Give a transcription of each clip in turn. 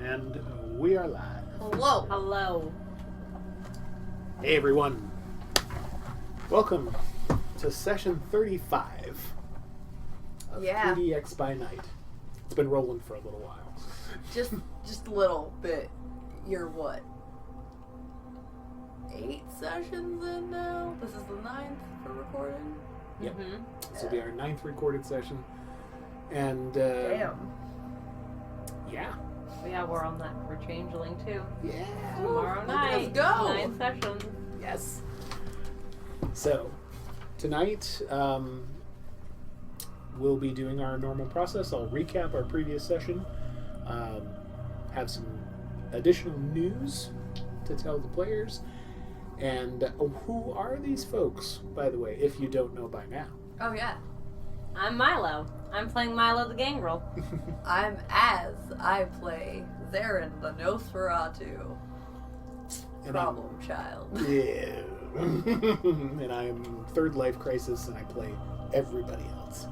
And we are live. Hello. Hello. Hey everyone. Welcome to session 35 of PDX by night. It's been rolling for a little while. Just a little bit. You're what? 8 sessions in now? This is the 9th for recording? Yep. Mm-hmm. This will be our 9th recorded session. And Damn. yeah. Yeah, we're on that for Changeling too. Yeah. Tomorrow night. Let's go. 9 sessions. Yes. So, tonight, we'll be doing our normal process. I'll recap our previous session, have some additional news to tell the players, and who are these folks, by the way, if you don't know by now? Oh, yeah. I'm Milo. I'm playing Milo the Gangrel. I'm Az. I play Zaren the Nosferatu. And Problem child. Yeah. And I'm Third Life Crisis, and I play everybody else.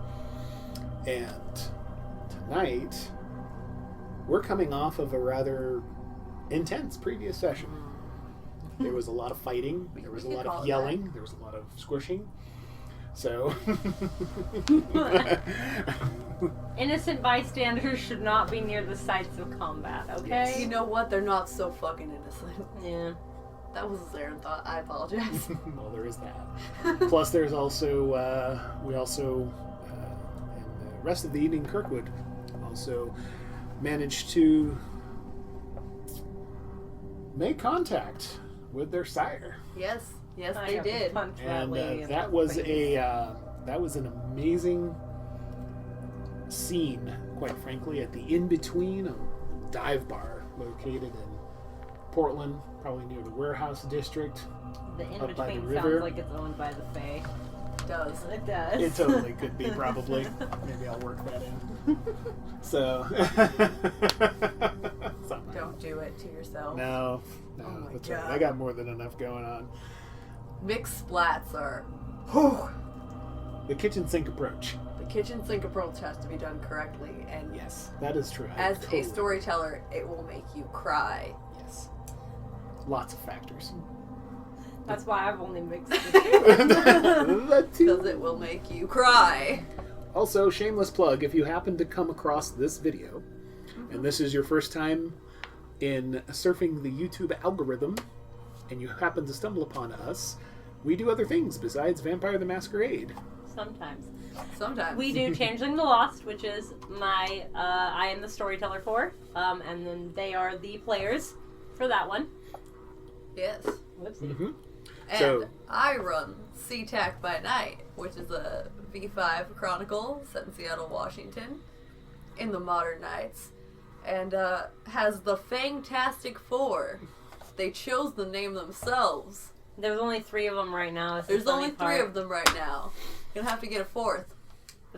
And tonight, we're coming off of a rather intense previous session. There was a lot of fighting, there was a lot of yelling, there was a lot of squishing. So, Innocent bystanders should not be near the sites of combat, okay? You know what? They're not so fucking innocent. Yeah. That was a Zaren thought. I apologize. well, there is that. Plus, there's also, in the rest of the evening, Kirkwood also managed to make contact with their sire. Yes, I they have to did. punch that And lady in that the was face. that was an amazing scene, quite frankly, at the in-between, a dive bar located in Portland, probably near the warehouse district. The up by the in-between river. sounds like it's owned by the Fae. It does. It does. It totally could be, probably. Maybe I'll work that in. So, Don't do it to yourself. No, Oh my that's right. God. I got more than enough going on. Mixed splats are... The kitchen sink approach. The kitchen sink approach has to be done correctly, and Yes, that is true. as a storyteller, it will make you cry. Yes. Lots of factors. That's why I've only mixed the two. The two. Because it will make you cry. Also, shameless plug, if you happen to come across this video, and this is your first time in surfing the YouTube algorithm, and you happen to stumble upon us, we do other things besides Vampire the Masquerade. Sometimes. Sometimes. We do Changeling the Lost, which is my, I am the storyteller for, and then they are the players for that one. Yes. Whoopsie. Mm-hmm. And So- I run SeaTac by Night, which is a V5 chronicle set in Seattle, Washington, in the modern nights, and has the Fantastic Four. They chose the name themselves. There's only 3 of them right now. There's only 3 of them right now. You're gonna have to get a 4th.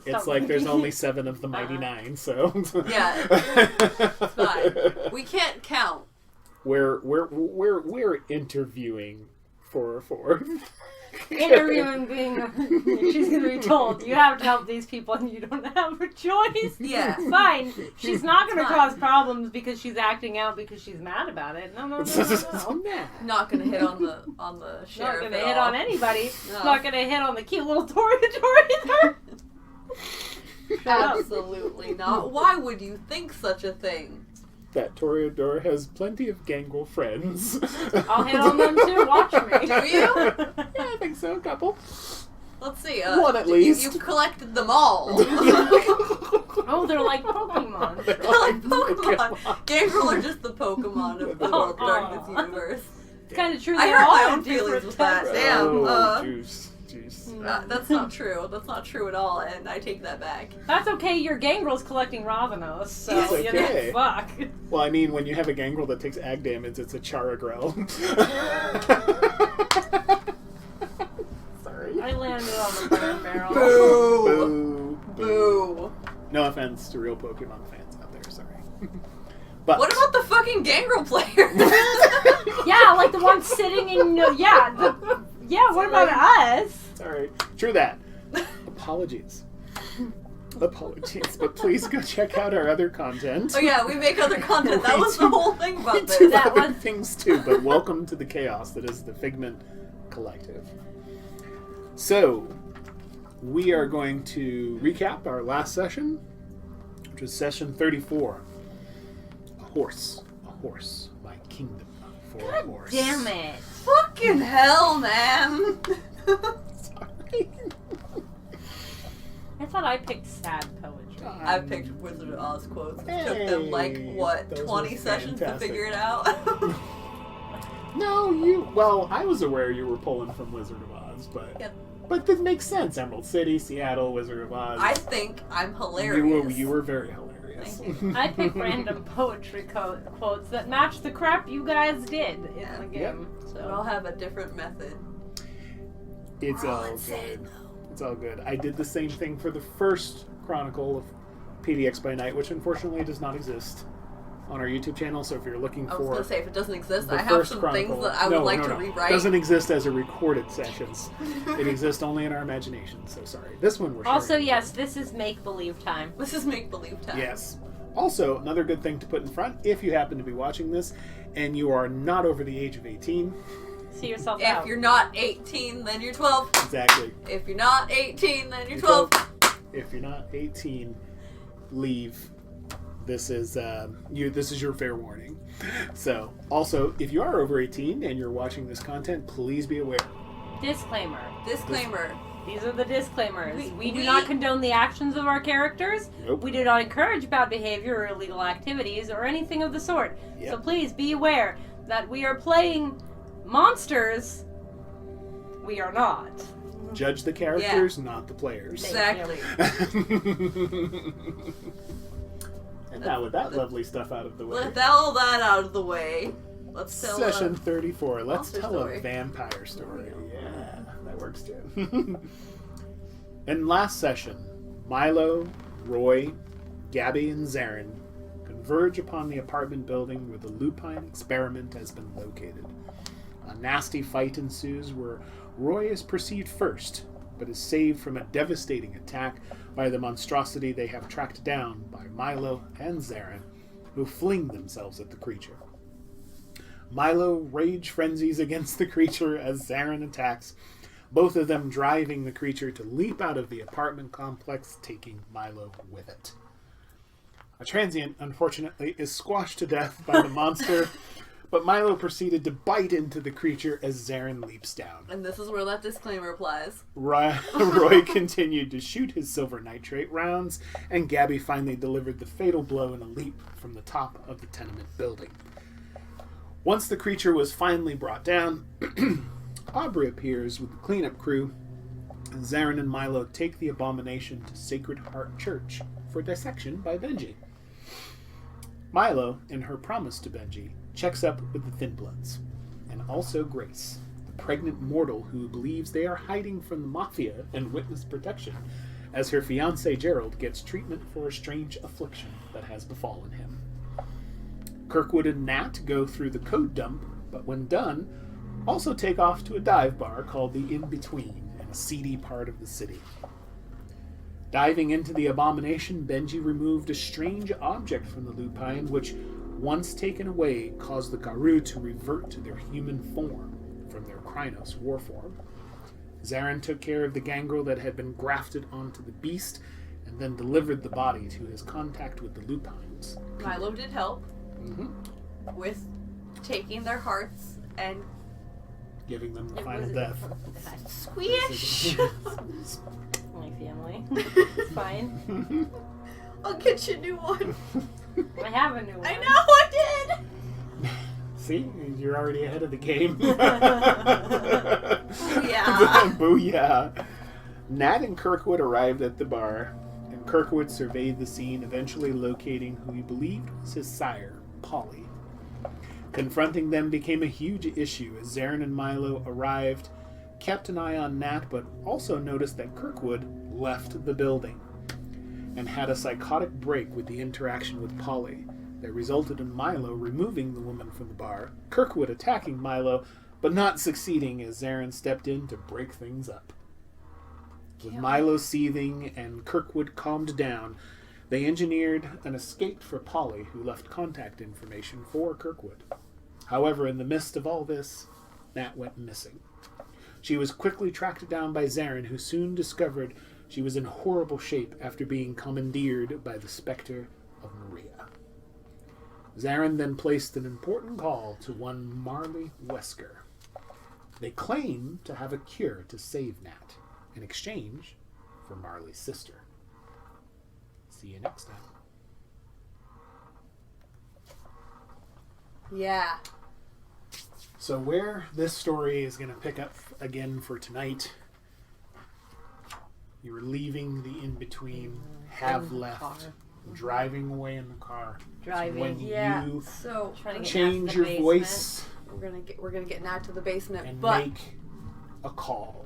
It's like there's only 7 of the Mighty Nine, so... Yeah, it's fine. We can't count. We're interviewing for a 4th. Interviewing being, she's gonna be told, you have to help these people and you don't have a choice. Yeah. It's fine. She's not gonna It's cause fine. problems because she's acting out because she's mad about it. No. Not gonna hit on the Not sheriff. gonna at hit all. on anybody. No. Not gonna hit on the cute little Toreador either. Shut up. Absolutely not. Why would you think such a thing? That Toreador has plenty of gangrel friends. I'll hit on them too. Watch me. Do you? Yeah, I think so. A couple. Let's see. One at least. You've collected them all. Oh, they're like Pokemon. They're like Pokemon. Gangrel are just the Pokemon of the World of Darkness universe. It's kind of true. I They hurt all my have own feelings different with that. types. Damn. Oh, juice. That's not true. That's not true at all, and I take that back. That's okay. Your Gangrel's collecting Ravnos, so It's you okay. know, fuck. Well, I mean, when you have a gangrel that takes ag damage, it's a Charagrel. Sorry. I landed on the burn barrel. Boo! Boo. Boo! No offense to real Pokemon fans out there, sorry. But What about the fucking Gangrel players? Yeah, like the one sitting in. What about us? Sorry. True that. Apologies. Apologies, but please go check out our other content. Oh yeah, we make other content. That was the whole thing We about do this. other things too, but welcome to the chaos that is the Figment Collective. So, we are going to recap our last session, which was session 34. A horse, my kingdom for a horse. Damn it. Fucking hell, man. Sorry. I thought I picked sad poetry. I picked Wizard of Oz quotes. It took Hey, them like, what, those 20 were sessions to fantastic. figure it out? No, well, I was aware you were pulling from Wizard of Oz, but Yep. but that makes sense. Emerald City, Seattle, Wizard of Oz. I think I'm hilarious. You were very hilarious. Thank I picked random poetry quotes that match the crap you guys did in Yeah. the game. Yep. We all have a different method. It's We're all insane, good. though. It's all good. I did the same thing for the first Chronicle of PDX by Night, which unfortunately does not exist on our YouTube channel. So if you're looking I was for going to say, if it doesn't exist, the I have first some Chronicle, things that I would like to rewrite. It doesn't exist as a recorded sessions. It exists only in our imagination. So sorry. This one we're Also, sharing. yes, this is make-believe time. This is make-believe time. Yes. Also, another good thing to put in front, if you happen to be watching this and you are not over the age of 18, See yourself If out. you're not 18, then you're 12. exactly. If you're not 18, then you're 12. If you're not 18, leave. This is This is your fair warning. So, also, if you are over 18 and you're watching this content, please be aware. Disclaimer. Disclaimer. These are the disclaimers. We do we- not condone the actions of our characters. Nope. We do not encourage bad behavior or illegal activities or anything of the sort. Yep. So please be aware that we are playing monsters. We are not. Judge the characters, not the players. Exactly. And now with that lovely stuff out of the way, Let all that out of the way. Let's tell session 34. Let's monster tell story. a vampire story. Yeah, that works too. In last session, Milo, Roy, Gabby, and Zaren converge upon the apartment building where the lupine experiment has been located. A nasty fight ensues where Roy is perceived first, but is saved from a devastating attack by the monstrosity they have tracked down by Milo and Zaren, who fling themselves at the creature. Milo rage frenzies against the creature as Zaren attacks, both of them driving the creature to leap out of the apartment complex, taking Milo with it. A transient, unfortunately, is squashed to death by the monster, but Milo proceeded to bite into the creature as Zaren leaps down. And this is where that disclaimer applies. Roy continued to shoot his silver nitrate rounds, and Gabby finally delivered the fatal blow in a leap from the top of the tenement building. Once the creature was finally brought down, Aubrey appears with the cleanup crew, and Zaren and Milo take the abomination to Sacred Heart Church for dissection by Benji. Milo, in her promise to Benji, checks up with the Thin Bloods, and also Grace, the pregnant mortal who believes they are hiding from the Mafia and witness protection, as her fiancé Gerald gets treatment for a strange affliction that has befallen him. Kirkwood and Nat go through the code dump, but when done, also take off to a dive bar called the In-Between in a seedy part of the city. Diving into the abomination, Benji removed a strange object from the lupine, which, once taken away, caused the Garou to revert to their human form from their Krynos war form. Zaren took care of the gangrel that had been grafted onto the beast, and then delivered the body to his contact with the lupines. Milo did help Mm-hmm. with taking their hearts and Giving them the It final was- death. squish. My family. It's fine. I'll get you a new one. I have a new one. I know I did. See? You're already ahead of the game. Yeah. Booyah. Nat and Kirkwood arrived at the bar, and Kirkwood surveyed the scene, eventually locating who he believed was his sire, Polly. Confronting them became a huge issue as Zaren and Milo arrived, kept an eye on Nat, but also noticed that Kirkwood left the building and had a psychotic break with the interaction with Polly that resulted in Milo removing the woman from the bar, Kirkwood attacking Milo, but not succeeding as Zaren stepped in to break things up. With Milo seething and Kirkwood calmed down, they engineered an escape for Polly, who left contact information for Kirkwood. However, in the midst of all this, Nat went missing. She was quickly tracked down by Zaren, who soon discovered she was in horrible shape after being commandeered by the specter of Maria. Zaren then placed an important call to one Marley Wesker. They claim to have a cure to save Nat, in exchange for Marley's sister. See you next time. Yeah. So where this story is going to pick up again for tonight, you were leaving the in-between, have left, driving away in the car. Driving, when yeah. you So Trying to get change Nat to your the basement. voice we're gonna get Nat to the basement, and but make a call.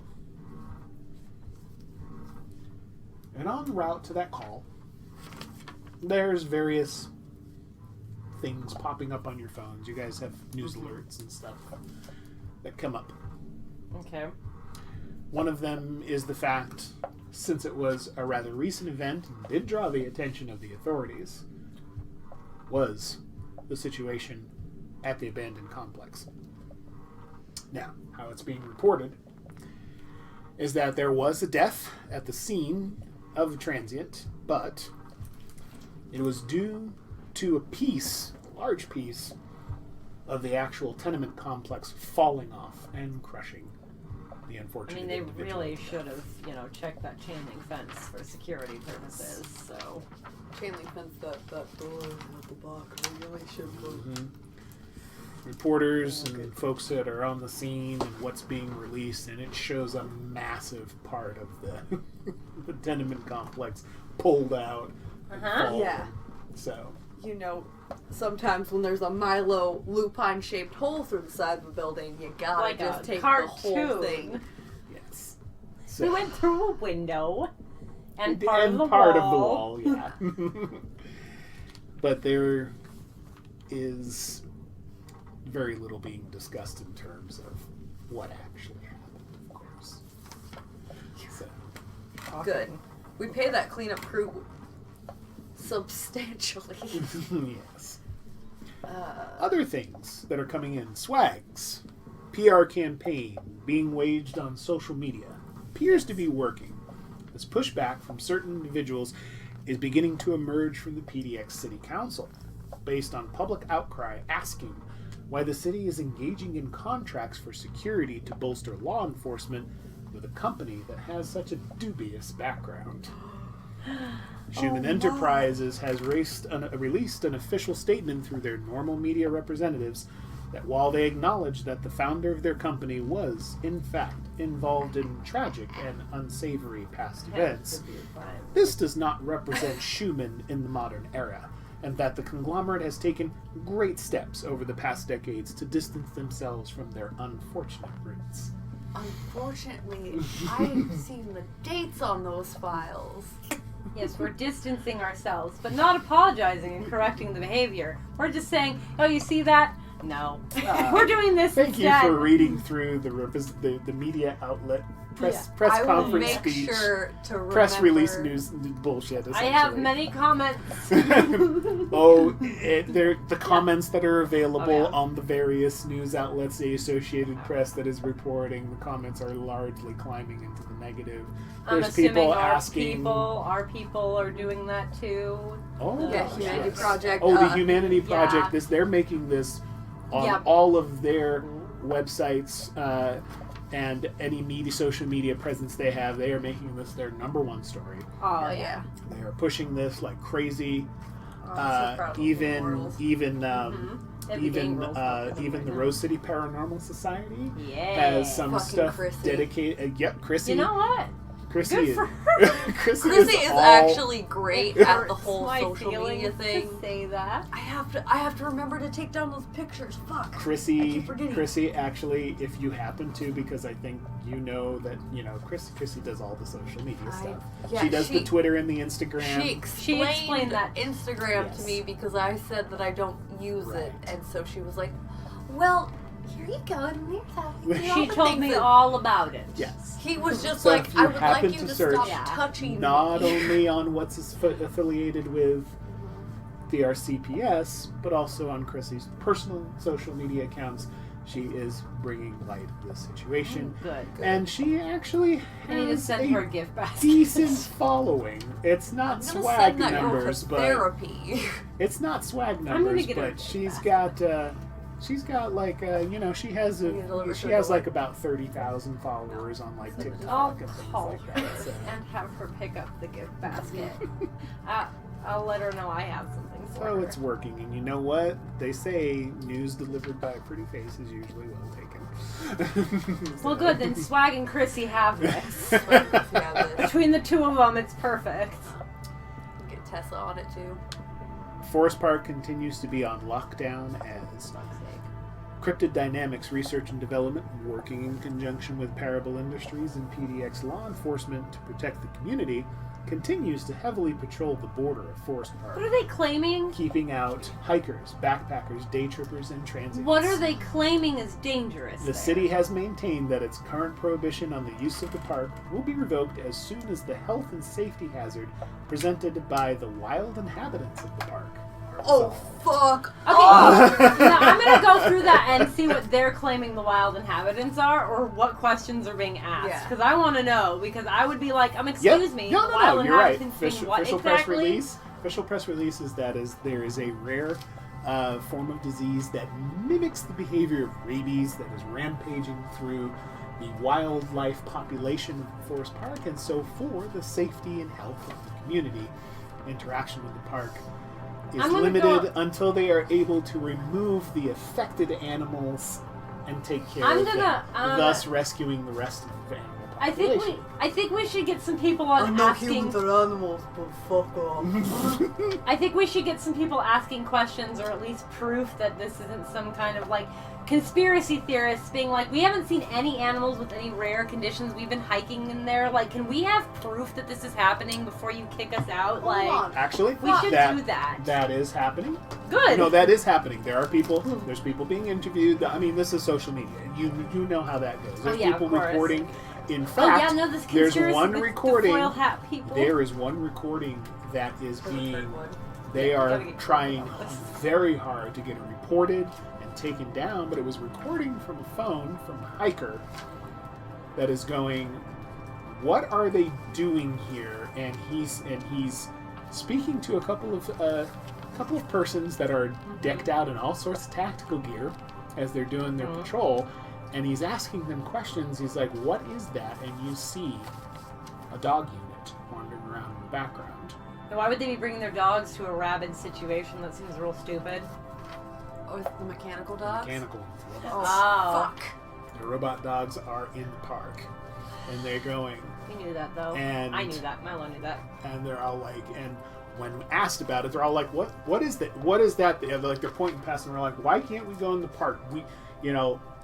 And en route to that call, there's various things popping up on your phones. You guys have news alerts and stuff that come up. Okay. One of them is the fact, since it was a rather recent event and did draw the attention of the authorities, was the situation at the abandoned complex. Now, how it's being reported is that there was a death at the scene of the transient, but it was due to a large piece of the actual tenement complex falling off and crushing the unfortunate they individual. really should have, checked that chain link fence for security purposes, so... chain link fence that door at the block really should have. Mm-hmm. Reporters and folks that are on the scene and what's being released, and it shows a massive part of the the tenement complex pulled out. And fallen. Yeah. So. Sometimes when there's a Milo lupine-shaped hole through the side of the building, you gotta Like just a take cartoon. the whole thing. Yes. We So. went through a window and And part of the part wall. of the wall, yeah. But there is very little being discussed in terms of what actually happened, of course. So. Good. We pay that cleanup crew substantially. Yes. Other things that are coming in. Swags. PR campaign being waged on social media appears to be working. This pushback from certain individuals is beginning to emerge from the PDX City Council, based on public outcry asking why the city is engaging in contracts for security to bolster law enforcement with a company that has such a dubious background. Schumann Enterprises has released an official statement through their normal media representatives that while they acknowledge that the founder of their company was, in fact, involved in tragic and unsavory past events, this does not represent Schumann in the modern era, and that the conglomerate has taken great steps over the past decades to distance themselves from their unfortunate roots. Unfortunately, I've seen the dates on those files. Yes, we're distancing ourselves, but not apologizing and correcting the behavior. We're just saying, oh, you see that? No. We're doing this Thank instead. you for reading through the media outlet press I will conference make speech, sure to remember. press release news bullshit. I have essentially. many comments. The comments that are available Oh, yeah. on the various news outlets, the Associated Press that is reporting, the comments are largely climbing into the negative. I'm There's assuming people our asking. our people are doing that too. Oh, Yeah, Humanity yes. Project. Oh, the Humanity Project. yeah. They're making this on Yeah. all of their websites and any social media presence they have. They are making this their number one story. Oh, yeah. They are pushing this like crazy. I'm so proud of the girls. Even Everything rolls off of them even right the now. Rose City Paranormal Society Yeah. has some Fucking stuff Chrissy. dedicated. Yep, Chrissy. You know what? Chrissy Good is, for her. Chrissy Chrissy is all, actually great at the Hurts whole my social media feelings thing. to say that. I have to remember to take down those pictures. Fuck. I Chrissy, keep forgetting. Chrissy, actually, if you happen to, because I think that Chrissy does all the social media stuff. yeah, She does the Twitter and the Instagram. She explained that. Instagram Yes. to me because I said that I don't use it, Right. and so she was like, "Well, here you go, and here's how you do all She the told things me that-" all about it. Yes. He was just So like, if you I would like happen you to to search stop touching Not me. only on what's affiliated with the RCPS, but also on Chrissy's personal social media accounts, she is bringing light to this situation. Good. And she actually I need to has send a her a gift basket. decent following. It's not I'm gonna swag send that girl numbers, for but therapy. it's not swag gonna numbers, get her a but gift she's got like You deliver she to has the like about 30,000 followers on like I'll TikTok and things call like her that. So. and have her pick up the gift basket. I'll let her know I have something for So her. it's working, and you know what? They say news delivered by a pretty face is usually well taken. Well, good, then Swag and Chrissy have this. Yeah, this. Between the two of them, it's perfect. Get Tessa on it too. Forest Park continues to be on lockdown as Cryptid Dynamics Research and Development, working in conjunction with Parable Industries and PDX law enforcement to protect the community, continues to heavily patrol the border of Forest Park, What are they claiming? keeping out hikers, backpackers, day trippers, and transients. What are they claiming is dangerous? The there? city has maintained that its current prohibition on the use of the park will be revoked as soon as the health and safety hazard presented by the wild inhabitants of the park are Oh, resolved. fuck. Okay, now I'm gonna go through that and see what they're claiming the wild inhabitants are, or what questions are being asked. Yeah. Because I want to know. Because I would be like, excuse me, No, the wild you're right. inhabitants being what Official exactly? press release. Official press release is that there is a rare form of disease that mimics the behavior of rabies that is rampaging through the wildlife population of Forest Park, and so for the safety and health of the community, interaction with the park is I'm gonna limited until they are able to remove the affected animals and take care of them, thus rescuing the rest of the animal population. I think we should get some people on asking. animals, but fuck off. I think we should get some people asking questions, or at least proof that this isn't some kind of like conspiracy theorists being like, we haven't seen any animals with any rare conditions. We've been hiking in there. Like, can we have proof that this is happening before you kick us out? Hold on. Actually, we should do that. That is happening. Good. No, that is happening. There are people. There's people being interviewed. I mean, this is social media. You know how that goes. There's yeah, people of course. reporting. In Oh fact, yeah, no, this there's conspiracy one with recording. The foil hat people. There is one recording that is being. Kirkwood. They gotta are get trying Kirkwood on this. very hard to get it reported and taken down, but it was recording from a phone from a hiker that is going, "What are they doing here?" And he's speaking to a couple of persons that are decked out in all sorts of tactical gear as they're doing their patrol, and he's asking them questions. He's like, "What is that?" And you see a dog unit wandering around in the background. Now, why would they be bringing their dogs to a rabid situation? That seems real stupid. With the mechanical dogs? Mechanical robots. Oh, fuck. The robot dogs are in the park, and they're going, We knew that though. And- I knew that. Milo knew that. and they're all like, and when asked about it, they're all like, "What is that? What is that?" They're pointing past, and we're like, "Why can't we go in the park?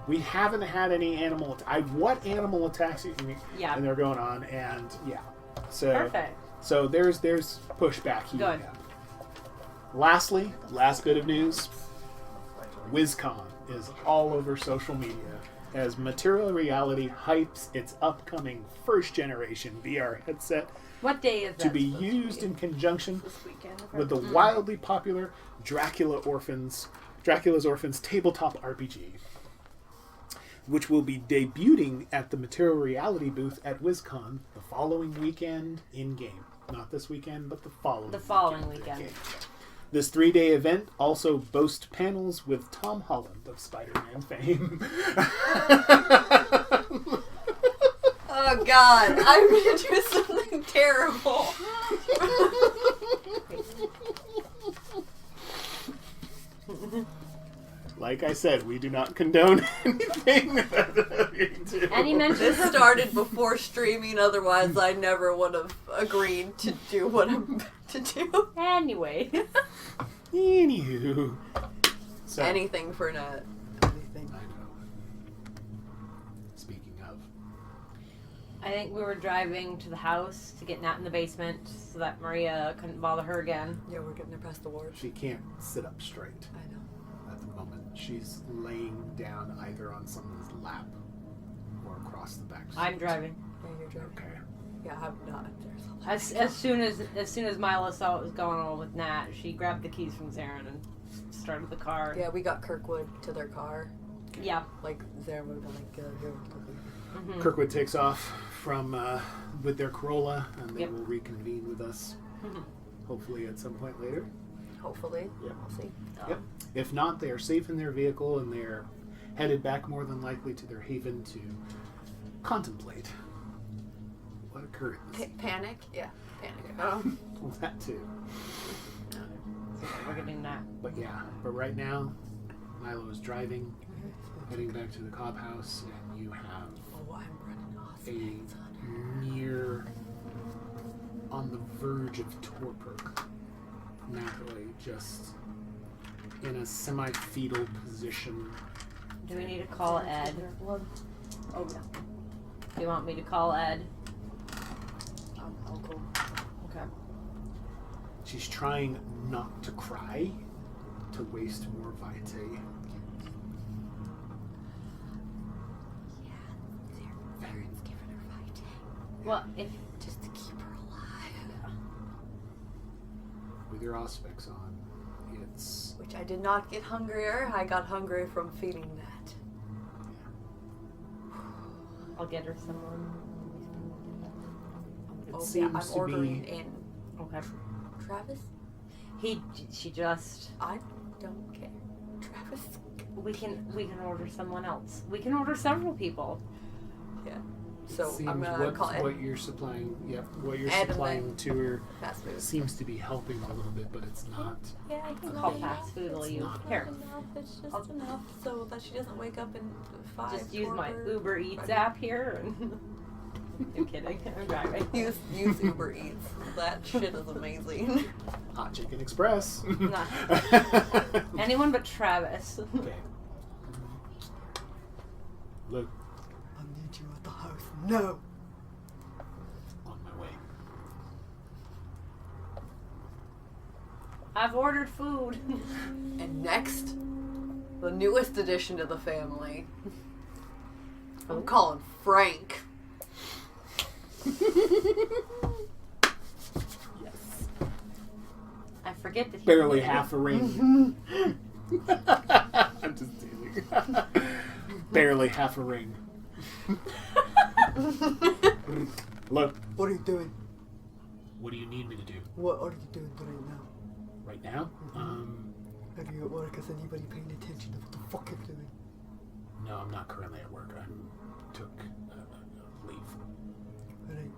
We haven't had any animal. What animal attacks you?" Yeah. And they're going on, and yeah, so Perfect. So there's pushback here. Good. Now. Lastly, last bit of news: WizCon is all over social media as Material Reality hypes its upcoming first generation VR headset What day is that? to be supposed used in conjunction this weekend. with the wildly popular Dracula's Orphans tabletop RPG, which will be debuting at the Material Reality booth at WizCon the following weekend in-game. Not this weekend, but the following weekend. in-game. This 3-day event also boasts panels with Tom Holland of Spider-Man fame. Oh god, I'm gonna do something terrible. Like I said, we do not condone anything. And he mentioned This started before streaming, otherwise I never would have agreed to do what I'm about to do. Anyway. Anywho. So, Anything for Nat. Anything. I know. Speaking of. I think we were driving to the house to get Nat in the basement so that Maria couldn't bother her again. Yeah, we're getting her past the ward. She can't sit up straight I know. at the moment. She's laying down either on someone's lap or across the back. I'm driving. Yeah, you're driving. Okay. Yeah, I'm not. There's a As soon as Milo saw what was going on with Nat, she grabbed the keys from Zaren and started the car. Yeah, we got Kirkwood to their car. Yeah. Like, Zaren would have been like, get out of here. Mm-hmm. Kirkwood takes off from with their Corolla, and they Yep. will reconvene with us, hopefully at some point later. Hopefully. Yep. We'll see. Yep. If not, they are safe in their vehicle, and they're headed back more than likely to their haven to contemplate what occurred. Panic? Yeah, panic. Well, that too. So we're getting that. But yeah, but right now, Milo is driving, heading back to the cob house, and you have Oh, I'm running off. a near, on the verge of torpor, Natalie just in a semi-fetal position. Do we need to call Ed? Oh, yeah. Do you want me to call Ed? I'll go. Okay. She's trying not to cry, to waste more vitae. Zaren's giving her vitae. Well, if Just to keep her alive. With your auspex on, it's Which I did not get hungrier. I got hungry from feeding that. I'll get her someone. it I'm seems to ordering be. in. Okay. Travis? She just. I don't care. Travis? We can order someone else. We can order several people. Yeah. It So seems I'm gonna call Ed. what you're supplying. Yep, what you're Ed and supplying then to her Fast food. seems to be helping a little bit, but it's not. Yeah, I'll call fast food while you not here. It's just enough so that she doesn't wake up in 5. Just use my torpor. Uber Eats Right. app here. And I'm kidding. I'm driving. Use Uber Eats. That shit is amazing. Hot Chicken Express. Not- Anyone but Travis. Okay. Look, I need you at the house. No. on my way. I've ordered food. And next, the newest addition to the family. I'm calling Frank. Yes. I forget that he Barely half a ring. I'm just teasing. Barely half a ring. Look, What are you doing? what do you need me to do What are you doing right now? right now? Are you at work? Is anybody paying attention to what the fuck you're doing? No, I'm not currently at work. I took leave. Alright.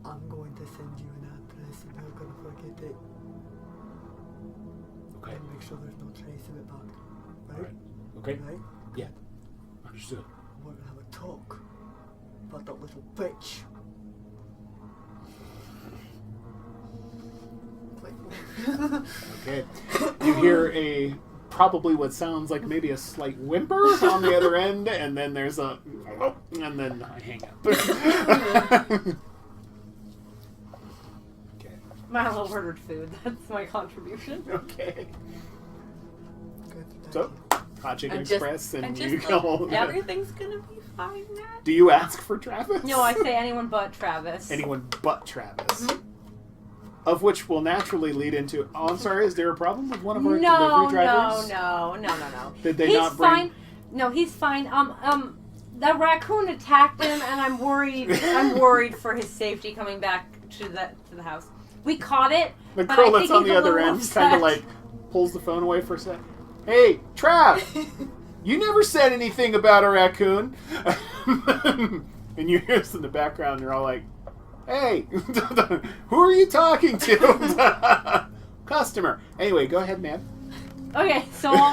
I'm going to send you an address and you're going to forget it. Okay. And make sure there's no trace of it back. Right? Alright. Okay. Right? Yeah. Understood. We're going to have a talk about that little bitch. Okay. You hear a probably what sounds like maybe a slight whimper on the other end, and then there's a and then I hang up. Okay. Milo ordered food. That's my contribution. Okay. Good. So, Hot Chicken And just- Express, and and you just go. Everything's gonna be fine now. Do you ask for Travis? No, I say anyone but Travis. Anyone but Travis. Of which will naturally lead into. Oh, I'm sorry. Is there a problem with one of our delivery drivers? No. Did they He's not bring? fine. No, he's fine. The raccoon attacked him, and I'm worried. I'm worried for his safety coming back to the house. We caught it. The but girl I that's think on he's the a other little end kind of upset. like pulls the phone away for a sec. Hey, Trav! You never said anything about a raccoon. And you hear this in the background, and you're all like, hey, who are you talking to? Customer. Anyway, go ahead, man. Okay, so I'll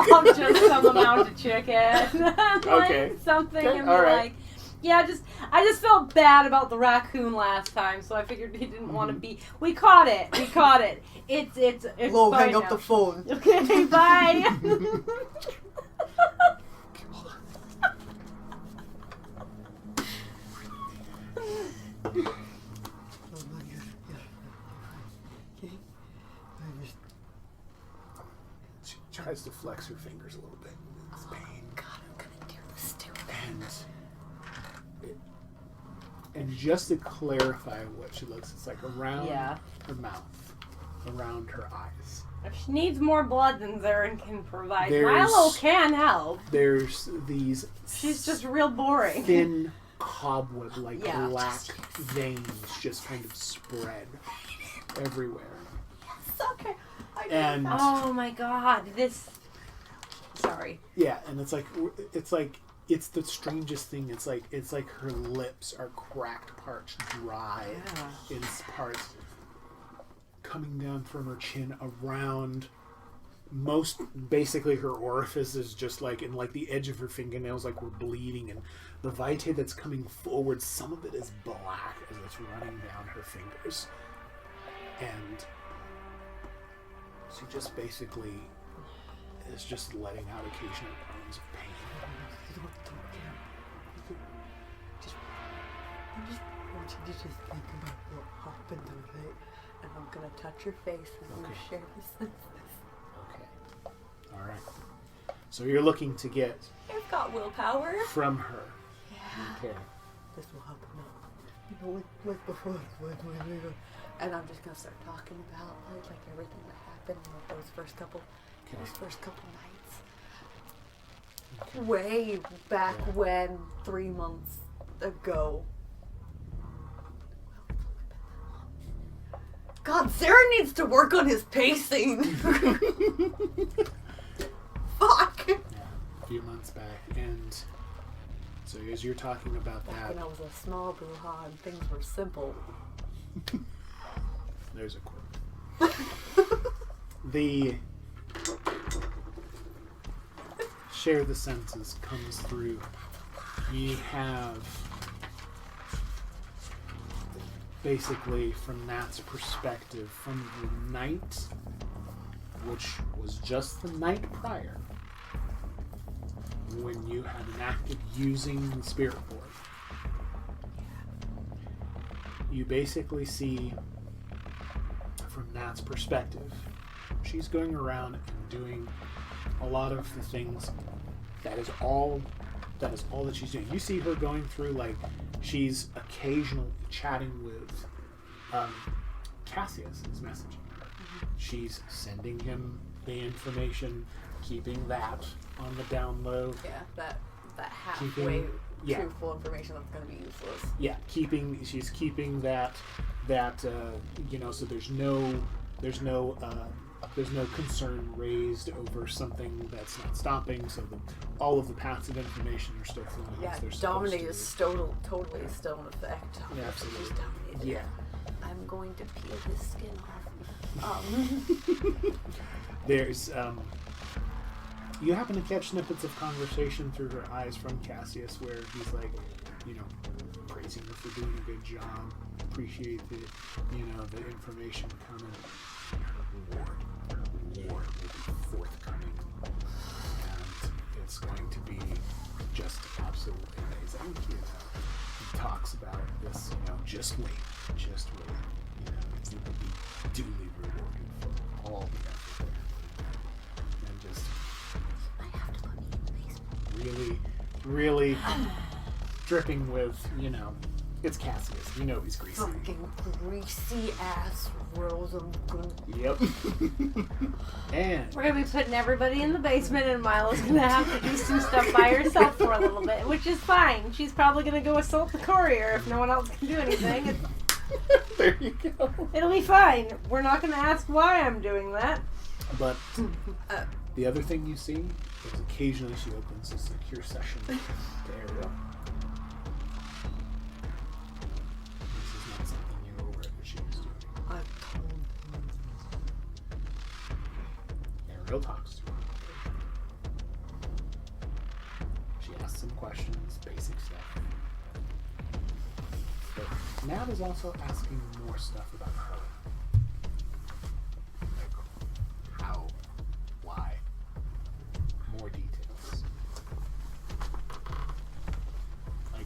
roll up just some amount of chicken, like Okay. something, Okay, and be all right. like, yeah, I just felt bad about the raccoon last time, so I figured he didn't want to be. We caught it. It's Lo, fine hang up now. the phone. Okay, bye. tries to flex her fingers a little bit. It's pain. God, I'm gonna do this too. And just to clarify what she looks, it's like around her mouth, around her eyes. If she needs more blood than Zaren can provide, There's- Milo can help. There's these She's just real boring. thin cobweb-like Yeah. black veins just kind of spread everywhere. It's okay. And Oh my god, this... Sorry. yeah, and it's it's the strangest thing. It's like her lips are cracked, parched, dry in parts, coming down from her chin around. Basically her orifice is just like, and like the edge of her fingernails like we're bleeding, and the vitae that's coming forward, some of it is black as it's running down her fingers, and she just basically is just letting out occasional groans of pain. I just want you to just think about what happened tonight, and I'm gonna touch your face and I'm gonna share this. Okay. All right. So you're looking to get I've got willpower. from her. Yeah. Okay. This will help him out. You know, like before, and I'm just gonna start talking about like everything that happened in those first couple nights. Okay. Way back when, 3 months ago. God, Sarah needs to work on his pacing. Fuck. Yeah, a few months back, and so as you're talking about Back that, when I was a small brouhaha and things were simple. there's a quote. The share the senses comes through. You have basically, from Nat's perspective, from the night, which was just the night prior, when you had enacted using the spirit board, you basically see, from Nat's perspective, she's going around and doing a lot of the things. That is all that she's doing. You see her going through, like, she's occasionally chatting with Cassius is messaging her. She's sending him the information, keeping that on the down low. Yeah, that halfway yeah. truthful information that's going to be useless. Yeah, she's keeping that so there's no concern raised over something that's not stopping, so all of the paths of information are still flowing. Yeah, as they're dominate supposed to. is totally still in effect. Yeah, absolutely. He's dominated. Yeah. I'm going to peel his skin off. There's you happen to catch snippets of conversation through her eyes from Cassius where he's like, praising her for doing a good job, appreciate the information coming. Her reward will be forthcoming, and it's going to be just absolutely amazing. He talks about this, just wait. You will be duly rewarded for all the effort there. And just I have to put me in the basement. really dripping with, it's Cassius. He's greasy. Fucking greasy ass Rosenberg. Yep. And We're gonna be putting everybody in the basement, and Milo's gonna have to do some stuff by herself for a little bit, which is fine. She's probably gonna go assault the courier if no one else can do anything. there you go. It'll be fine. We're not gonna ask why I'm doing that. But the other thing you see is occasionally she opens a secure session to Ariel. This is not something you're aware that she was doing. I've told him. Ariel talks to her. She asks some questions, basic stuff. But Nat is also asking more stuff about her. Like how, why, more details. Like,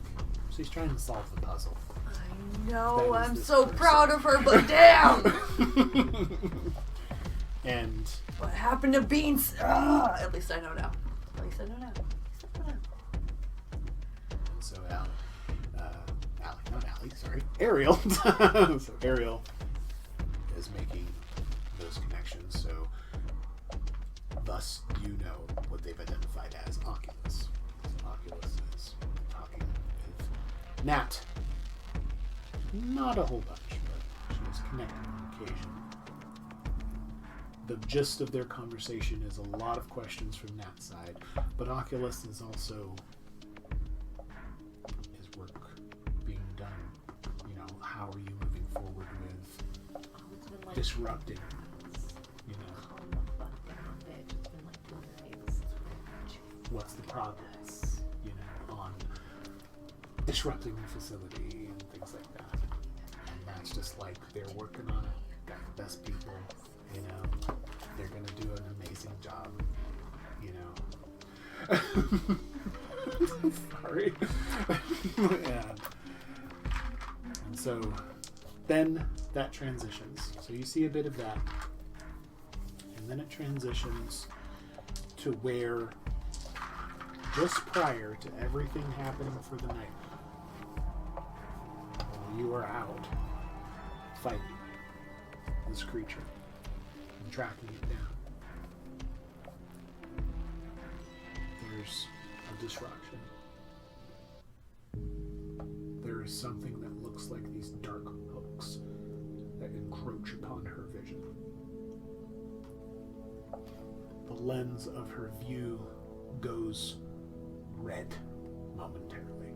she's trying to solve the puzzle. I know, That is I'm this so person. proud of her, but damn! And What happened to Beans? At least I know now. So Ariel. So Ariel is making those connections. So thus you know what they've identified as Oculus. So Oculus is talking with Nat. Not a whole bunch, but she's connecting on occasion. The gist of their conversation is a lot of questions from Nat's side, but Oculus is also is work being done. You know, how are you moving forward with disrupting? You know, what's the progress? You know, on disrupting the facility and things like that. And that's just like they're working on it. Got the best people. You know, they're going to do an amazing job, you know. Sorry. And so then that transitions. So you see a bit of that. And then it transitions to where just prior to everything happening for the night, while you are out fighting this creature, tracking it down. There's a disruption. There is something that looks like these dark hooks that encroach upon her vision. The lens of her view goes red momentarily.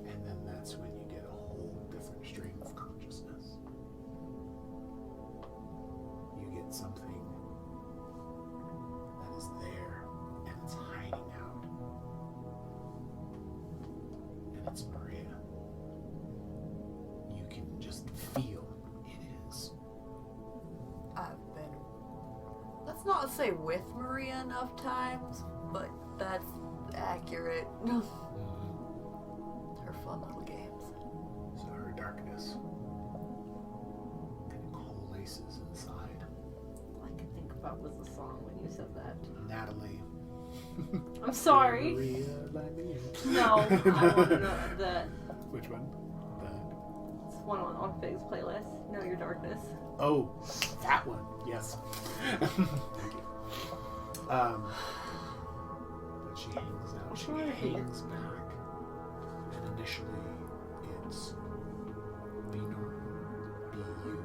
And then that's when you get a whole different stream of consciousness. You get something that is there and it's hiding out. And it's Maria. You can just feel it is. I've been, let's not say with Maria enough times, but that's accurate. Her fun little games. So her darkness kind of coalesces inside. All I could think about was the song when you said that. Natalie. I'm sorry. Maria, let me in. No, I want to know the. Which one? It's one on Fig's playlist. Know Your Darkness. Oh, that one. Yes. Thank you. But she hangs out. She hangs back. And initially, it's be normal, be you.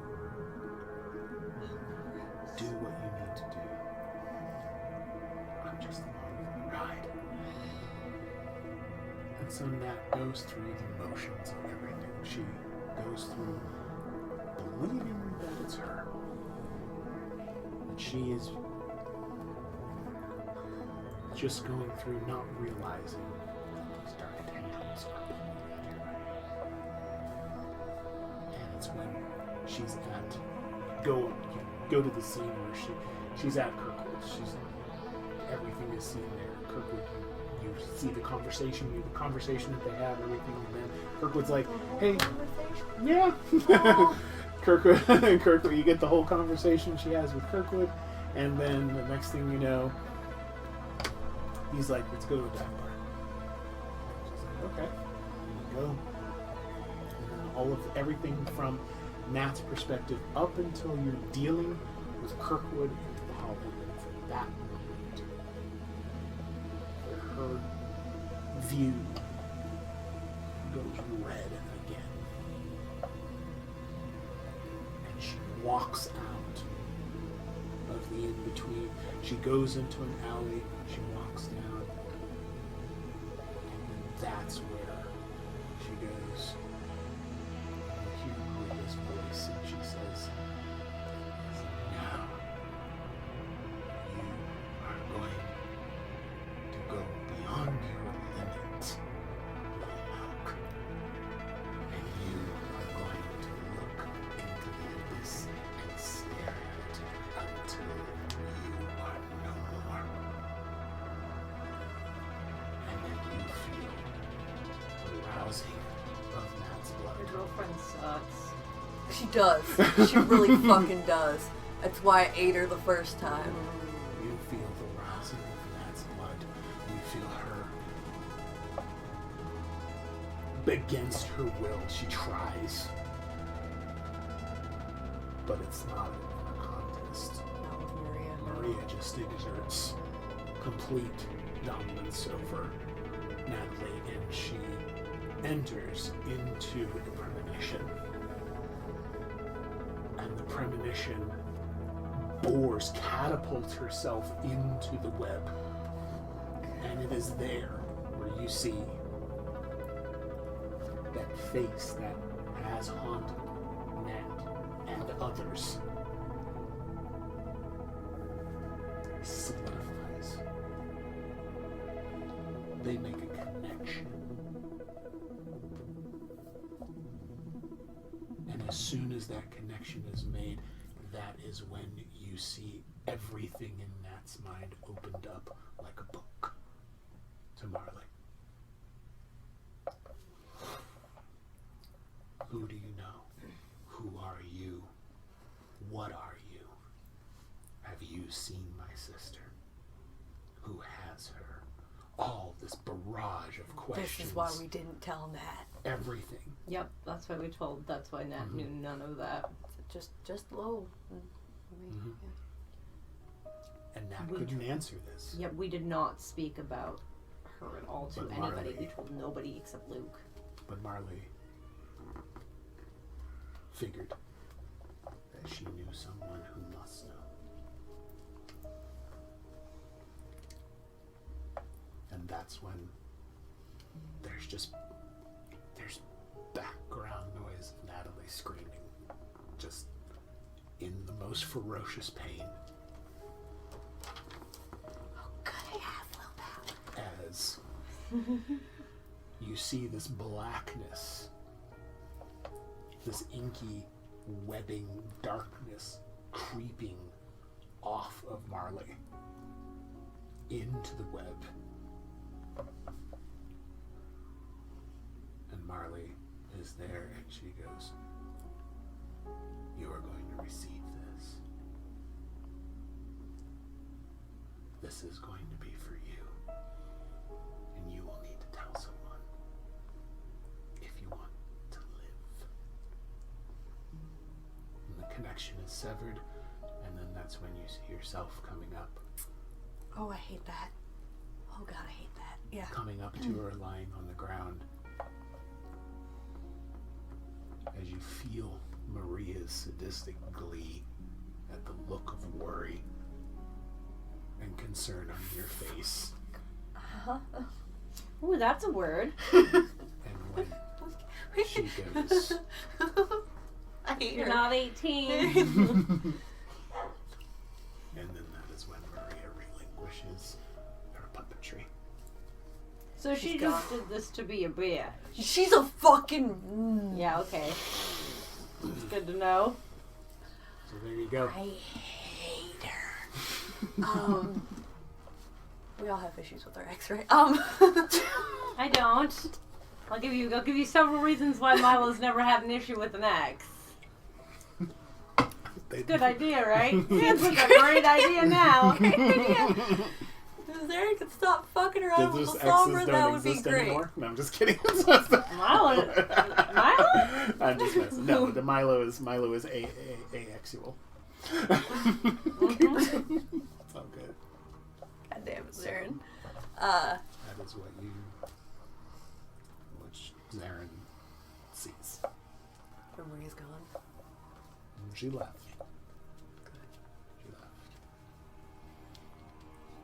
Do what you need to do. I'm just along for the ride. And so Nat goes through the motions of everything. She goes through believing that it's her. That she is just going through not realizing that these dark tendrils are pulling at her. And it's when she's at go to the scene where she's at Kirkwood. Everything is seen there. Kirkwood, you see the conversation that they have, everything, and then Kirkwood's like, hey, yeah. Kirkwood, you get the whole conversation she has with Kirkwood, and then the next thing you know, he's like, let's go to that bar. She's like, okay, here we go. And then everything from Nat's perspective up until you're dealing with Kirkwood and the Hollow, and from that moment, her view goes red again. And she walks out of the in-between. She goes into an alley, she walks down, and then that's where she goes. And you hear Maria's voice, and she says, now you are going to go beyond your limit, Malk. And you are going to look into the abyss and stare at it until you are no more. And then you feel the rousing of Nat's blood. Your girlfriend sucks. She does. She really fucking does. That's why I ate her the first time. You feel the rousing of Nat's blood. You feel her. Against her will, she tries. But it's not a contest. Not with Maria. Maria just exerts complete dominance over Natalie, and she enters into the premonition. And the premonition catapults herself into the web. And it is there where you see that face that has haunted Nat and others solidifies. They make a connection. And as soon as that connection is made, that is when you see everything in Nat's mind opened up like a book to Marley. Who do you know? Who are you? What are you? Have you seen my sister? Who has her? All this barrage of questions. This is why we didn't tell Nat. Everything. Yep, that's why we told. That's why Nat knew none of that. Just low. And Nat couldn't answer this. Yep, we did not speak about her at all to But anybody. Marley- We told nobody except Luke. But Marley figured that she knew someone who must know. And that's when there's background noise of Natalie screaming, just in the most ferocious pain. Oh, good, I have willpower. As you see this blackness, this inky webbing darkness creeping off of Marley into the web. And Marley is there and she goes, "You are going to receive this. This is going to be for you. And you will need to tell someone if you want to live." And the connection is severed, and then that's when you see yourself coming up. Oh, I hate that. Oh God, I hate that. Yeah. Coming up to her lying on the ground. As you feel Maria's sadistic glee at the look of worry and concern on your face. Ooh, that's a word. And when she goes, I hate You're her. not 18. and then that is when Maria relinquishes her puppetry. So she She's just gone. did this to be a bitch. She's a fucking. Yeah, okay. It's good to know. So there you go. I hate her. We all have issues with our ex, right? I don't. I'll give you several reasons why Milo's never had an issue with an ex. Good idea, right? It's like a great idea now. If Zaren could stop fucking around with Just the song, exes that don't would be exist great. anymore? No, I'm just kidding. Milo? I'm just messing. No, the Milo is asexual. It's all good. God damn it, Zaren. That is which Zaren sees. Maria's gone. And she left. She left.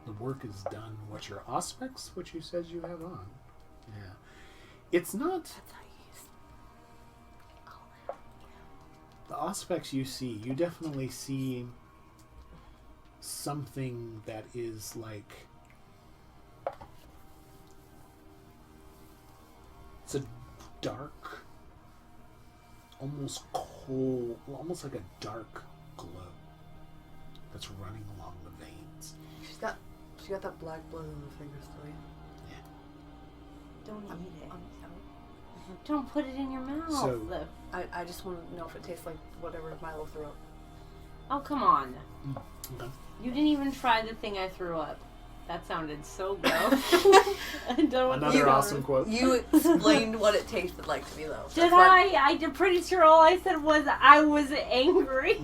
The work is done. What's your aspects? What you said you have on. Yeah. It's not... That's how you use. The aspects you see, you definitely see something that is like... It's a dark, almost cold, almost like a dark glow that's running along the veins. She got that black blood in her fingers, too. Don't eat it. Don't put it in your mouth. So- I just want to know if it tastes like whatever Milo threw up. Oh, come on. Okay. You didn't even try the thing I threw up. That sounded so gross. I don't Another awesome quote. You explained what it tasted like to me, though. Did I? I'm pretty sure all I said was I was angry.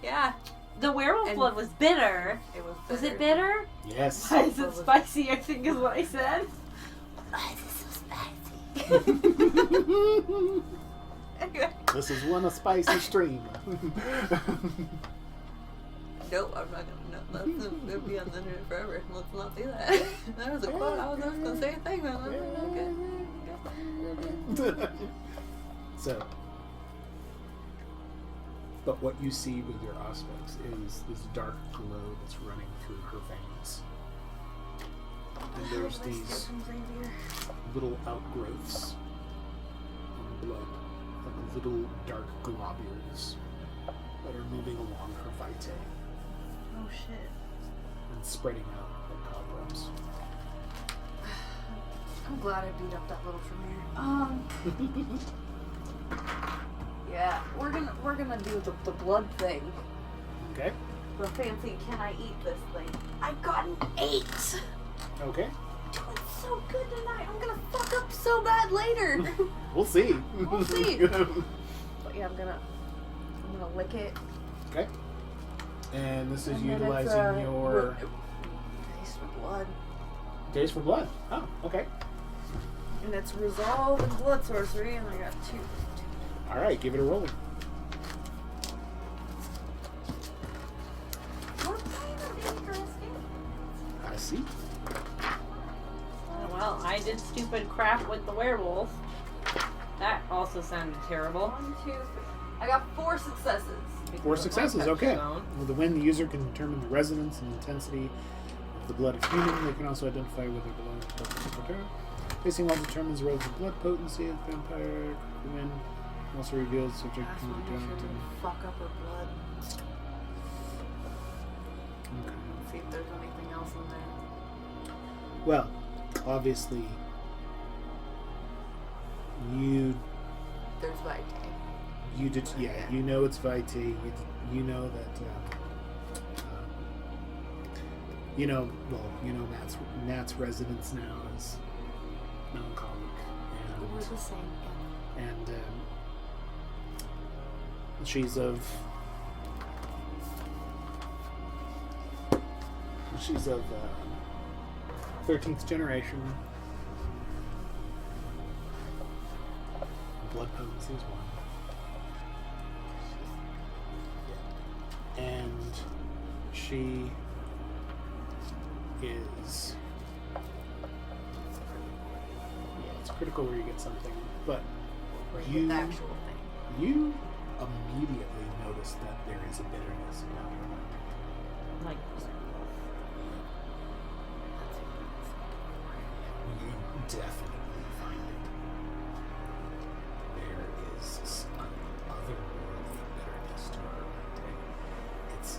Yeah. The werewolf blood was bitter. It was bitter. Was it bitter? Yes. Why is it spicy? I think is what I said. Why is it so spicy? Anyway. This is one a spicy stream. Nope, I'm not gonna. No, that's gonna be on the internet forever. Let's not do that. That was a quote. I was gonna say a thing, but okay. So, but what you see with your aspects is this dark glow that's running through her veins, and there's these little outgrowths of blood, like little dark globules that are moving along her vitae. Oh shit. And spreading out like cobwebs. I'm glad I beat up that little Tremere. Yeah, we're gonna do the blood thing. Okay. The fancy can I eat this thing? I got an 8! Okay. Doing so good tonight. I'm gonna fuck up so bad later. We'll see. We'll see. But yeah, I'm gonna lick it. Okay. And this is And then utilizing your taste for blood. taste for blood. Oh, okay. And it's resolve and blood sorcery, and I got 2. All right, give it a roll. What kind of interesting? I see. Oh, well, I did stupid crap with the werewolf. That also sounded terrible. 1, 2, 3. I got 4 successes. 4 successes. Okay. Touchstone. With the win, the user can determine the resonance and intensity of the blood of human. They can also identify whether it belongs to the vampire. Facing all determines the relative blood potency of the vampire. The win also reveals the subject That's can one be sure determined. to fuck up her blood. Okay. See if there's anything else in there. Well, obviously, There's Vitae. you did, yeah. You know it's Vitae. You know that. You know Nat's residence now is melancholic, We're the same. and she's of 13th generation. Blood potency is 1. And she is... Yeah, it's critical where you get something, but Where you get the actual thing. you immediately notice that there is a bitterness about her heart. Like, You definitely find it. There is an otherworldly bitterness to her heart. It's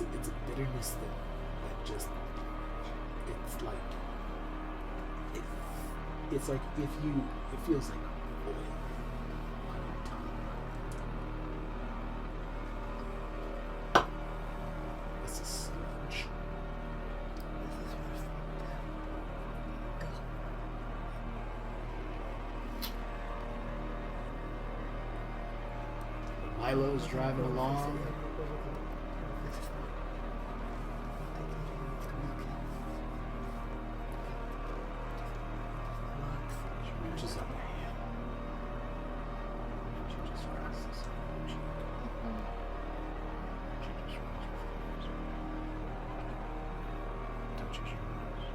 a bitterness that just it's like it feels like oil on your tongue. It's a sludge. Milo's driving along. She reaches up a hand. And she just rests on her cheek. She just runs her fingers over it. Touches your nose.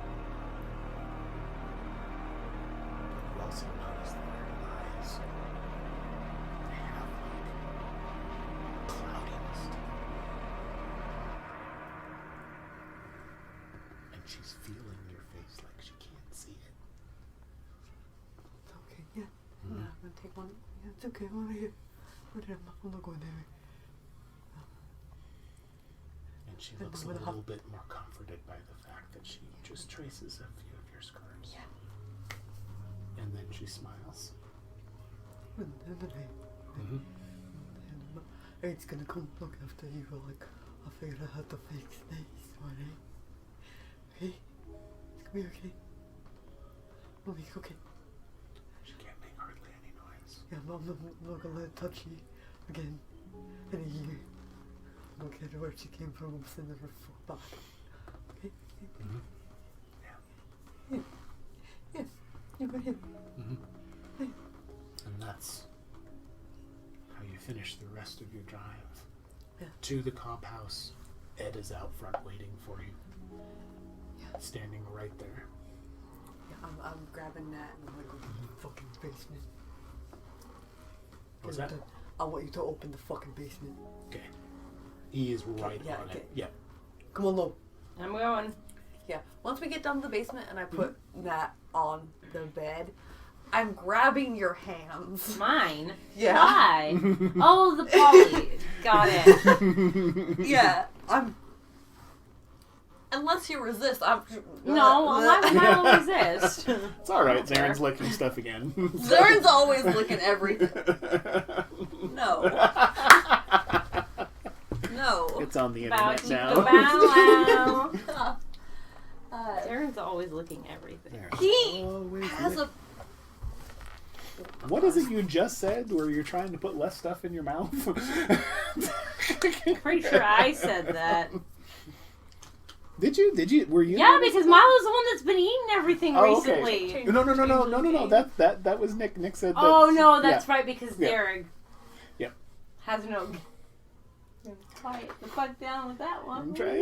But you also notice that her eyes, they have like cloudiness to them. And she's feeling your face like she can't see it. It's okay, yeah. Yeah, I'm gonna take one. Yeah, it's okay, I'm over here. I'm not going there. And she looks a little bit more comforted by the fact that she just traces a few of your scars. Yeah. And then she smiles. Mm-hmm. It's gonna come look after you, like, I figured out how to fix this, alright? Okay? It's gonna be okay. It'll be okay. She can't make hardly any noise. Yeah, I'm not gonna let it touch you again in a year. I'm gonna get her where she came from, I'm sending her back. Okay? Mm-hmm. Yeah, you got him. Mm-hmm. And that's how you finish the rest of your drive. Yeah. To the comp house. Ed is out front waiting for you. Yeah. Standing right there. Yeah, I'm grabbing that and I'm gonna go to the fucking basement. What's that? I want you to open the fucking basement. Okay. He is right yeah, on okay. it. Yeah. Come on, Lo. I'm going. Yeah. Once we get down to the basement and I put that on the bed, I'm grabbing your hands. Mine? Yeah. Why? Oh, the poly. Got it. Yeah. Unless you resist, I'm. No, why would I resist? It's alright, Zaren's licking stuff again. Zaren's always looking everything. No. No. It's on the Bow, internet keep now. the bow wow. Uh, Aaron's always looking everything. There. he Always has a. What is it you just said where you're trying to put less stuff in your mouth? Pretty sure I said that. Did you? Were you? Yeah, because Milo's the one that's been eating everything recently. Okay. No. That was Nick. Nick said that. Oh no, that's yeah. right, because Yeah. Derek Yep. has no. Quiet the fuck down with that one. I'm trying.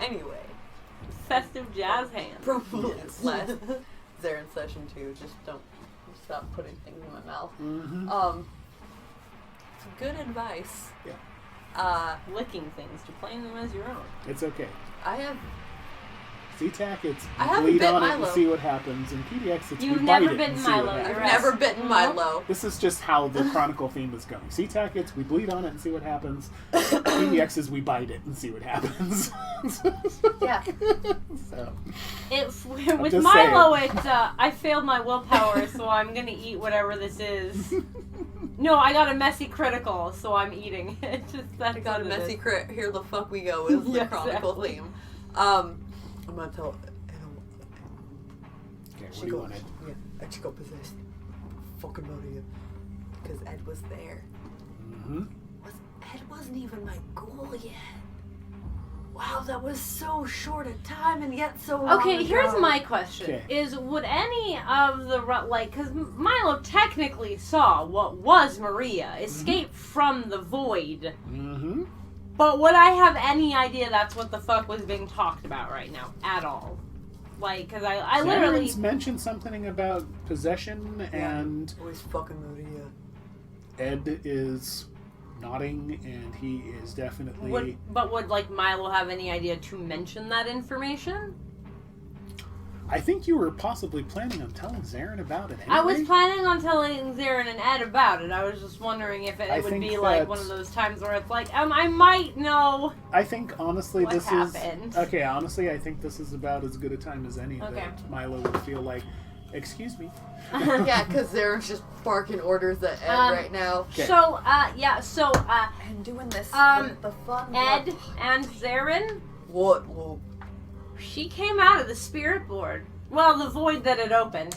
Anyway. Festive jazz hands. Probably less. Zaren session 2. Just don't stop putting things in my mouth. Mm-hmm. It's good advice. Yeah. Licking things to claim them as your own. It's okay. I have. CTAC, it's I haven't bleed bit on it Milo. and see what happens. And PDX, it's You've we bite never it bitten and see what Milo. happens. I've Right. never bitten Milo. This is just how the Chronicle theme is going. CTAC, it's we bleed on it and see what happens. PDX is we bite it and see what happens. Yeah. So, With just Milo, I failed my willpower, so I'm gonna eat whatever this is. No, I got a messy critical, so I'm eating it. That's I got a what it messy is. crit. Here the fuck we go is the Yeah, Chronicle exactly. theme. I'm gonna tell okay, what she do you got, want, Ed? yeah, and she got possessed. Fucking Maria. Because Ed was there. Mm-hmm. Ed wasn't even my goal yet. Wow, that was so short a time and yet so long Okay, here's ago. my question: Okay. Is would any of the because Milo technically saw what was Maria escape from the void, Mm-hmm. but would I have any idea that's what the fuck was being talked about right now at all? Like, because I literally Zaren's mentioned something about possession, and Always fucking Maria. Ed is nodding, and he is definitely. would like Milo have any idea to mention that information? I think you were possibly planning on telling Zaren about it. Anyway. I was planning on telling Zaren and Ed about it. I was just wondering if I it would think be like that- one of those times where it's like, I might know. I think honestly, What this happened? is okay. Honestly, I think this is about as good a time as any Okay. that Milo would feel like. Excuse me. Yeah, because Zaren's just barking orders at Ed right now. Okay. So, And doing this Um, the fun Ed and Zaren, What? Well, she came out of the spirit board. Well, the void that it opened.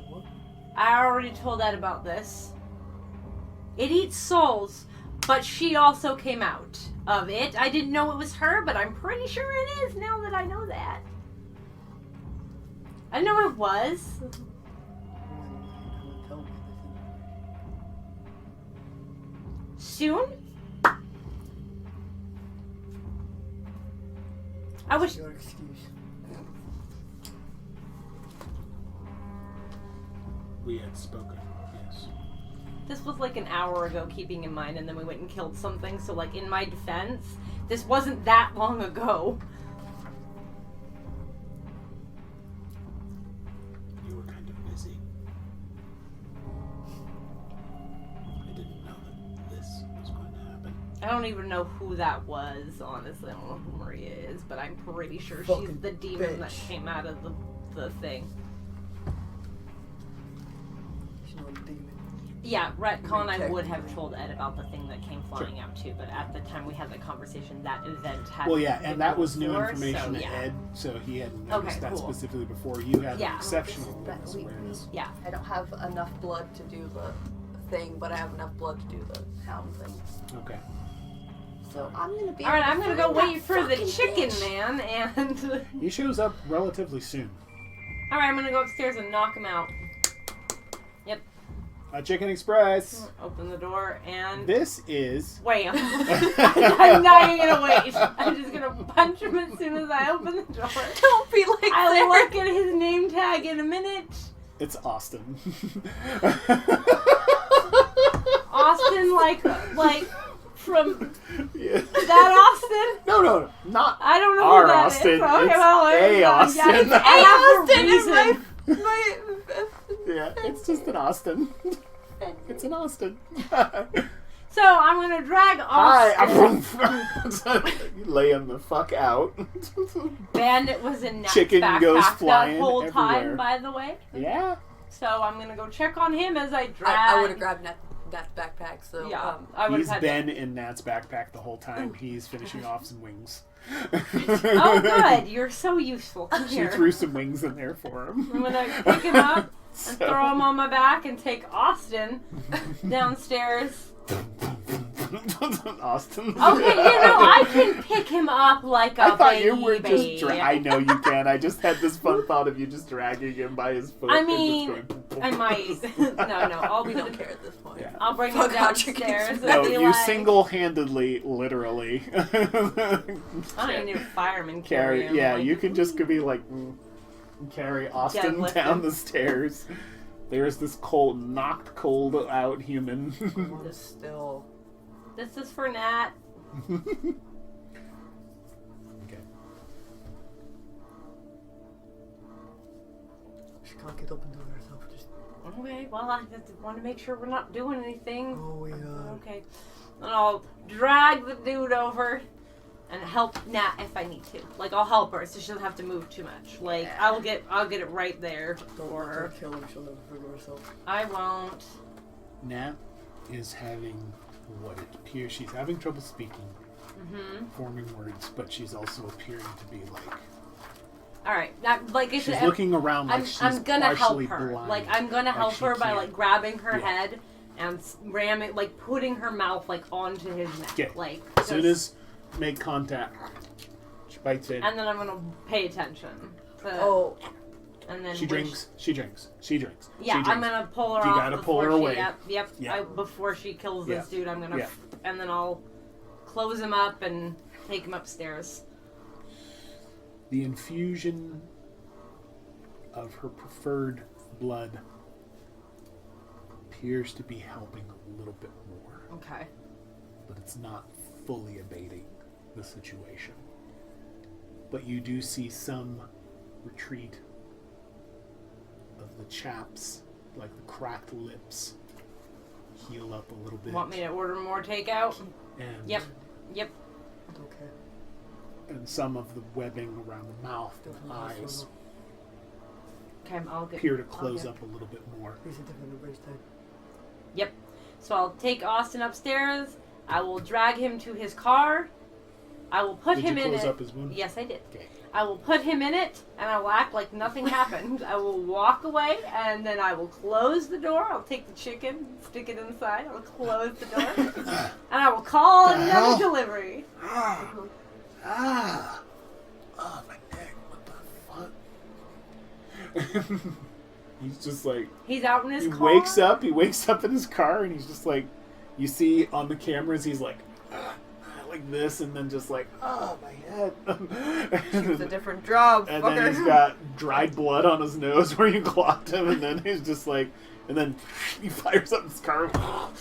what? I already told Ed about this. It eats souls, but she also came out of it. I didn't know it was her, but I'm pretty sure it is now that I know that. I know it was. Tell me Soon? I wish. Your excuse. We had spoken. Yes. This was like an hour ago, keeping in mind, and then we went and killed something, so, like, in my defense, this wasn't that long ago. You were kind of busy. I didn't know that this was going to happen. I don't even know who that was, honestly. I don't know who Maria is, but I'm pretty sure she's Fucking the demon that bitch. came out of the thing. not a demon. Yeah, retcon, I Check. would have told Ed about the thing that came flying out too, but at the time we had the conversation, that event had Well, yeah, been and that was new before, information so, to yeah. Ed, so he hadn't noticed Okay, that cool. specifically before. You had Yeah. an exceptional That witness we- awareness. Yeah. I don't have enough blood to do the thing, but I have enough blood to do the hound thing. Okay. So I'm gonna be. Alright, able I'm to gonna go find wait that for the fucking chicken bitch. man, and... He shows up relatively soon. Alright, I'm gonna go upstairs and knock him out. Chicken Express. Open the door, and... This is. Wait. I'm not even gonna wait. I'm just gonna punch him as soon as I open the door. Don't be like I'll that. look at his name tag in a minute. It's Austin. Austin, like from Yeah. that Austin? No, not I don't know our who that Austin. is. Okay, It's well, a yeah, Austin. it's Hey, A for Austin is reason. my. Yeah, it's just an Austin. It's an Austin. So I'm gonna drag Hi. Austin. You lay him the fuck out. Bandit was in Nat's Chicken backpack goes that flying whole time, everywhere. by the way. Yeah. So I'm gonna go check on him as I drag. I would have grabbed that backpack. So Yeah, I would He's have been in Nat's backpack the whole time. He's finishing off some wings. Oh, good! You're so useful. Come She here. threw some wings in there for him. I'm gonna pick him up and So- throw him on my back and take Austin downstairs. Austin. Okay, I can pick him up like a I thought baby. you were just. I know you can. I just had this fun thought of you just dragging him by his foot. I and just mean, going, I might. No. we don't care at this point. Yeah. I'll bring him Fuck out chicken downstairs Express. and No, be you like, single-handedly, literally. I don't even need a fireman carry him. Yeah, like, you can just be like carry Austin Deadlift down him. the stairs. There's this knocked cold out human. Just still. This is for Nat. Okay. She can't get up and do it herself. Just Okay, well, I just want to make sure we're not doing anything. oh yeah. Okay. And I'll drag the dude over and help Nat if I need to. Like, I'll help her so she doesn't have to move too much. Like, Yeah. I'll get it right there Don't for let her her. kill him. She'll never figure herself. I won't. Nat is having what it appears she's having trouble speaking, forming words, but she's also appearing to be like Alright, like I she's said, looking around like she's I'm gonna help partially her. blind. Like, I'm gonna help she her by, can't. like, grabbing her Yeah. head and ramming, like, putting her mouth, like, onto his neck. Okay. Like, As soon just- as make contact, she bites in. And then I'm gonna pay attention. To, Oh, and then She when drinks. She drinks. She drinks. Yeah, she drinks. I'm gonna pull her You off gotta before pull her she, away. Yep. Yeah. Before she kills this Yeah. dude, I'm gonna, Yeah. and then I'll close him up and take him upstairs. The infusion of her preferred blood appears to be helping a little bit more, Okay. but it's not fully abating the situation. But you do see some retreat of the chaps, like the cracked lips, heal up a little bit. Want me to order more takeout? And, Yep. Okay. and some of the webbing around the mouth and eyes Okay, I'll get. appear to I'll close get- up a little bit more. He's a different embrace time. Yep. So I'll take Austin upstairs. I will drag him to his car. I will put Did him you in close it. up his wound? Yes, I did. Okay. I will put him in it, and I will act like nothing happened. I will walk away, and then I will close the door. I'll take the chicken, stick it inside. I'll close the door, and I will call The another hell? delivery. Oh, my neck. What the fuck? He's just like, He's out in his he car. wakes up in his car, and he's just like, you see on the cameras, he's like this, and then just like, oh, my head. it's a different job. And fucker. then he's got dried blood on his nose where you clocked him, and then he's just like, and then he fires up his car. I'll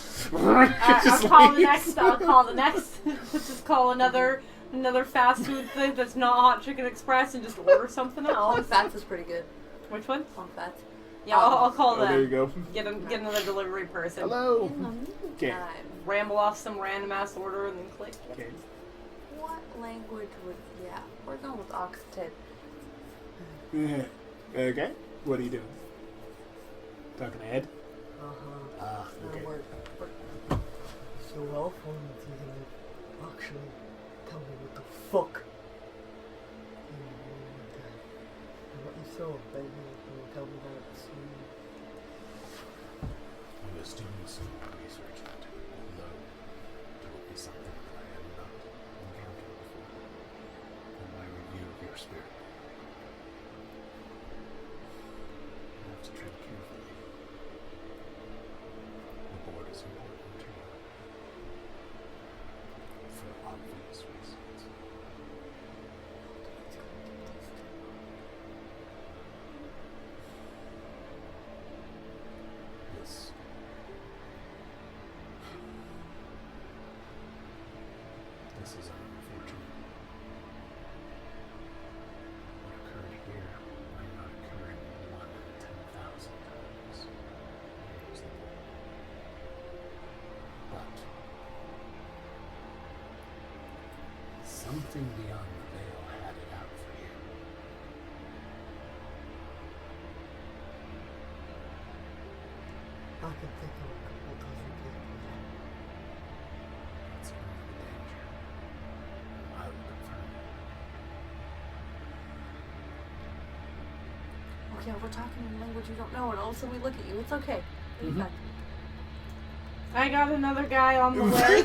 call the next. I'll call the next. Let's just call another fast food thing that's not Hot Chicken Express and just order something On else. Fats is pretty good. Which one? On Fats. Yeah, I'll call Oh, there you them. go. Get another delivery person. Hello. Okay. Time. Ramble off some random ass order and then click. Okay. What language would? Yeah, we're going with Occitan. Okay. What are you doing? Talking to Ed? so well formed that you're gonna actually tell me what the fuck you want to and what you saw, baby. You will tell me that soon. I was doing some research into it, although it will be something that I have not encountered before in my review of your spirit. I have to tread carefully. The board is important to you for obvious reasons. Yes. This is unfortunate. What occurred here might not occur in 1 in 10,000 times. Here's the point. But something beyond the veil had it out for you. I can think of a couple dozen people. That's one of the danger. I will confirm it. Okay, we're talking in a language you don't know, and all of a sudden we look at you. It's okay. Be Mhm. back. I got another guy on the way.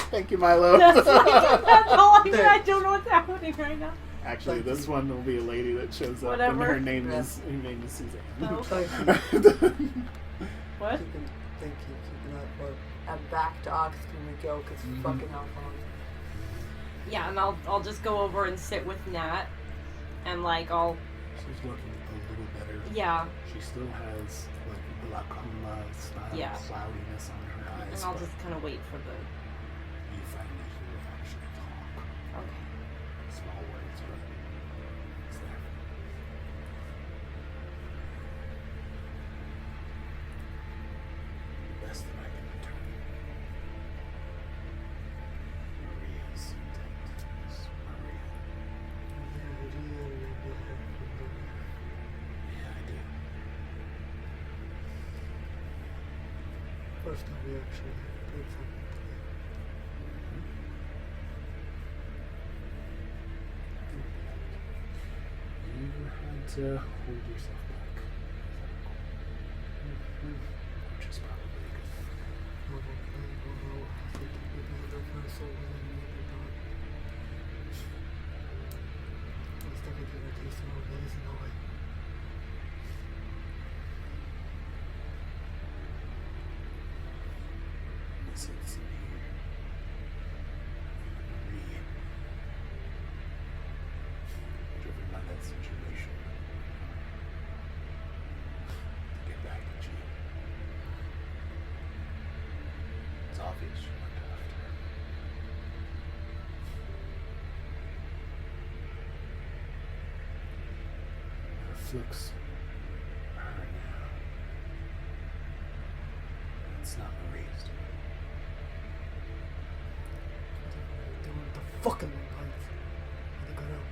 Thank you, Milo. That's all I mean. I don't know what's happening right now. Actually, this one will be a lady that shows up, Whatever. and her name Yeah. is Suzanne. Oh. Thank you. What? Thank you. Keeping that for And back to Ox can we go? Because Mhm. fucking Alphonse. Yeah, and I'll just go over and sit with Nat, and like I'll She's looking a little better. yeah, She still has like glaucoma style Yeah. cloudiness on her eyes. and I'll but just kind of wait for the. you finally hear her actually talk. Okay. Small words, but it's there. The best that I can determine. Maria's intent is Maria. Yeah, I do. first time we actually did something together. You had to hold yourself back, which is probably a good thing. Although I think it would be the first soul in any other time. At least I could give a taste of what it is in a way. This is in here. Marie, driven by that situation, to get back at you. It's obvious you went after her. It afflicts her now. It's not Marie's doing. They were the fucking vampires. And they got out.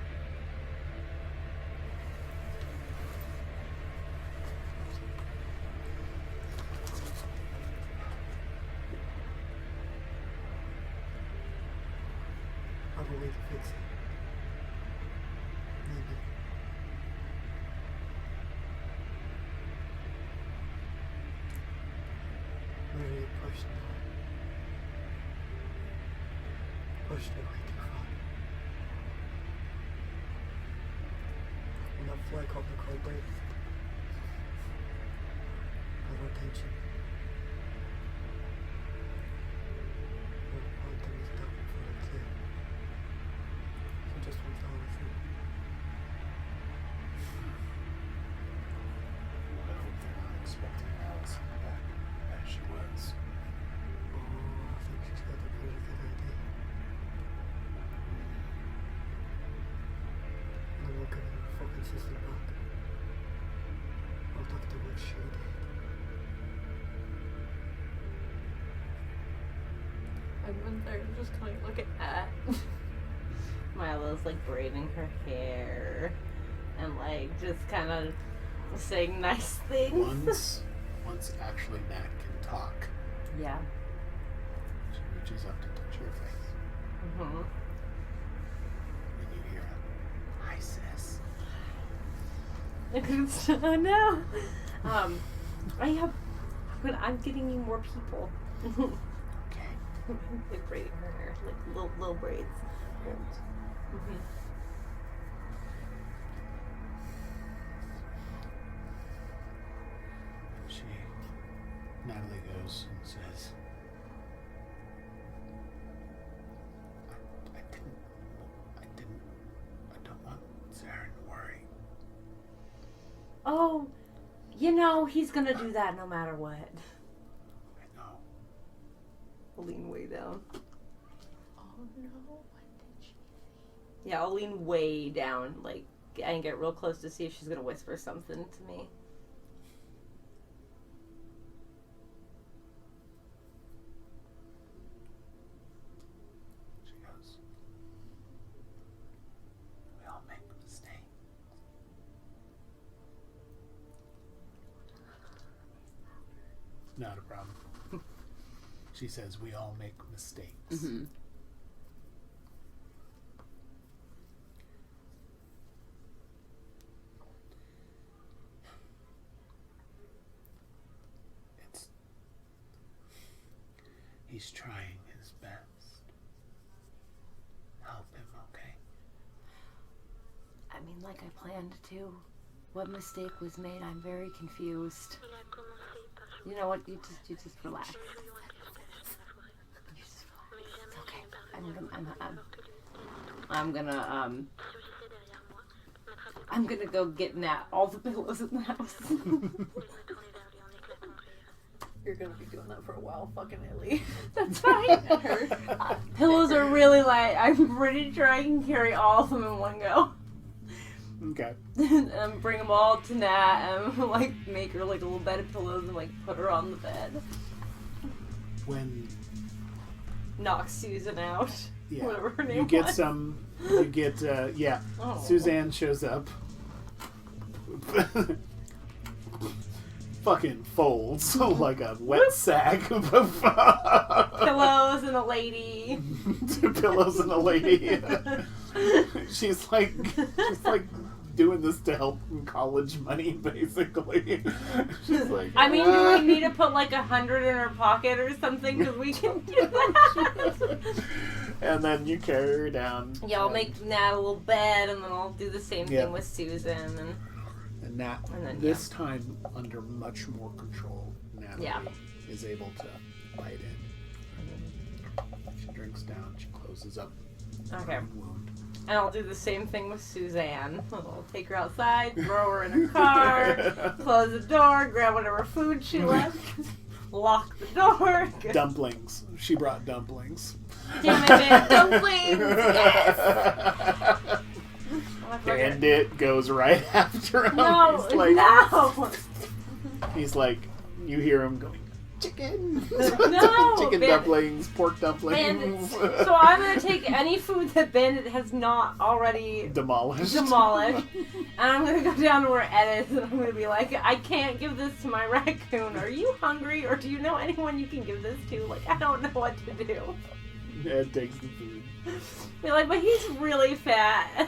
I have a way to fix it. Maybe. Maria pushed it. Pushed it way too far. When that flag caught the cold break, got our attention. One thing is done for the kid. She just wants to have it. I hope they're not expecting Allison back as she was. Oh, I think she's got a pretty good idea. I'm not giving her fucking sister back. I'll talk to what she did. I've been there just kind of looking at. Milo's like braiding her hair and like just kind of saying nice things. Once actually Nat can talk, Yeah. reaches up to touch your face. Mm-hmm. And you hear a, "Hi, sis." Oh no. I'm getting you more people. Okay. Like braiding her hair, like little braids. Mm-hmm. Natalie goes and says, I don't want Zaren to worry. Oh, he's gonna do that no matter what. I know. I'll lean way down. Oh no, what did she say? Yeah, I'll lean way down, and get real close to see if she's gonna whisper something to me. She goes, "We all make mistakes." Not a problem. She says, "We all make mistakes." Mm-hmm. He's trying his best. Help him, okay? I mean, like I planned to. What mistake was made? I'm very confused. You know what? You just relax. You just relax. It's okay. I'm gonna go get Nat all the pillows in the house. You're gonna be doing that for a while, fucking Illy. That's fine. Pillows are really light. I'm pretty sure I can carry all of them in one go. Okay. And bring them all to Nat and make her a little bed of pillows and put her on the bed. When Knock Susan out. yeah, Whatever her name you get was. Oh. Suzanne shows up. Fucking folds like a wet sack. Pillows and a lady. Pillows and a lady. She's like doing this to help college money, basically. She's like, I mean, do we need to put 100 in her pocket or something? Because we can do that. And then you carry her down. Yeah, I'll make Nat a little bed, and then I'll do the same Yeah. thing with Susan. And Nat, And then, this time under much more control, Natalie Yeah. is able to bite in. She drinks down, she closes up Okay. her wound. And I'll do the same thing with Suzanne. I'll take her outside, throw her in a car, close the door, grab whatever food she left, lock the door. Dumplings. She brought dumplings. Damn it, man. Dumplings! Yes! Bandit goes right after him. No, He's like, no! He's like, you hear him going, chicken! No, Chicken Bandit. Dumplings, pork dumplings. Bandits. So I'm going to take any food that Bandit has not already Demolished. and I'm going to go down to where Ed is, and I'm going to be like, I can't give this to my raccoon. Are you hungry, or do you know anyone you can give this to? I don't know what to do. Ed takes the food. Be like, but he's really fat.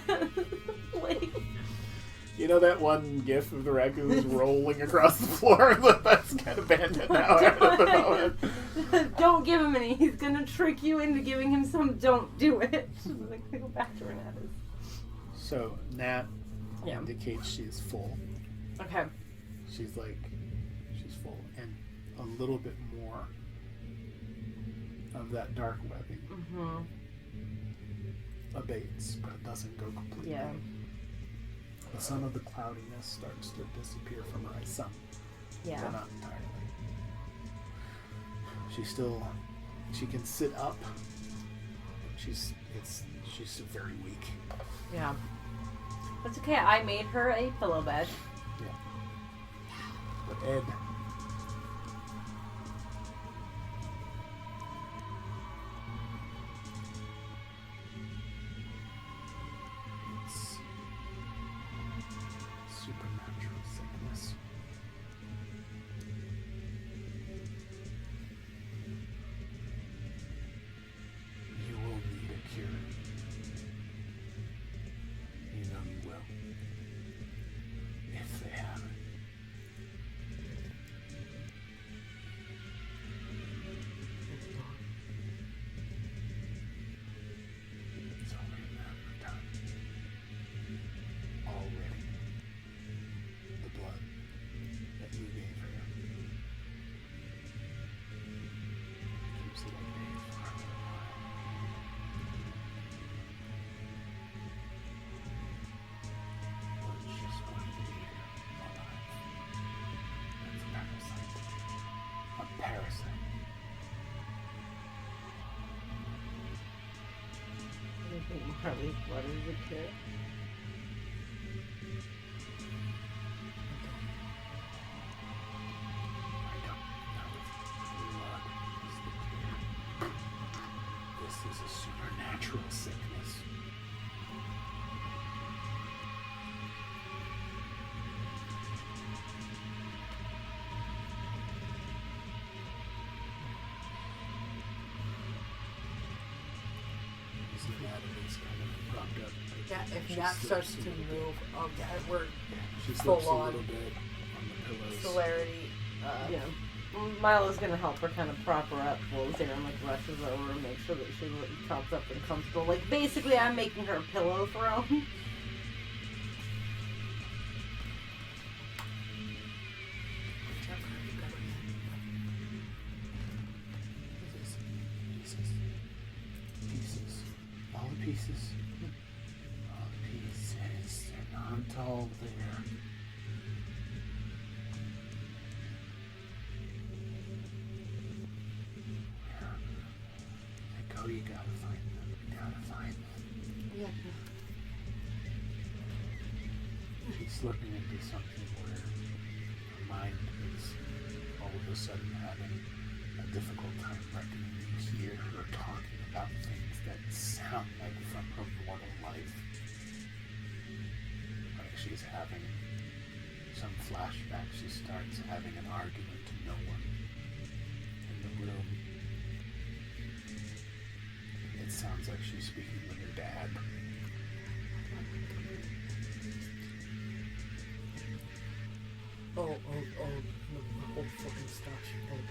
You know that one gif of the raccoons rolling across the floor? That's kind of Bandit now at the moment. Don't give him any. He's gonna trick you into giving him some. Don't do it. Go back to where Nat is. So Nat Yeah. indicates she is full. Okay. She's full, and a little bit more of that dark webbing Mm-hmm. abates, but it doesn't go completely. Yeah. Some of the cloudiness starts to disappear from her eyes. Some, Yeah. but not entirely. She can sit up. But she's very weak. Yeah. That's okay. I made her a pillow bed. But Ed, it's supernatural sickness. Charlie, what is it, kid? I don't know if blood is the cure. This is a supernatural sickness. His anatomy's kind of propped up. Yeah, if She Nat slips starts a to little bit. move, yeah, we're She full slips a on little bit on the pillows. celerity. Yeah. Milo's gonna help her kind of prop her up while Zaren like rushes over and make sure that she props up and comfortable. Like basically I'm making her a pillow throne. Pieces. All the pieces. All the pieces. They're not all there. Where they go, you gotta find them. You gotta find them. Yeah. She's slipping into something where her mind is all of a sudden having a difficult time reckoning. You hear her talking about things that sound like from her mortal life. Like she's having some flashback. She starts having an argument to no one in the room. It sounds like she's speaking with her dad. Oh, my whole fucking stash. I don't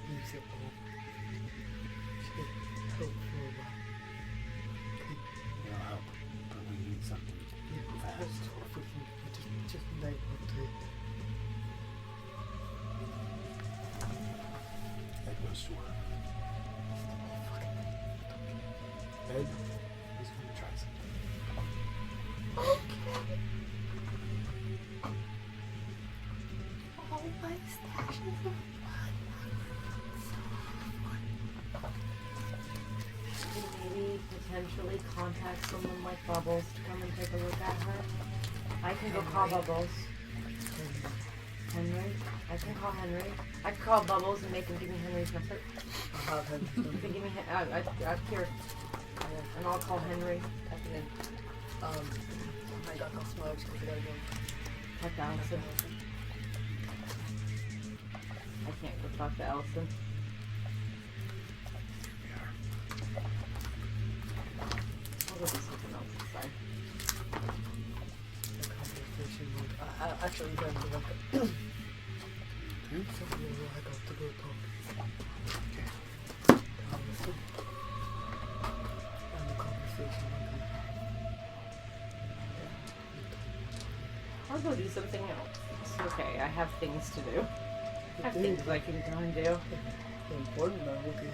use it all. Shit, help for a while. It'll help, but we need something fast. Just night or two. Ed goes to work. Ed is going to try something. Oh, my stash is so Maybe potentially contact someone like Bubbles to come and take a look at her. I can go call Bubbles. Henry? I can call Henry. I can call Bubbles and make him give me Henry's number. I have him. You can give me here. And I'll call Henry. typing in. I got no smudge because I gotta go. Talk to Allison. I can't go talk to Allison. I'll go do something else inside. The conversation with Actually, you guys are like, somebody who I got to go talk. Allison. And the conversation with I'll go do something else. It's okay, I have things to do. I have things I can go and do. It's important now, look at you.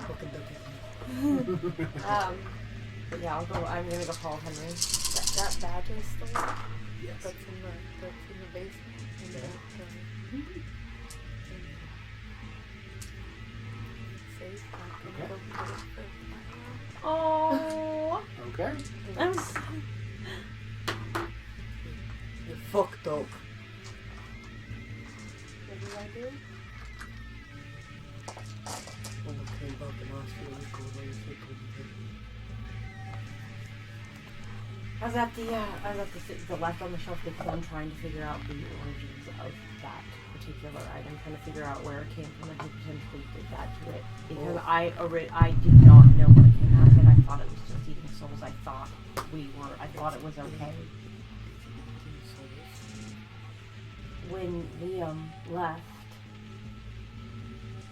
Fucking deputy. But yeah, I'm gonna go call Henry. that badge is still Yes. that's in the basement. In the safe. I'm gonna go get it for Oh, Okay. I'm so... You're fucked up. What did I do? When I came back and asked you to go away, you said I was at the left on the shelf because I'm trying to figure out the origins of that particular item, trying to figure out where it came from and who potentially did that to it. Because I did not know what came out of it. I thought it was just eating souls. I thought it was okay. When Liam left,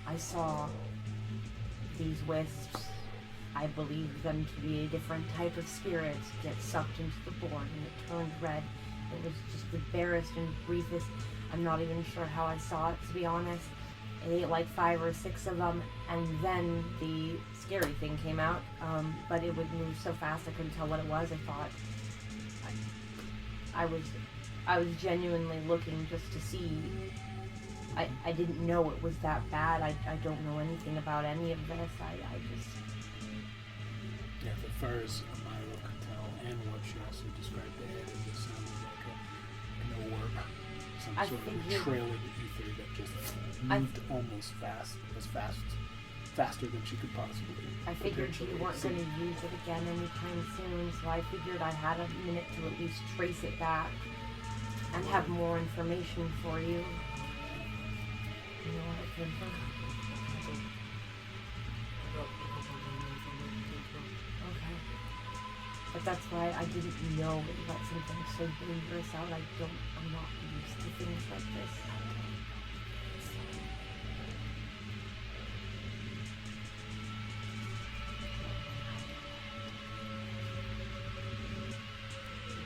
I saw these wisps. I believed them to be a different type of spirit get sucked into the board, and it turned red. It was just the barest and briefest. I'm not even sure how I saw it, to be honest. I ate like 5 or 6 of them, and then the scary thing came out. But it would move so fast I couldn't tell what it was. I thought I was genuinely looking just to see. I didn't know it was that bad. I don't know anything about any of this. I just... Yeah, as far as Milo can tell, and what she also described to Ed, it just sounded like an orb. Some I sort of figured- trailing ether that just moved almost faster than she could possibly. I figured you potentially weren't see. going to use it again anytime soon, so I figured I had a minute to at least trace it back and have more information for you. You know what it came from? Okay. But that's why I didn't know it let something so dangerous out. I'm not used to things like this.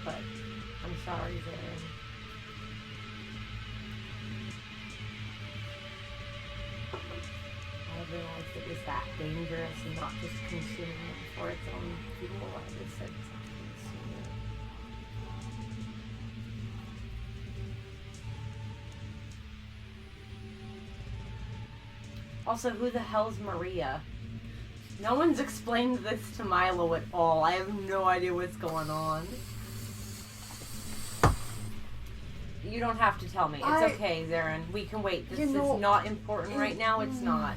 But I'm sorry, Zaren. I realized it was that dangerous and not just consuming it for its own fuel. I just said consume it. Also, who the hell's Maria? No one's explained this to Milo at all. I have no idea what's going on. You don't have to tell me. It's okay, Zaren. We can wait. This is not important right now. It's not.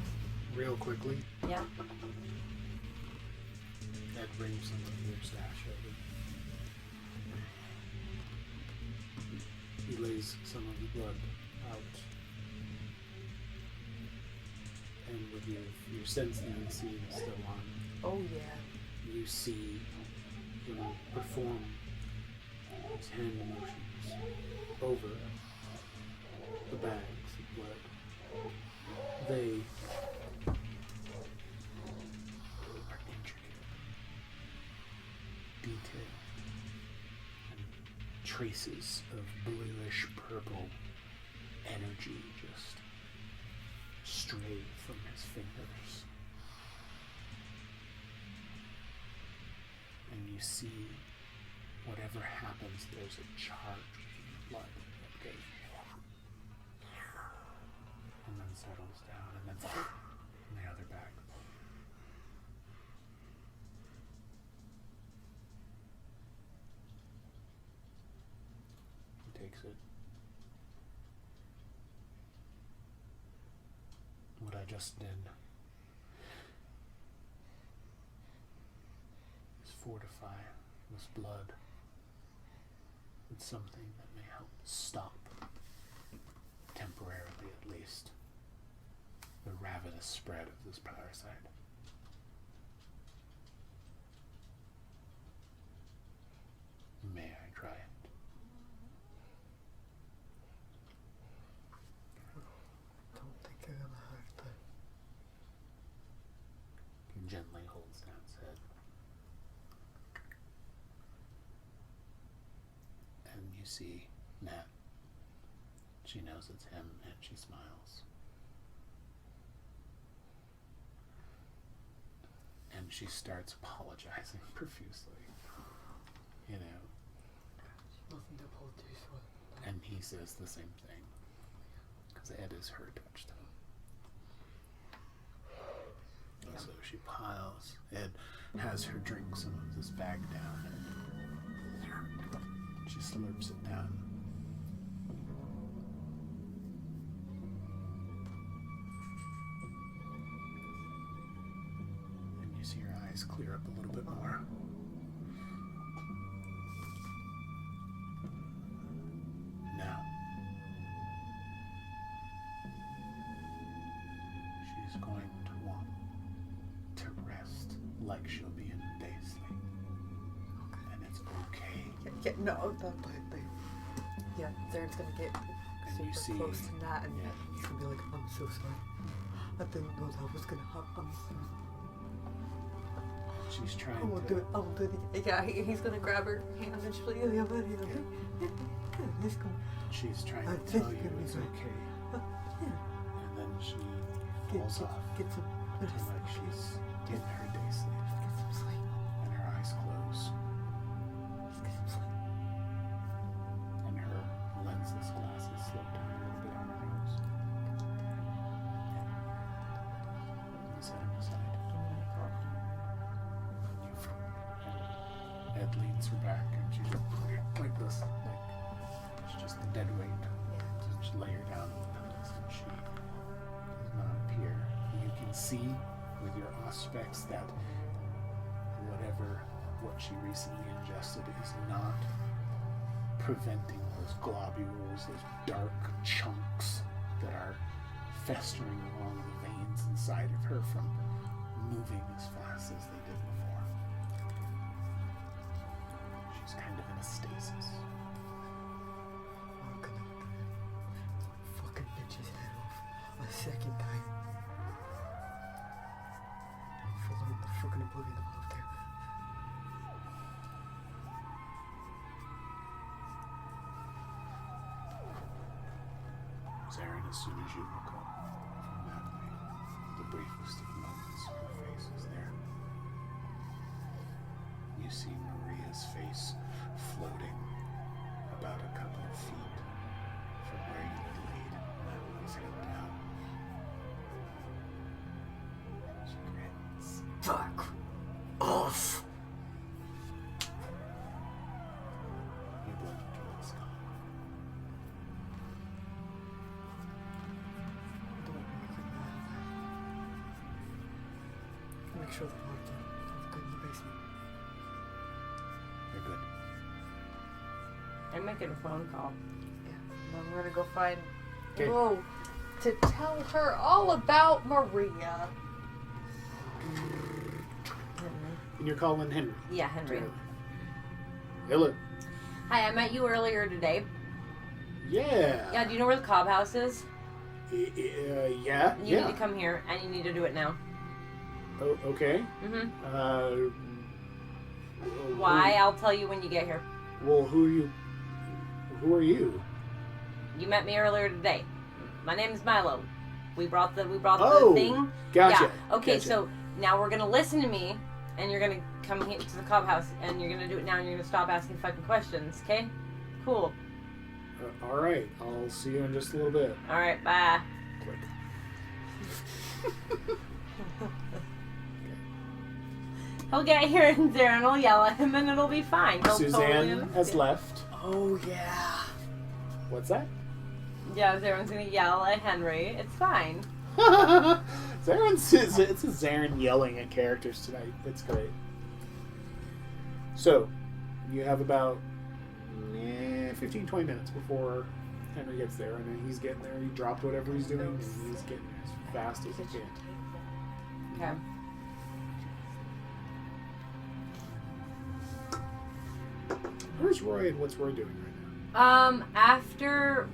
Real quickly, Yeah. Ed brings some of your stash over. He lays some of the blood out. And with your sense the unseen is still on, Oh yeah. you see him perform his hand motions over the bags of blood. They are intricate, detailed, and traces of bluish purple energy just stray from his fingers. And you see whatever happens, there's a charge of blood that goes and then settles down and then in the other bag. He takes it. What I just did is fortify this blood with something that may help stop, temporarily at least, the ravenous spread of this parasite. May I try it? Don't think you're gonna hurt them. He gently holds down his head. And you see Nat. She knows it's him and she smiles. And she starts apologizing profusely. You know, Nothing to apologize for. and he says the same thing. Because Ed is her touchstone. And so she piles. Ed has her drink some of this bag down. And she slurps it down. And you see her eyes clear up a little bit more. Now, she's going to want to rest like she'll be in a day sleep. And it's okay. Yeah, no, yeah, Zaren's gonna get And you super see, close to that and yeah, He's gonna be like, I'm so sorry. I didn't know that was gonna happen. I'm so she's trying I won't to. do it. I won't do it again. yeah, he's gonna grab her hand and she's like, Yeah, yeah, buddy. He's gonna. She's trying I to think tell you it'll be it's fine. okay. Yeah. And then she falls off Get some. to like she's in her day sleep. Get some sleep. And her eyes close. Let's get some sleep. And her lensless glasses slope down a little bit on her nose. You set him aside. You pats her back and she just like this. Like, it's just the dead weight. Just lay her down on the pillows and she does not appear. You can see with your aspects that what she recently ingested is not preventing those globules, those dark chunks that are festering along the veins inside of her from moving as fast as they did before. She's kind of in a stasis. I'm gonna fucking bitch's head off a second time. Following the fucking oblivion of love there. Zaren, as soon as you look up from that way, the briefest of moments, her face is there. You see Maria's face floating about a couple of feet from where you had laid Milo's head down. She grins. Fuck off! You blink and it's gone. Make sure the water's good in the basement. You're good. I'm making a phone call. Yeah. I'm gonna go find Okay. Whoa to tell her all about Maria. And you're calling Henry. Yeah, Henry. Hello. Hi, I met you earlier today. Yeah. Yeah, do you know where the Cobb House is? Yeah. You need to come here, and you need to do it now. Oh, okay. Mm-hmm. Why? Why? I'll tell you when you get here. Well, who are you? Who are you? You met me earlier today. My name is Milo. We brought the Oh, thing. Gotcha. Yeah. Okay, Gotcha. so now we're gonna listen to me, and you're gonna come here to the Cobb House, and you're gonna do it now, and you're gonna stop asking fucking questions. Okay? Cool. All right. I'll see you in just a little bit. All right. Bye. Click. He'll get here, and Zaren will yell at him, and it'll be fine. He'll Suzanne totally has left. Oh yeah. What's that? Yeah, Zaren's gonna yell at Henry. It's fine. It's a Zaren yelling at characters tonight. It's great. So, you have about 15-20 minutes before Henry gets there, and then he's getting there. He dropped whatever he's doing, and he's getting there as fast as he can. Okay. Where's Roy, and what's Roy doing right now? After...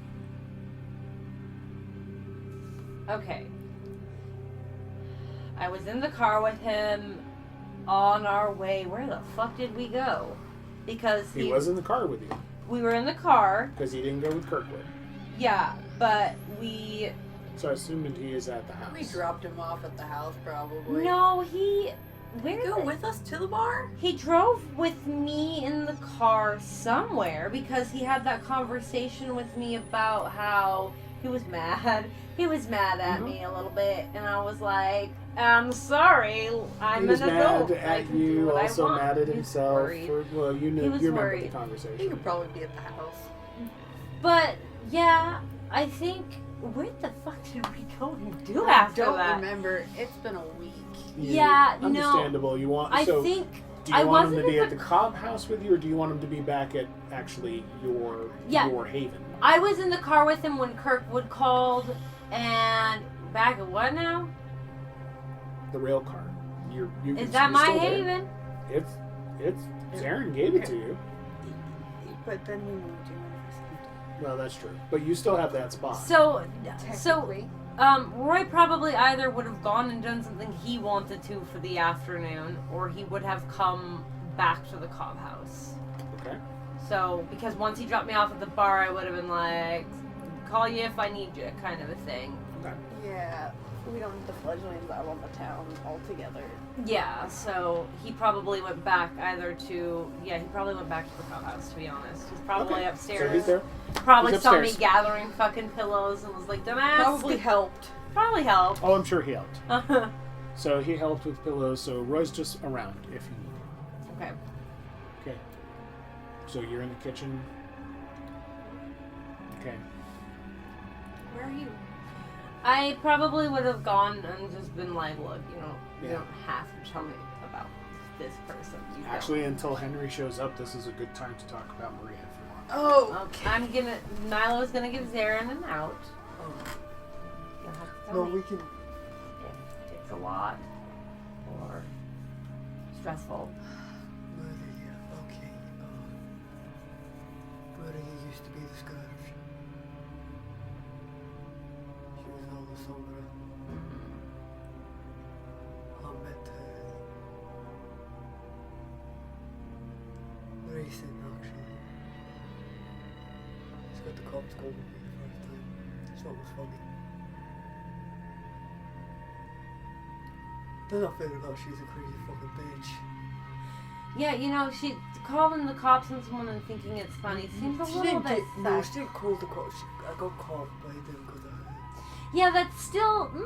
Okay. I was in the car with him on our way. Where the fuck did we go? Because He was in the car with you, we were in the car. because he didn't go with Kirkwood. Yeah, but we... So I assumed he is at the house. We dropped him off at the house, probably. No, he... Where Go with us to the bar? He drove with me in the car somewhere because he had that conversation with me about how he was mad. He was mad at me a little bit, and I was like, I'm sorry, I'm He was an adult. mad I at can do you, what I also want." mad at He was himself. worried. Well, you knew, He was you remember worried. the conversation. He could probably be at the house. But, yeah, I think, where the fuck did we go and do after I don't that? remember. It's been a week. Yeah, no, understandable. You want I so think do you I want him wasn't to be in at the Cobb house with you, or do you want him to be back at actually your haven? I was in the car with him when Kirkwood called, and back at what now? The rail car. You Is that my still there. haven? It's Zaren gave it to you. But then we moved you in. Well, that's true. But you still have that spot. So, Technically. Roy probably either would have gone and done something he wanted to for the afternoon, or he would have come back to the Cobb house. Okay. So, because once he dropped me off at the bar, I would have been like, call you if I need you, kind of a thing. Okay. Yeah. We don't need the fledglings out on the town altogether. Yeah, so he probably went back he probably went back to the Cobb house, to be honest. He's probably Okay. upstairs. So he's there. Probably He's saw me upstairs. gathering fucking pillows and was like, dumbass. Probably helped. Probably helped. Oh, I'm sure he helped. So he helped with pillows. So Roy's just around if you need. Okay. Okay. So you're in the kitchen. Okay. Where are you? I probably would have gone and just been like, look, you Yeah. don't have to tell me about this person. You don't. Actually, until Henry shows up, this is a good time to talk about Maria if you want. Oh! Okay. Milo's gonna give Zaren an out. Oh. You'll have to tell No, me we can. if it's a lot or stressful. Maria, okay. Maria used to be the Scourge. She was all the Sombra. I met her recent, actually. She's got the cops called me the first time. It's what was funny. Then I figured out she's a crazy fucking bitch. Yeah, she calling the cops on someone and thinking it's funny seems a little bit No, sus. she didn't call the cops. I got caught by them because of her. Yeah, that's still. And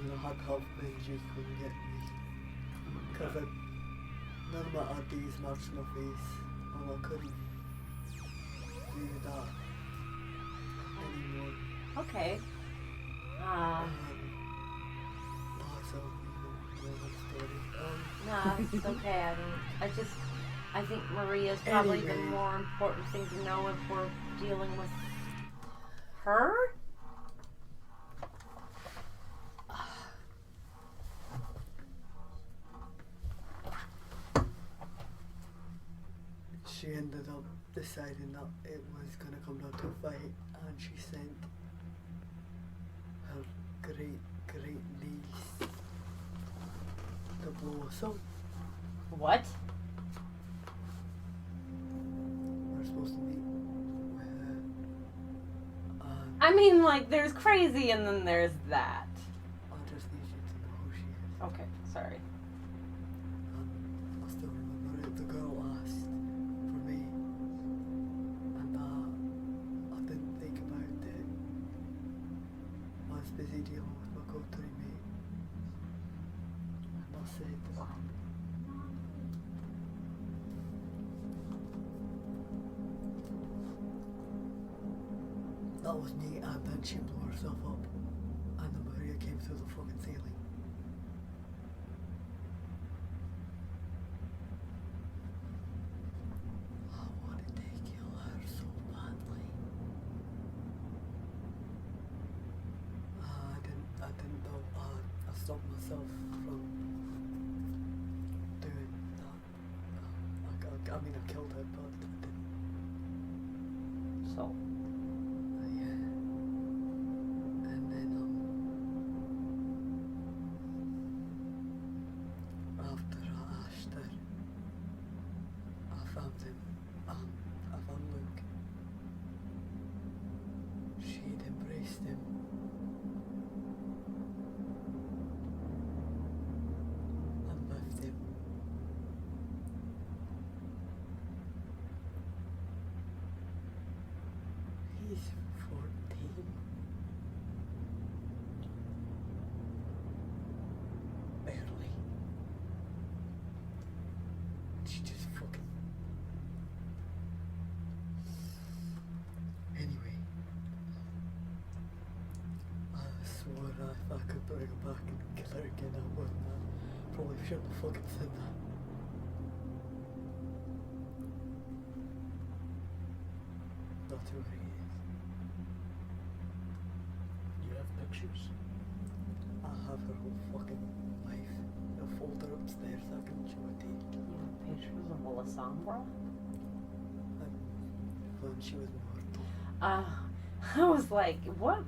then I had help and she couldn't get me. Because none of my IDs matched my face. And I couldn't do that anymore. Okay. So, you know the story. No, it's okay. I think Maria's probably the Anyway. more important thing to know if we're dealing with her. She ended up deciding that it was going to come down to a fight, and she sent her great niece to blow us up. What? We're supposed to meet with her. I mean, like, there's crazy and then there's that. I just need you to know who she is. Okay, sorry. I still remember it. The girl asked for me, and I didn't think about it. I was busy dealing with my coterie mate, and I said, that was me, and then she blew herself up, and the Maria came through the fucking ceiling. I wanted to kill her so badly. I didn't know. I stopped myself from doing that. I mean, I killed her, but I didn't. So, Yeah. And then, after I asked her, I found him. I found Luke. She'd embraced him. And left him. He's 14. Barely. She just fucking. Anyway. I swore that if I could bring her back and kill her again, I wouldn't. I probably shouldn't have fucking said that. That's who he is. You have pictures? I have her whole fucking life. A folder upstairs I can show it to you. you have pictures of Alessandra? When she was mortal. I was like, what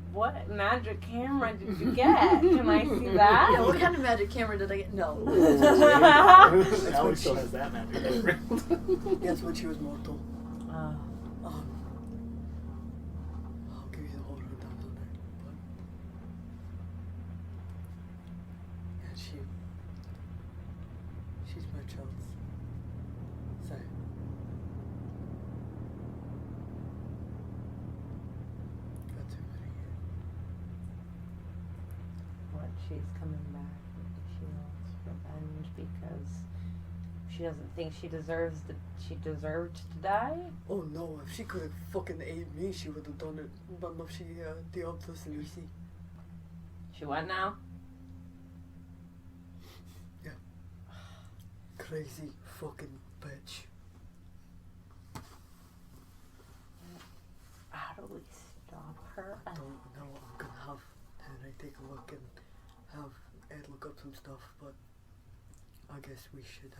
magic camera did you get? Can I see that? Yeah, what kind of magic camera did I get? No. Alex still has that magic. Yes, when she was mortal. Uh, I'll give you the whole rundown on her. But yeah, she's my child's. So that's who Maria is. what, she's coming back. She wants revenge because She doesn't think she deserved to die? Oh no, if she could have fucking ate me, she would have done it. But no, she, the opposite, you see. She what now? Crazy fucking bitch. How do we stop her? I don't know, I'm gonna have Henry take a look and have Ed look up some stuff, but I guess we should,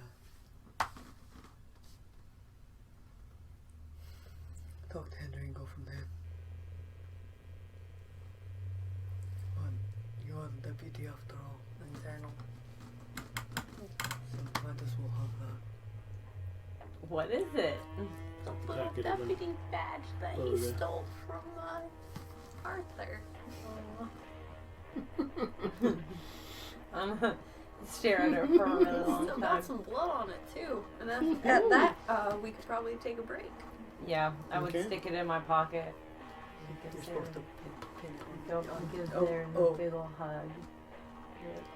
talk to Henry and go from there. But you are the deputy after all, internal. So might as well have that. What is it? The little Jacket of him. deputy badge that Oh, he yeah. stole from Arthur. I'm gonna stare at her for a really long Still time. got some blood on it too. And then at that, we could probably take a break. Yeah, I would Okay. stick it in my pocket. You're supposed to pin Go give Zaren a big ol' hug.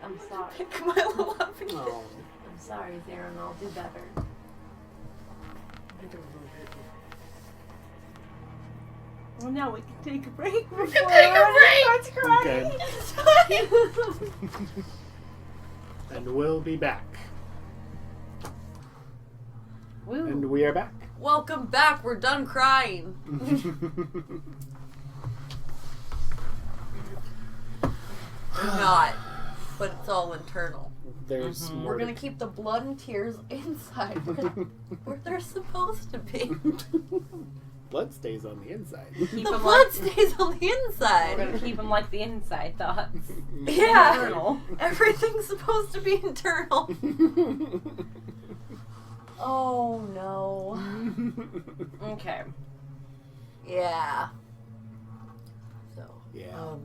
I'm sorry. Pick my little up again. Oh. I'm sorry, Zaren. I'll do better. I don't know, maybe. Well, now we can take a break. We can take a break! Okay. And we'll be back. Woo. And we are back. Welcome back. We're done crying. We're not, but it's all internal. There's more. We're gonna keep the blood and tears inside where they're supposed to be. Blood stays on the inside. Keep The 'em blood like, stays on the we're inside. gonna keep them like the inside thoughts. Yeah. Internal. Everything's supposed to be internal. Oh no. Okay. Yeah. So, Yeah.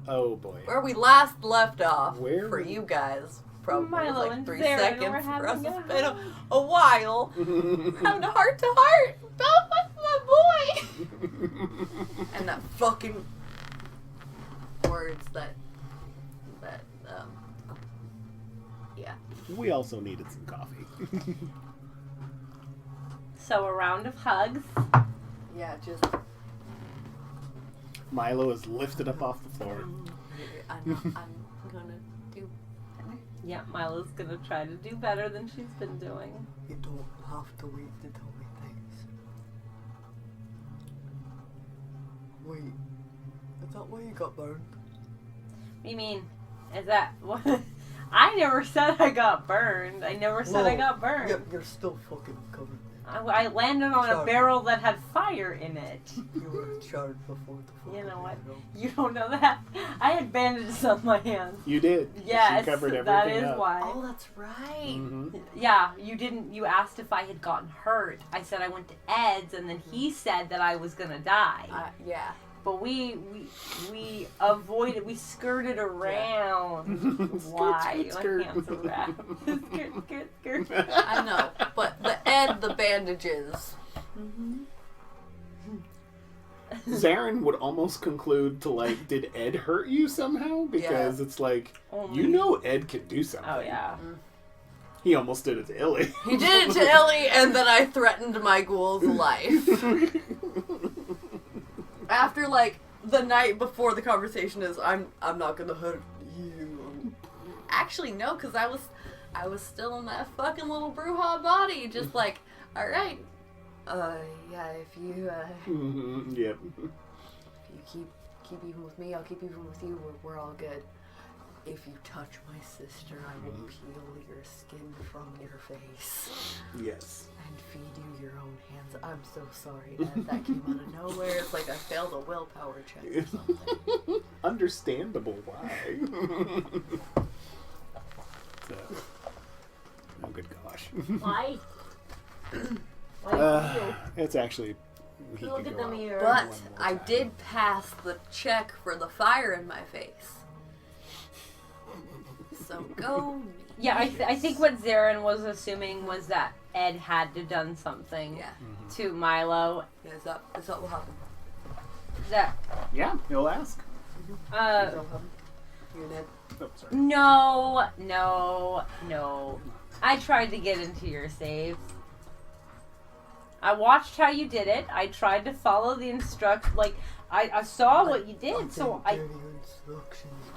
Oh boy. where we last left off Where for we- you guys, probably Milo was like and 3 Zaren were seconds. For us, having it's a been hug. a while. Having a heart to heart about my boy. And that fucking words that yeah. We also needed some coffee. So a round of hugs. Yeah, just Milo is lifted up off the floor. I'm gonna do. Yeah, Milo's gonna try to do better than she's been doing. You don't have to wait to tell me things. Wait, is that why you got burned? What do you mean? Is that what? I never said I got burned. I never said I Whoa. got burned. You're still fucking covered. I landed on a Sorry. barrel that had fire in it. You were charred before the fucking You know what? hero. You don't know that? I had bandages on my hands. You did. Yes, She covered everything that is up. why. Oh, that's right. Mhm. Yeah, you didn't. You asked if I had gotten hurt. I said I went to Ed's, and then he said that I was gonna die. Yeah. But we avoided. We skirted around. Why? Skirt, My hands are wrapped. skirt. I know, but the bandages. Zaren would almost conclude to like, did Ed hurt you somehow? Because it's like, Only- you know Ed could do something. Oh yeah. He almost did it to Illy. He did it to Ellie, and then I threatened my ghoul's life. After like the night before the conversation is, I'm not gonna hurt you. Actually, no, because I was still in that fucking little Bruja body, just like, all right, yeah, if you Yep. if you keep even with me, I'll keep even with you. We're all good. If you touch my sister, I will peel your skin from your face Yes. and feed you your own hands. I'm so sorry that came out of nowhere. It's like I failed a willpower check or something. Understandable why. So, oh good gosh. Why? Why? It's actually. he Look could at go the out mirror. But one more I time. did pass the check for the fire in my face. So go. Yeah, I think what Zaren was assuming was that Ed had to done something Yeah. to Milo. Yeah, is that what happened? That Yeah, he'll ask. Is that what happened? unit. Oh, sorry. No. I tried to get into your save. I watched how you did it. I tried to follow the like, I saw what you did, so I...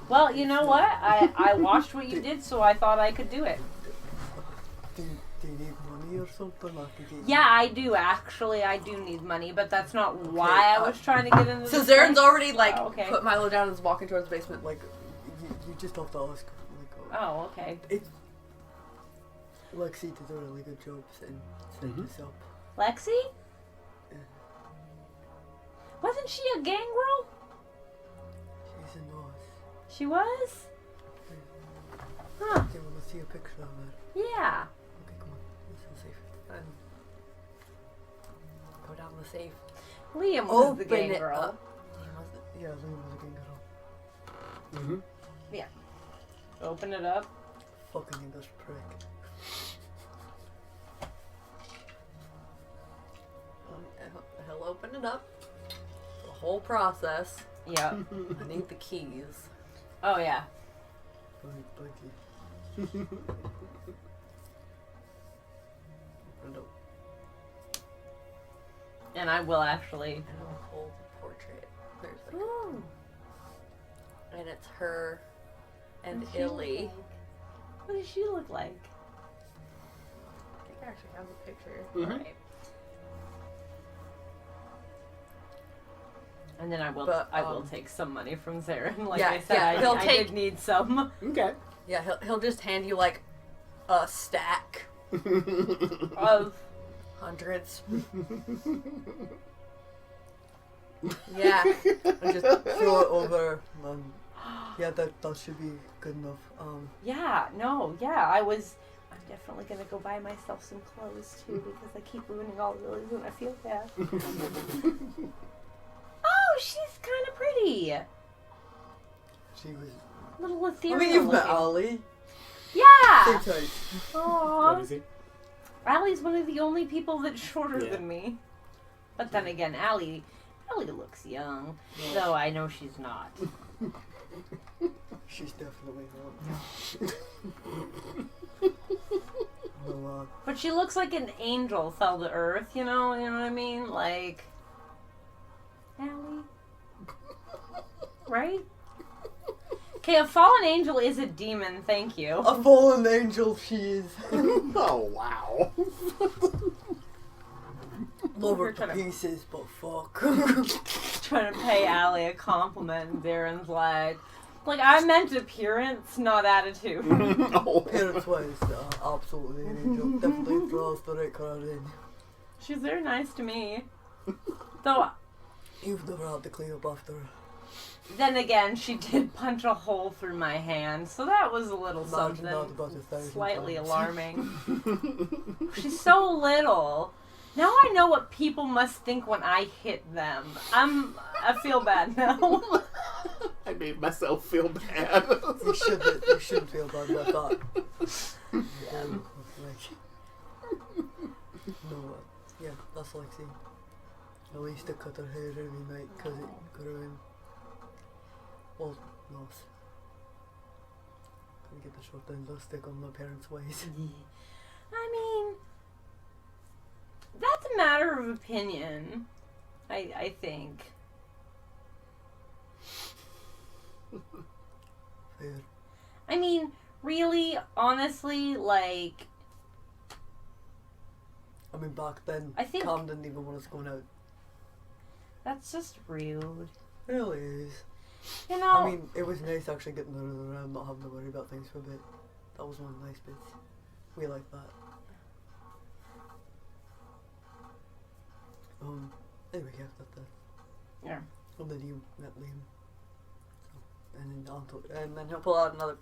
Well, you know what? I watched what you did, so I thought I could do it. Do you need money or something? Yeah, I do. Actually, I do need money, but that's not why I was trying to get into So this Zaren's place. already, like, okay. put Milo down and is walking towards the basement. Like, you just have to ask. Like, Oh, okay. Lexi did a really good job setting this up. Lexi? Yeah. Wasn't she a gang girl? She's a nurse. She was? Huh. Do you want to see a picture of her? Yeah. Okay, come on. This is safe. Go down the safe. Liam was the Open gang it girl. up. Yeah, Liam was a gang girl. Mm-hmm. Open it up. Fucking English prick. He'll open it up. The whole process. Yeah. I need the keys. Oh, yeah. Buggy. And I will actually. And I'll hold the portrait. There's like, Ooh. and it's her and What does she look Illy. like? What does she look like? I think I actually have a picture. Mhm. Right. And then I will take some money from Zaren. Like Yeah, I said, yeah, he'll I take- did need some. Okay. Yeah, he'll just hand you like a stack, Of hundreds. Yeah, And just throw it over. Yeah, that should be good enough. I'm definitely gonna go buy myself some clothes too because I keep ruining all the lilies and I feel bad. Oh, she's kind of pretty. She was. Little ethereal. I mean, you've met looking. Ali. Yeah. Same type. What Aww. is he? Allie's one of the only people that's shorter Yeah. than me. But then again, Allie looks young, though I know she's not. She's definitely not. No, But she looks like an angel fell to earth, you know what I mean? Like, Allie? Right? Okay, a fallen angel is a demon, thank you. a fallen angel she is. Oh, wow. Love her We're to trying to- pieces, but fuck. Trying to pay Allie a compliment, and Darren's like, I meant appearance, not attitude. Oh. Parents wise, absolutely an angel. Definitely draws the right crowd in. She's very nice to me. Though, You've never had to clean up after her. then again, she did punch a hole through my hand, so that was a little Imagine that something about 1,000 slightly times. alarming. She's so little. Now I know what people must think when I hit them. I feel bad now. I made myself feel bad. You shouldn't feel bad about that. Yeah. Yeah, that's Lexi. At least I cut her hair every night because it grew. Well, no. Gonna get the short end of stick on my parents' ways. I mean, that's a matter of opinion, I think. Fair. I mean, really, honestly, like, I mean, back then, I think- Cam didn't even want us going out. that's just rude. It really is. You know, I mean, it was nice actually getting out of the round, not having to worry about things for a bit. That was one of the nice bits. We like that. Anyway, yeah, that. Yeah. And then you met Liam. So, and and then he'll pull out another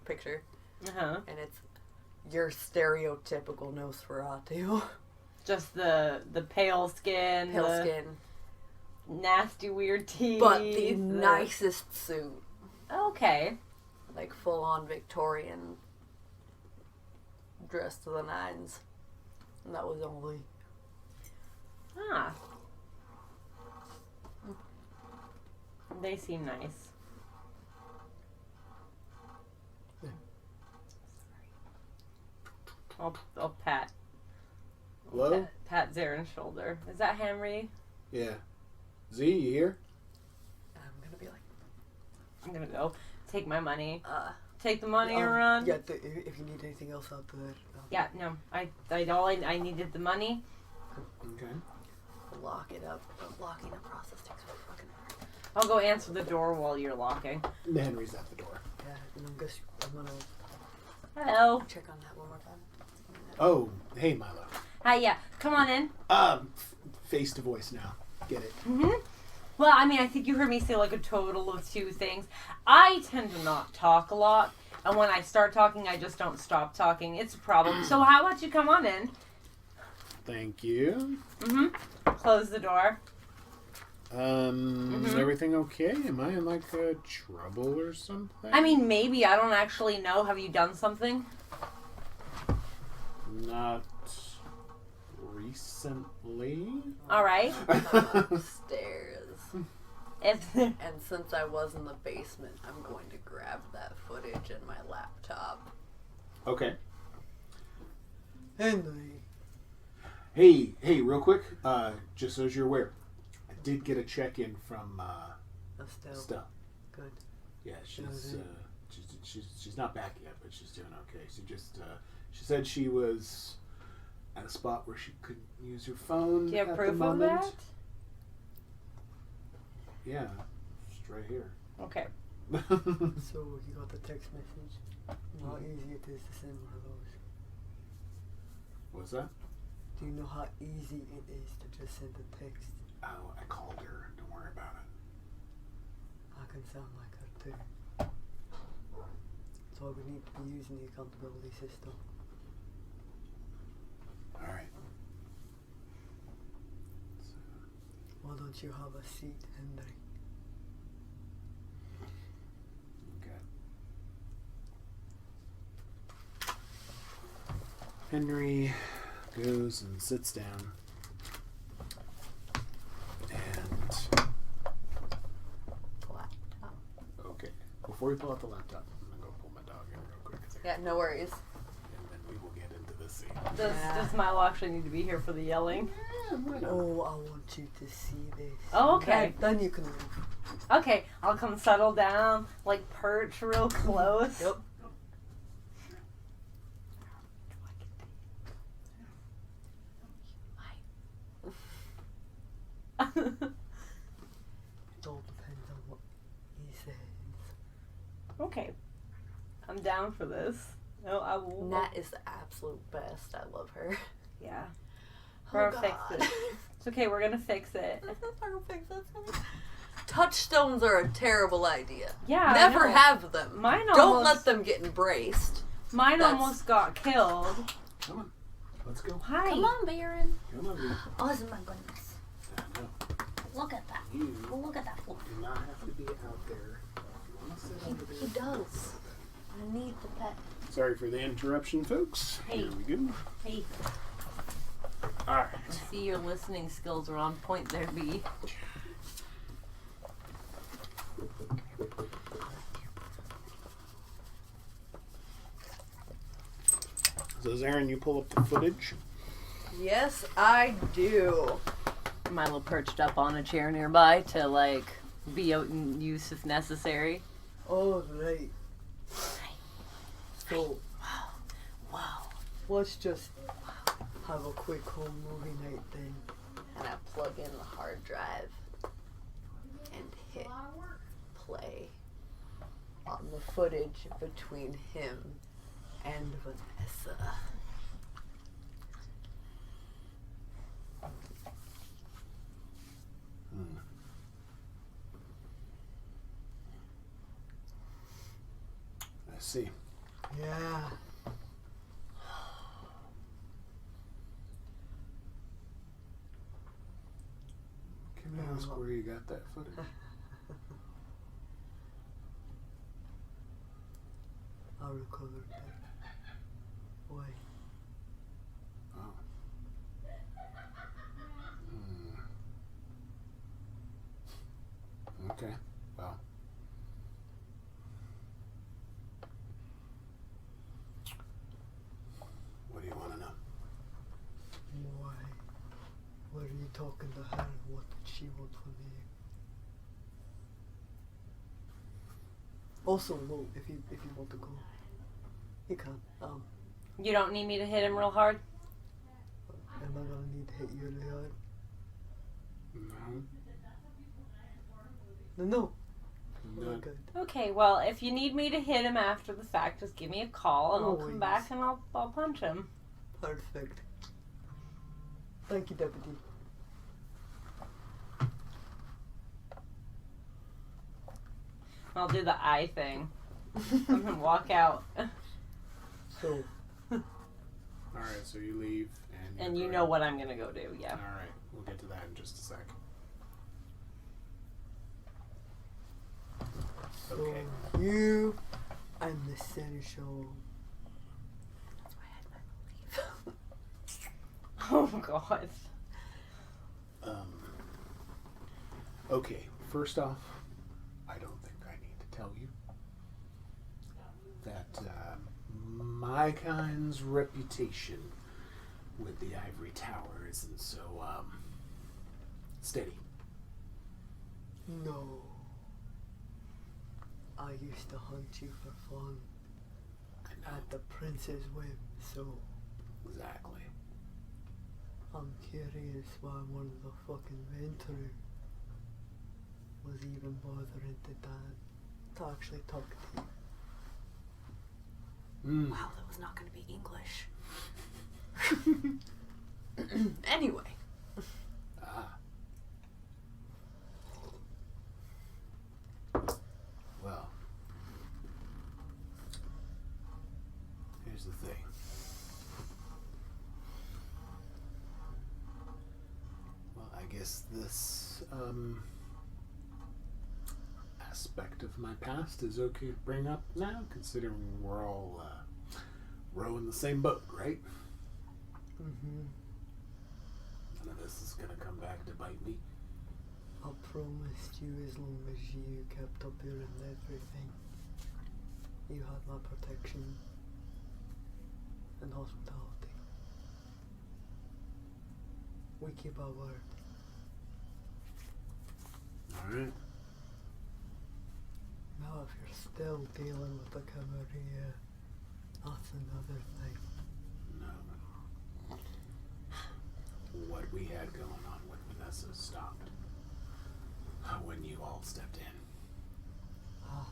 picture, uh-huh. and it's your stereotypical Nosferatu. Just the pale skin, Pale the skin, nasty weird teeth. but the nicest suit, Okay. like full on Victorian, dressed to the nines. And that was only Ah. They seem nice. I'll pat. Hello? Pat Zaren's shoulder. Is that Henry? Yeah. Z, you here? I'm gonna be like, I'm gonna go take my money. Take the money and run. Yeah, if you need anything else out there. Yeah, no. I needed the money. Okay. lock it up. The locking up process takes fucking forever. I'll go answer the door while you're locking. Henry's at the door. Yeah, and I'm gonna Hello. Check on that one more time. Oh, hey Milo. Hi, yeah. Come on in. Face to voice now. Get it? Mm-hmm. Well, I mean, I think you heard me say like a total of 2 things. I tend to not talk a lot, and when I start talking, I just don't stop talking. It's a problem. So how about you come on in? Thank you. Mm-hmm. Close the door. Is everything okay? Am I in like trouble or something? I mean, maybe. I don't actually know. Have you done something? Not recently. All right. Upstairs. And And since I was in the basement, I'm going to grab that footage and my laptop. Okay. Henry. Hey, real quick. Just so as you're aware, I did get a check-in from Estelle. Stella. Good. Yeah, she's Okay. she's not back yet, but she's doing okay. She said she was at a spot where she couldn't use her phone. do you have at proof the of moment. that? Yeah, just right here. Okay. So you got the text message. How easy it is to send one of those. What's that? Do you know how easy it is to just send a text? Oh, I called her. Don't worry about it. I can sound like her too. So we need to be using the accountability system. All right. Why don't you have a seat, Henry? Okay. Henry goes and sits down. And Laptop. okay, before we pull out the laptop, I'm gonna go pull my dog in real quick. Yeah, no worries. And then we will get into this scene. Does Milo actually need to be here for the yelling? Oh, I want you to see this. Oh, okay. Then you can leave. Okay, I'll come settle down, like perch real close. Yep. It all depends on what he says. Okay. I'm down for this. No, I will. Nat is the absolute best. I love her. Yeah. Oh, We're gonna God. fix it. It's okay, we're gonna fix it. Touchstones are a terrible idea. Yeah. Never I know. have them. Mine Don't almost, let them get embraced. Mine That's- almost got killed. Come on, let's go. Hi. Come on, Baron. Come on, Lee. Oh, my goodness. I know. Look at that. You Look at that floor. do not have to be out there. You want to sit over He there? does. I need the pet. Sorry for the interruption, folks. Hey. Here we go. Hey, All right. I see your listening skills are on point there, B. So, Zaren, you pull up the footage. Yes, I do. Milo perched up on a chair nearby to, like, be out in use if necessary. All right. So Wow. let's just have a quick home movie night then. And I plug in the hard drive and hit play on the footage between him and Vanessa. I see. Yeah. Can I ask where you got that footage? I recorded that. Why? Oh. Okay. Well. What do you talking to her, what did she want from me? Also, no, if you want to go, you can. You don't need me to hit him real hard? Am I gonna need to hit you really hard? No. No. No. Good. Okay, well, if you need me to hit him after the fact, just give me a call and I'll come Always. back and I'll punch him. Perfect. Thank you, Deputy. I'll do the eye thing. And then walk out. So, Alright, so you leave and And you're you going- know what I'm gonna go do, yeah. Alright, we'll get to that in just a sec. so Okay. you and the seneschal. That's why I had my belief. Oh god. Okay, first off, I don't think I need to tell you that my kind's reputation with the Ivory Tower isn't so steady. No. I used to hunt you for fun I know at the Prince's Web, so exactly. I'm curious why one of the fucking Ventrue was even bothering to actually talk to you. Mm. Wow, that was not going to be English. Anyway. Ah. Well, here's the thing. Well, I guess this aspect of my past is okay to bring up now, considering we're all rowing the same boat, right? Mm-hmm. None of this is gonna come back to bite me. I promised you as long as you kept up your and everything, you had my protection and hospitality. We keep our word. Alright. Now if you're still dealing with the courier, that's another thing. No. What we had going on with Vanessa stopped when you all stepped in. Ah.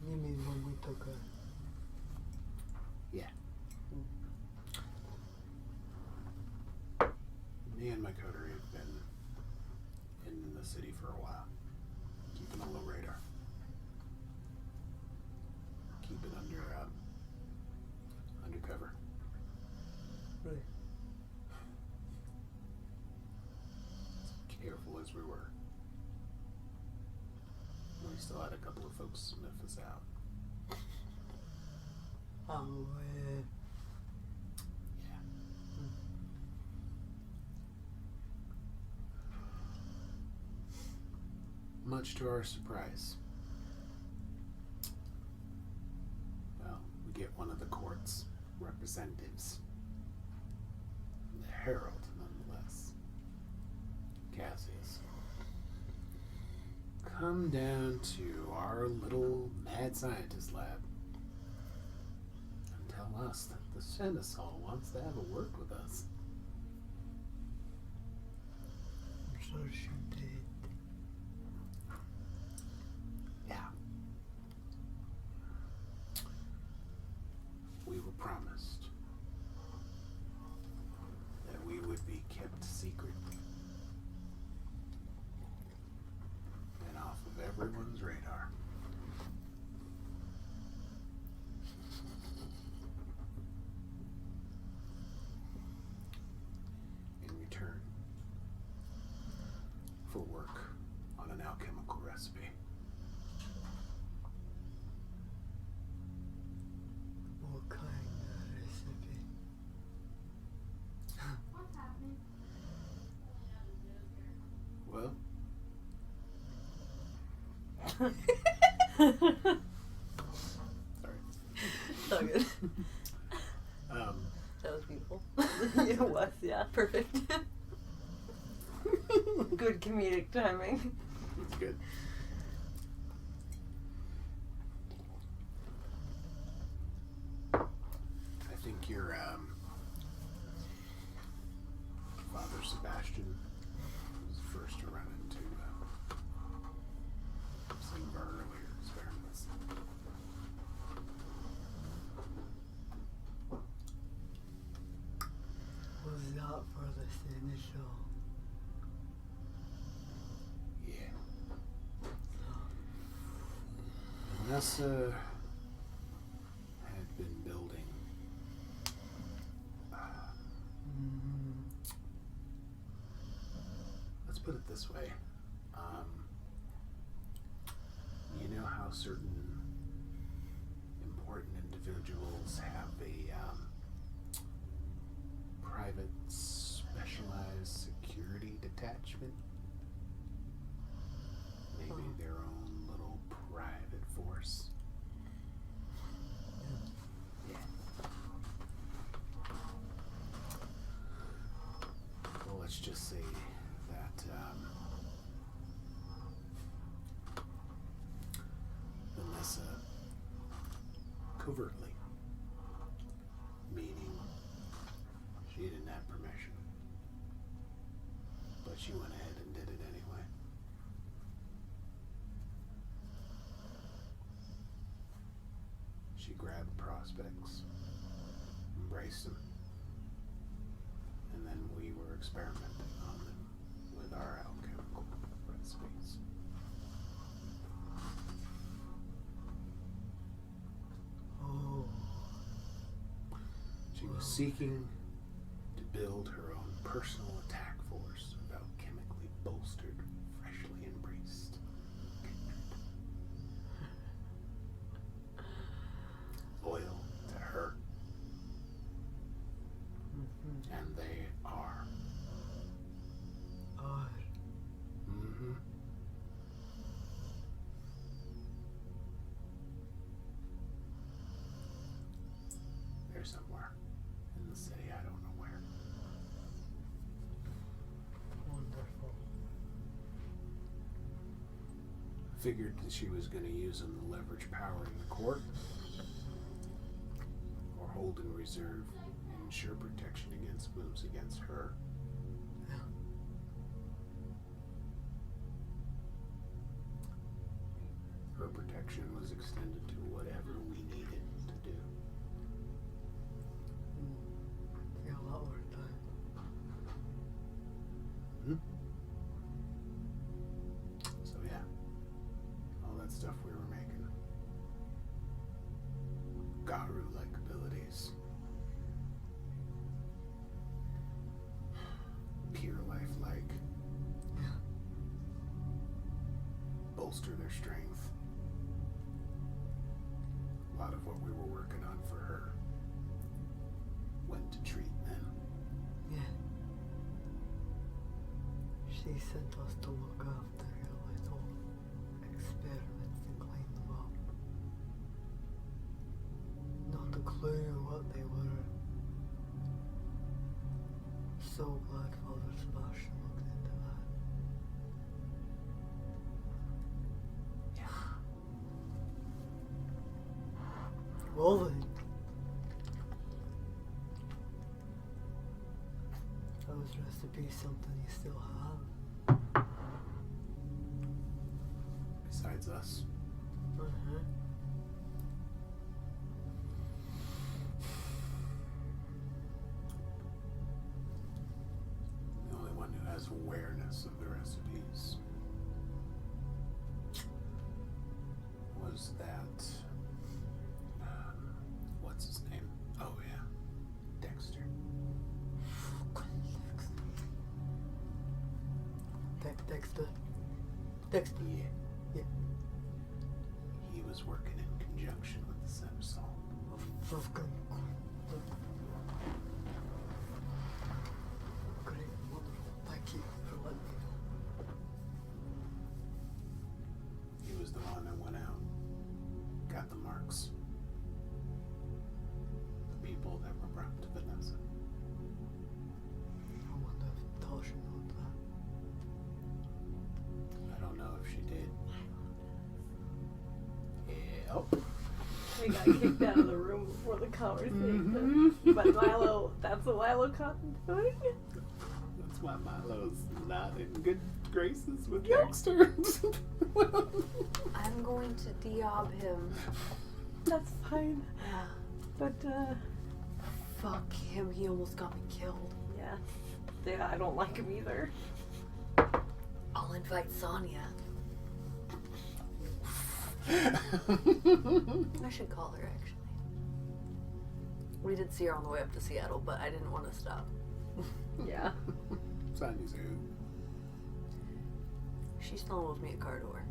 You mean when we took her? Yeah. Me and my coterie have been in the city for a while, keeping a low radar. Keep it undercover. Right. As careful as we were. We still had a couple of folks sniff us out. Oh, Yeah. Much to our surprise. Well, we get one of the court's representatives. The Herald, nonetheless. Cassius. Come down to our little mad scientist lab and tell us that the Seneschal wants to have a word with us. I'm sure she did. Yeah. We were promised that we would be kept secret and off of everyone's radar. In return for work on an alchemical recipe. What kind of recipe? Well, sorry. So good. Um, That was beautiful. It was, yeah. Perfect. Good comedic timing. It's good. I think your Father Sebastian was the first to run into some of our earlier experiments. Was that for this initial? Yeah. Vanessa had been building let's put it this way. You know how certain important individuals have a private specialized security detachment? Maybe their own little private force? Yeah. Well, let's just say that Vanessa covertly, meaning she didn't have permission, but she went ahead and did it anyway. She grabbed prospects, embraced them, and then we were experimenting on them with our alchemical recipes. Oh. She was seeking to build her own personal attack force of alchemically bolstered, freshly embraced kindred. Loyal to her. And they are. Mm-hmm. They're somewhere in the city, I don't know where. Wonderful. Figured that she was going to use them to leverage power in the court, or hold in reserve and ensure protection against moves against her. Her protection was extended to whatever we needed to do. Yeah, a lot more time. So yeah, all that stuff we were making. Garu-like abilities. Pure life-like. Bolster their strength. A lot of what we were working on for her went to treat them. Yeah. She sent us to look after your little experiments and clean them up. Not a clue what they were. So glad Father Sebastian looked into that. Well then. Those recipes something you still have? Besides us. Uh-huh. The only one who has awareness of the recipes was that. What's his name? Oh, yeah. Dexter. Dexter. Yeah. Yeah. He was working in conjunction with the Seneschal. Fucking great, wonderful. Thank you for letting me know. He was the one that went out, got the marks. The people that were brought to Vanessa. I wonder if Tasha knows that. Yep. We got kicked out of the room before the conversation. But Milo, that's what Milo caught him doing. That's why Milo's not in good graces with Dexter. I'm going to deob him. That's fine. Yeah. But, Fuck him, he almost got me killed. yeah, I don't like him either. I'll invite Sonya. I should call her, actually. We did see her on the way up to Seattle, but I didn't want to stop. Yeah. Sonya's who? She's still with me at car door.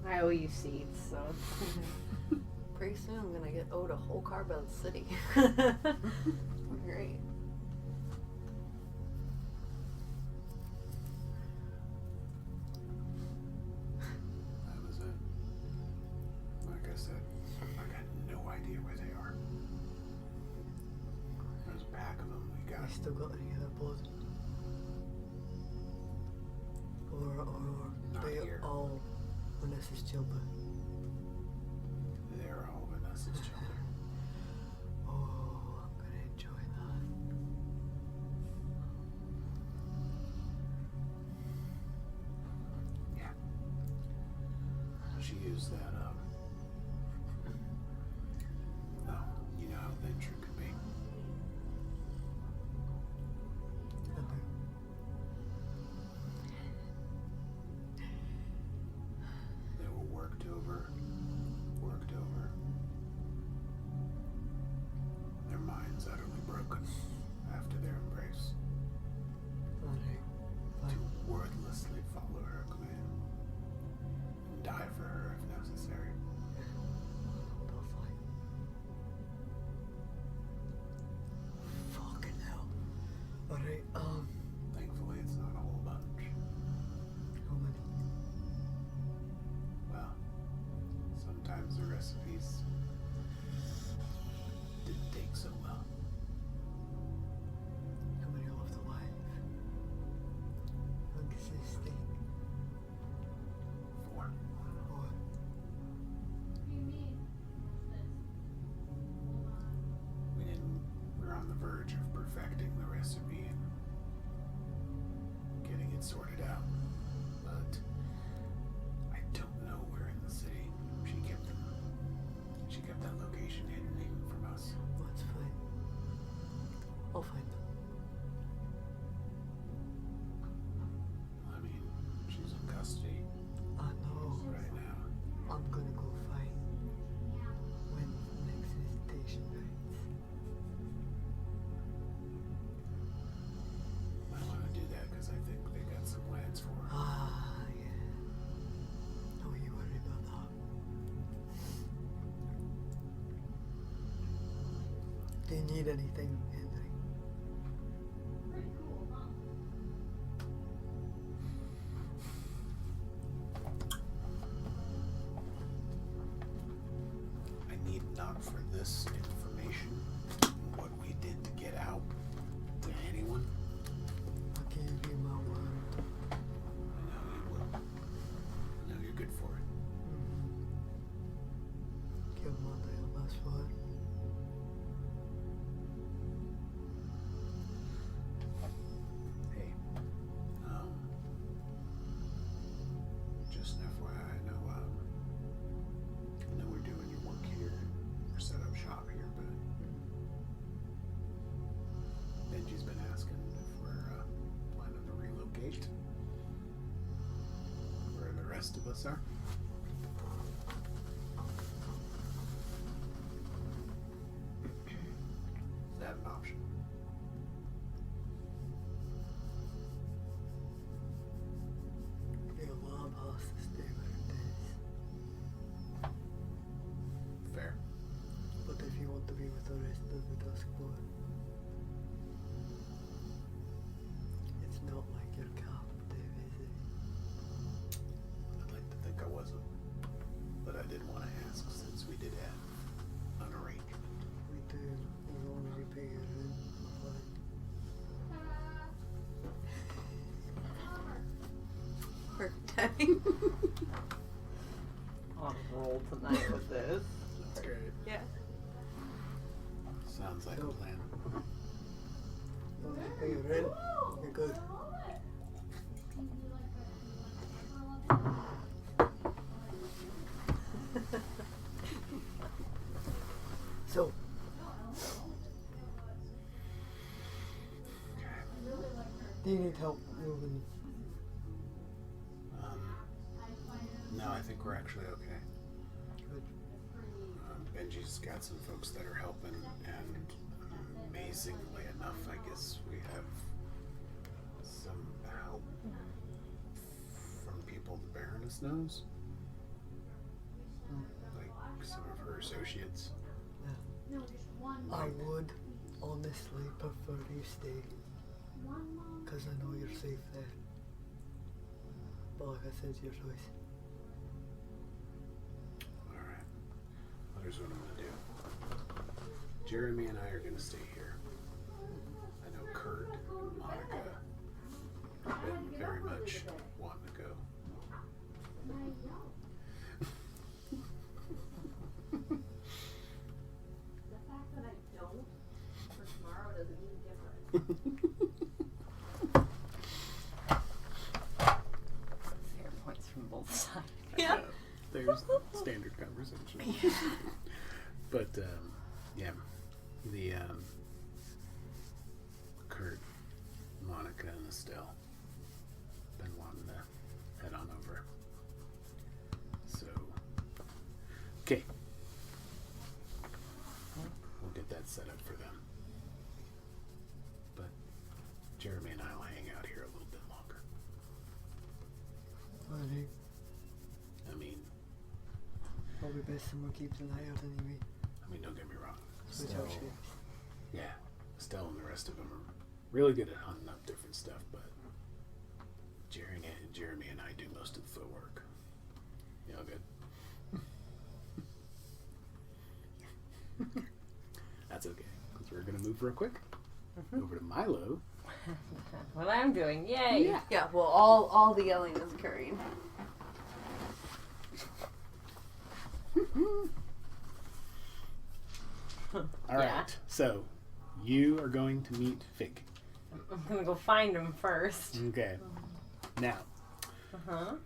I owe you seats, so. Pretty soon I'm gonna get owed a whole car by the city. Great. That was it. Like I said, I got no idea where they are. There's a pack of them. We got. I still got any of that blood. Or Not they here. all Vanessa's children. They're all Vanessa's children. Oh, I'm gonna enjoy that. Yeah. She used that, no, you know how venture could be. They were worked over. Their minds utterly broken after their embrace. To wordlessly follow her command and die for her if necessary. Fucking hell. Alright, Thankfully, it's not a whole bunch. how many? Well, sometimes the recipes didn't take so well. How many are left alive? Existing. 4. Or We're on the verge of perfecting the recipe and getting it sorted out. But I don't know where in the city she kept them. She kept that location hidden even from us. that's fine. I'll find them. I mean, she's in custody I know. right now. I'm gonna go find when next visitation rights. I want to do that because I think they got some plans for her. Ah, yeah. Don't you worry about that. Do you need anything, Henry? I need not for this information what we did to get out to anyone. I gave you my word. I know you will. I know you're good for it. Give my damn best word. Hey, just an FYI, I know we're doing your work here. We're set up shop here, but Benji's been asking if we're planning to relocate where the rest of us are. Is that an option? Your mom has to stay where it is. Fair. But if you want to be with the rest of the Dusk Board, it's not like you're captive, is it? I'd like to think I roll tonight with this. That's great. Yeah. Sounds like a plan. Hey, you're in. You're good. So, do you need help moving? No, I think we're actually okay. Good. Benji's got some folks that are helping, and amazingly enough, I guess we have some help from people the Baroness knows. Like some of her associates. I would honestly prefer you stay. Because I know you're safe there. But like I said, it's your choice. Alright. Well, here's what I'm going to do. Jeremy and I are going to stay here. I know Kurt and Monica have been very much wanting to go. Fair points from both sides. Yeah. There's standard conversation. But, yeah. The, Kurt, Monica, and Estelle been wanting to head on over. So, okay. We'll get that set up for them. But Jeremy and I will hang out here a little bit longer. Alright. I mean, Probably best someone keeps an eye out anyway. don't get me wrong. Switch out shapes. Yeah, Estelle and the rest of them are really good at hunting up different stuff, but Jeremy and I do most of the footwork. You all good? That's okay, because we're going to move real quick over to Milo. What I'm doing, yay! Yeah. Yeah, well, all the yelling is occurring. All right, Yeah. so you are going to meet Fig. I'm gonna go find him first. Okay. Now, Uh-huh.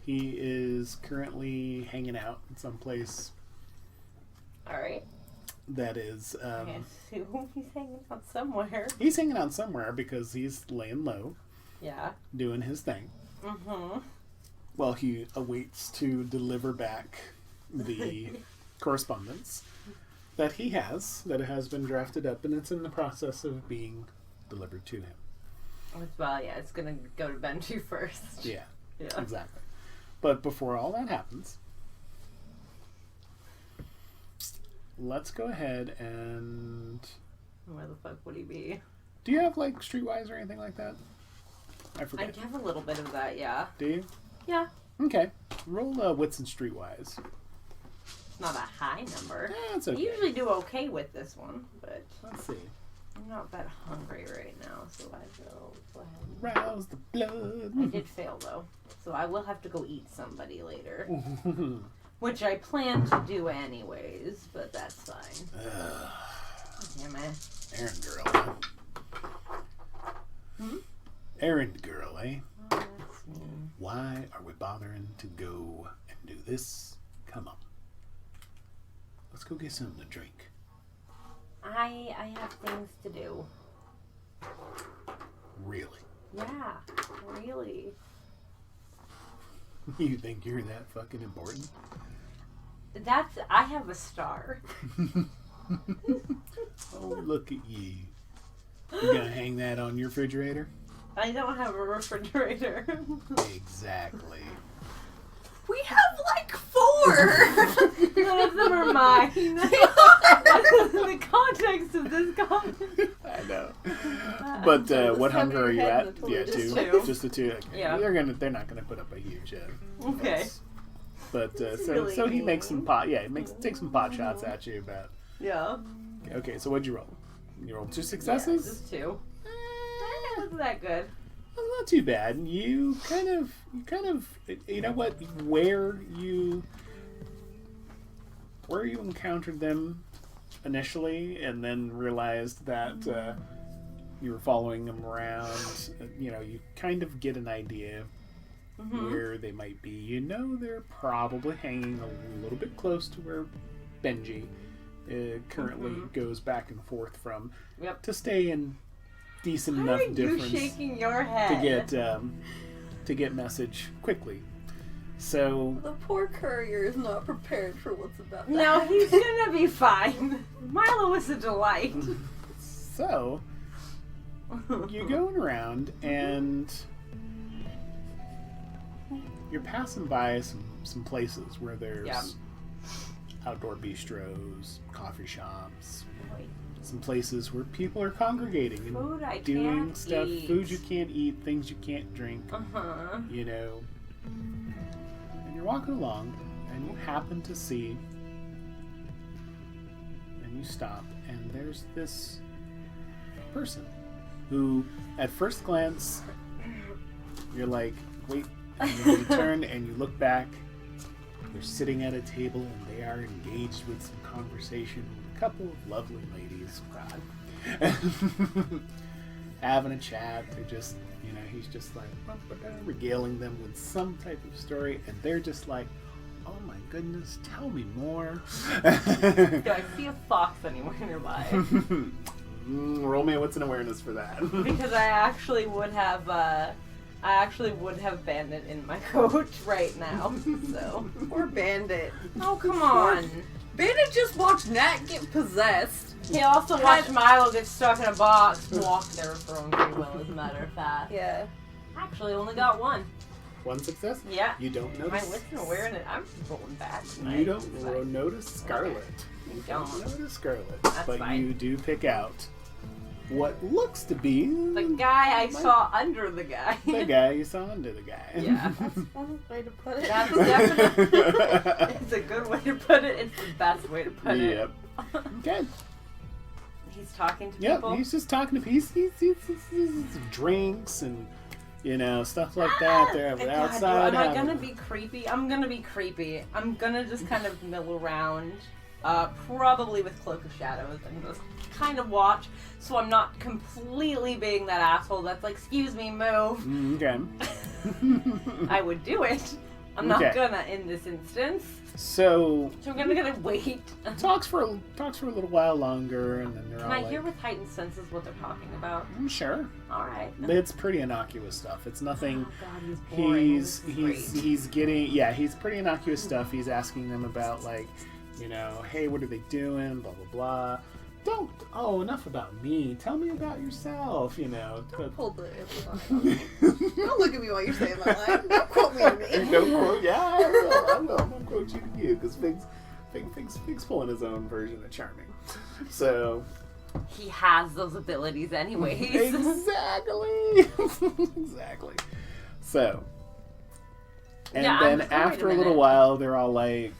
he is currently hanging out in some place Alright. that is... I assume he's hanging out somewhere. he's hanging out somewhere because he's laying low, Yeah. doing his thing, Mm-hmm. while he awaits to deliver back the correspondence that he has, that has been drafted up, and it's in the process of being delivered to him. Well, yeah, it's gonna go to Benji first. Yeah, Yeah. exactly. But before all that happens, let's go ahead and... Where the fuck would he be? Do you have, like, Streetwise or anything like that? I I forget. have a little bit of that, yeah. Do you? Yeah. Okay. Roll Wits and Streetwise. It's not a high number. That's I okay. usually do okay with this one, but Let's see. I'm not that hungry right now, so I will go ahead. Rouse the blood. I did fail though, so I will have to go eat somebody later, which I plan to do anyways, but that's fine. Damn it. Errand girl. Errand girl, eh? Oh, that's me. Why are we bothering to go and do this? Come on. Let's go get something to drink. I have things to do. Really? Yeah, really. You think you're that fucking important? I have a star. Oh, look at you. You gonna hang that on your refrigerator? I don't have a refrigerator. Exactly. We have like 4! None of them are mine. In the context of this comment. I know. But what top of hunger are your you head at? and the Yeah, toilet is 2. two. Just the 2. Okay. Yeah. They're not gonna put up a huge Okay. fuss. But That's so really he makes some mean. pot. Yeah, takes some pot shots at you about. Yeah. Okay, so what'd you roll? You rolled 2 Yeah, successes. just 2. That wasn't that good. Well, not too bad. You kind of, you know what? Where you where you encountered them initially, and then realized that you were following them around. You know, you kind of get an idea where they might be. You know, they're probably hanging a little bit close to where Benji currently goes back and forth from, to stay in decent enough difference you shaking your head to get message quickly. So The poor courier is not prepared for what's about to No, happen. he's gonna be fine. Milo is a delight. So you're going around and you're passing by some places where there's outdoor bistros, coffee shops, some places where people are congregating and Food I doing can't stuff, eat. food you can't eat, things you can't drink, you know. And you're walking along and you happen to see, and you stop, and there's this person who, at first glance, you're like, wait, and you turn and you look back. They're sitting at a table and they are engaged with some conversation with a couple of lovely ladies. Having a chat. They're just, you know, he's just like regaling them with some type of story, and they're just like, oh my goodness, tell me more. Do I see a fox anywhere nearby? Roll me a what's an awareness for that. Because I actually would have Bandit in my coat right now. So. Poor Bandit. Oh, come on. Bandit just watched Nat get possessed. He also watched Milo get stuck in a box, walk there for own free will, as a matter of fact. Yeah. Actually, only got one. One success? Yeah. You don't My notice. wits and awareness. I'm rolling bad tonight. You don't notice Scarlet. You You don't. don't notice Scarlet. That's but fine. you do pick out what looks to be The guy I saw under the guy. the guy you saw under the guy. Yeah. That's one way to put it. That's definitely. It's a good way to put it. It's the best way to put it. Yep. Okay. He's talking to Yep. people. He's just talking to people. He's drinks and, you know, stuff like that. They're God, outside. am I having- gonna be creepy? I'm gonna be creepy. I'm gonna just kind of mill around, probably with Cloak of Shadows, and just kind of watch, so I'm not completely being that asshole that's like, excuse me, move. Okay. I would do it. I'm not gonna in this instance. So So I'm gonna wait. talks for a little while longer, and then they're Can all I like, hear with heightened senses what they're talking about? Sure. Alright. It's pretty innocuous stuff. It's nothing. Oh god, he's boring. He's getting, he's pretty innocuous stuff. He's asking them about, like, you know, hey, what are they doing? Blah blah blah. Enough about me. Tell me about yourself. You know. Pull the Don't look at me while you're saying that line. Don't quote me to me. Don't quote. Yeah, I will. I'm gonna quote you to you because Fig's pulling his own version of charming. So. He has those abilities anyways. Exactly. Exactly. So. And Yeah, then wait a after a little minute. while, they're all like,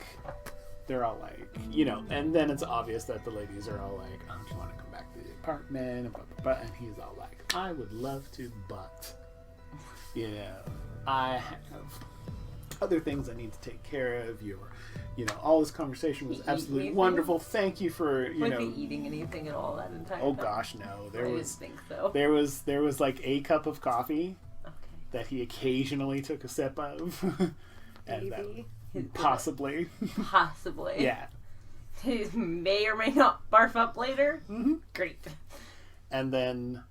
you know, and then it's obvious that the ladies are all like, oh, do you want to come back to the apartment? And, blah, blah, blah. And he's all like, I would love to, but, you know, I have other things I need to take care of. You know, all this conversation was Eat absolutely anything? wonderful. Thank you for, you Was know. he eating anything at all that entire Oh time? gosh, no. I didn't think so. There was like a cup of coffee Okay. that he occasionally took a sip of. And that, Maybe. possibly. Possibly. Yeah. He may or may not barf up later. Mm-hmm. Great. And then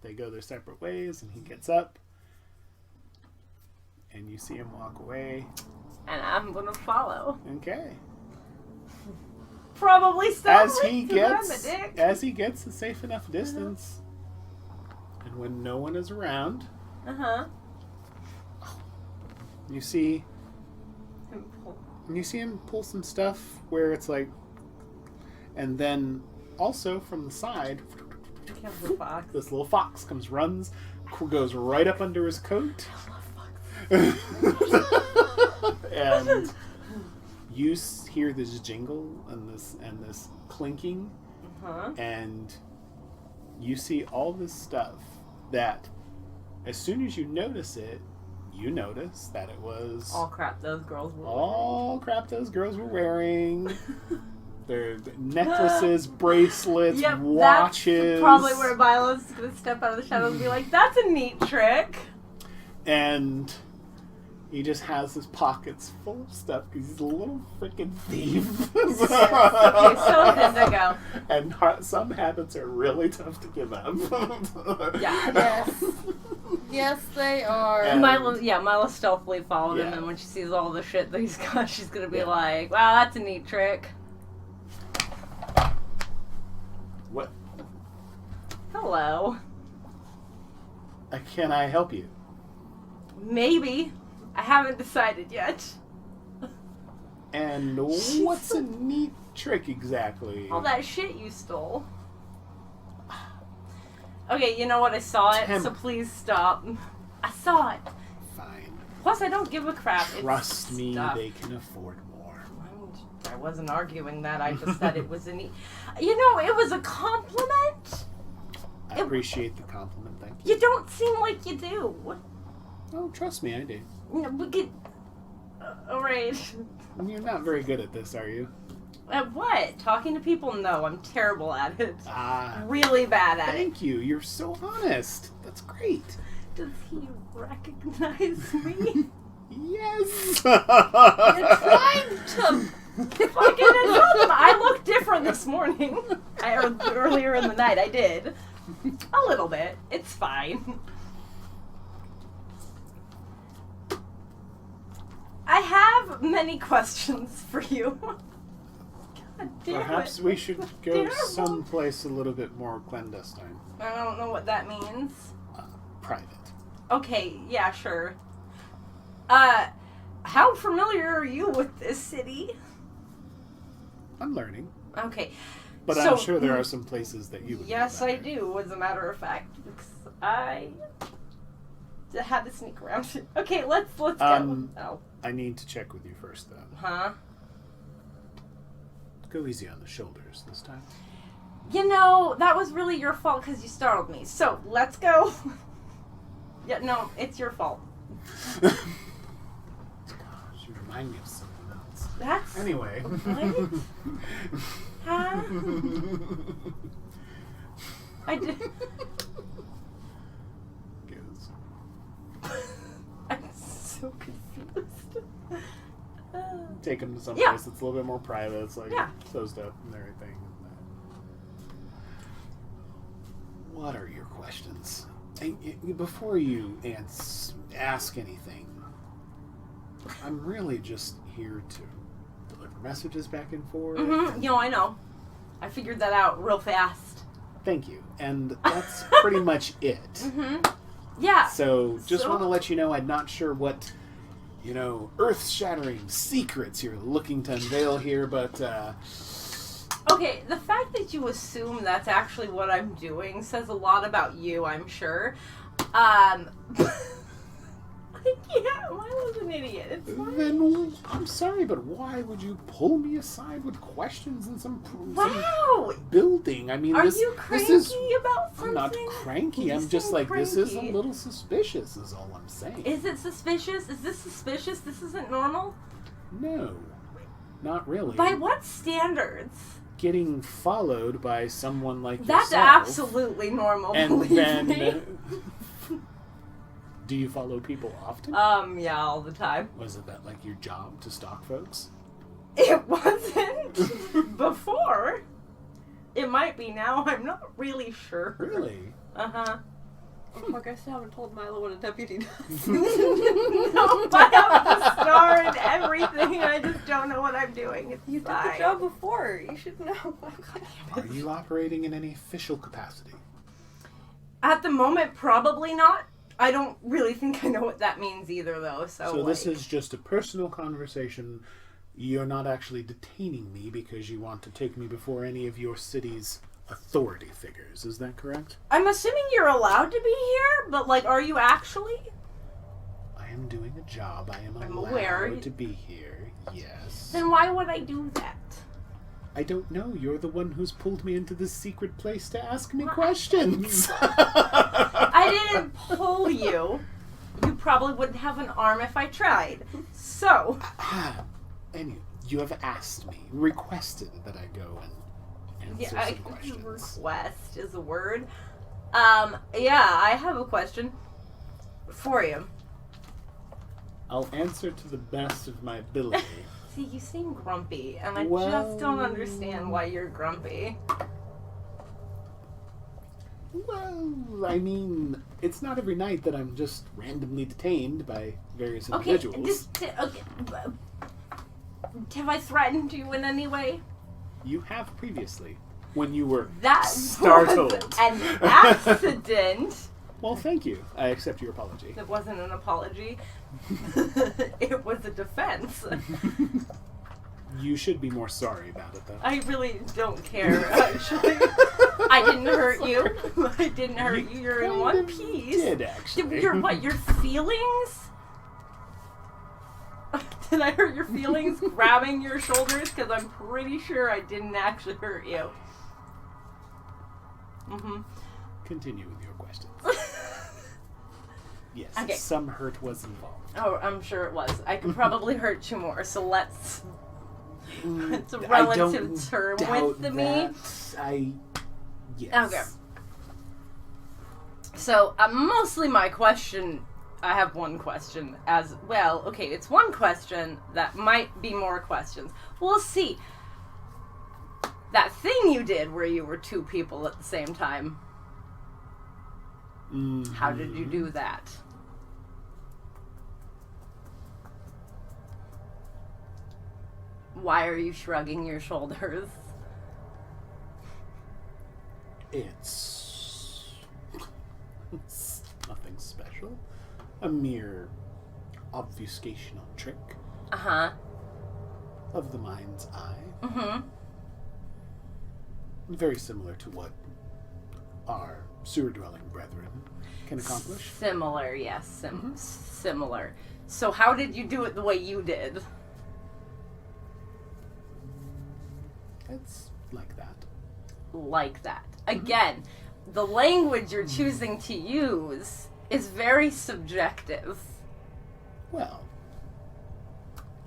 they go their separate ways, and he gets up, and you see him walk away. And I'm gonna follow. Okay. Probably As stealthily, he 'cause I'm a gets dick. a safe enough distance, and when no one is around, Uh-huh. you see him pull some stuff where it's like, and then also from the side, Careful, fox. this little fox goes right up under his coat. And you hear this jingle and this clinking, Uh-huh. and you see all this stuff that, as soon as you notice it, you notice that it was All crap, those girls were. all crap those girls were wearing. Their necklaces, bracelets, Yep, watches. that's probably where Milo's gonna step out of the shadows and be like, "That's a neat trick." And he just has his pockets full of stuff because he's a little freaking thief. Okay, so is Indigo. And some habits are really tough to give up. Yeah. Yes. Yes, they are. And- Milo stealthily followed him, Yeah. and when she sees all the shit that he's got, she's gonna be Yeah. like, "Wow, that's a neat trick." What? Hello. Can I help you? Maybe. I haven't decided yet. And what's a neat trick exactly? All that shit you stole. Okay, you know what? I saw it, so please stop. I saw it. Fine. Plus, I don't give a crap. Trust It's me, stuff. they can afford more. I wasn't arguing that. I just said it was a neat. You know, it was a compliment. I appreciate the compliment, thank you. You don't seem like you do. Oh, trust me, I do. No, we could. Alright. You're not very good at this, are you? At what? Talking to people? No, I'm terrible at it. Ah, Really bad at it. thank you. You're so honest. That's great. Does he recognize me? Yes. You're trying to. Fucking I told him I look different this morning. Or earlier in the night, I did. A little bit. It's fine. I have many questions for you. God damn Perhaps it. we should go Terrible. someplace a little bit more clandestine. I don't know what that means. Private. Okay, yeah, sure. How familiar are you with this city? I'm learning. Okay. But So- I'm sure there are some places that you would know Yes, I better. do, as a matter of fact. Because I had to sneak around. Okay, let's go. Oh. I need to check with you first, though. Huh? Go easy on the shoulders this time. You know, that was really your fault because you startled me. So, let's go. Yeah, no, it's your fault. Gosh, you remind me of something else. That's... Anyway. What? Huh? I did... Goes. I'm so confused. Take him to some Yeah. place that's a little bit more private. It's like Yeah. closed up and everything. What are your questions? Before you ask anything, I'm really just here to deliver messages back and forth. Mm-hmm. You know, I know. I figured that out real fast. Thank you. And that's pretty much it. Mm-hmm. Yeah. So, just So- want to let you know I'm not sure what, earth-shattering secrets you're looking to unveil here, but, Okay, the fact that you assume that's actually what I'm doing says a lot about you, I'm sure. Yeah, Milo's an idiot. It's fine. then I'm sorry, but why would you pull me aside with questions in some Wow! building? I mean, Are this, you this cranky is... about something? I'm not cranky. You I'm just seem like, this is a cranky. little suspicious, is all I'm saying. Is it suspicious? Is this suspicious? This isn't normal? No, not really. By what standards? Getting followed by someone like That's yourself. absolutely normal, And believe then, me. do you follow people often? Yeah, all the time. Was it that like your job to stalk folks? It wasn't before. It might be now. I'm not really sure. Really? Uh-huh. Oh, fuck, I still haven't told Milo what a deputy does. No, I have the star and everything. I just don't know what I'm doing. It's You did fine. the job before. You should know. Are you operating in any official capacity? At the moment, probably not. I don't really think I know what that means either, though. So this like- is just a personal conversation. You're not actually detaining me because you want to take me before any of your city's authority figures. Is that correct? I'm assuming you're allowed to be here, but like, are you actually? I am doing a job. I am I'm allowed aware. to be here. Yes. Then why would I do that? I don't know. You're the one who's pulled me into this secret place to ask me What? questions. I didn't pull you. You probably wouldn't have an arm if I tried. So. And you have asked me, requested that I go and answer some questions. Request is a word. Yeah, I have a question for you. I'll answer to the best of my ability. See, you seem grumpy, and I Well- just don't understand why you're grumpy. Well, I mean, it's not every night that I'm just randomly detained by various Okay, individuals. have I threatened you in any way? You have previously, when you were That startled. was an accident. Well, thank you. I accept your apology. It wasn't an apology. It was a defense. You should be more sorry about it, though. I really don't care, actually. I didn't hurt you. I didn't hurt you. You're in one piece. Did actually? Your feelings? Did I hurt your feelings grabbing your shoulders? Because I'm pretty sure I didn't actually hurt you. Mm-hmm. Continue with your questions. Yes, Okay. some hurt was involved. Oh, I'm sure it was. I could probably hurt you more, so let's... It's a I relative don't term doubt with me. that. Yes. Okay. So, mostly my question, I have one question as well. Okay, it's one question that might be more questions. We'll see. That thing you did where you were two people at the same time. Mhm. How did you do that? Why are you shrugging your shoulders? It's nothing special. A mere obfuscational trick Uh-huh. of the mind's eye. Mm-hmm. Very similar to what our sewer-dwelling brethren can accomplish. Similar, yes. Similar. So how did you do it the way you did? It's like that. Like that. Again, the language you're choosing to use is very subjective. Well,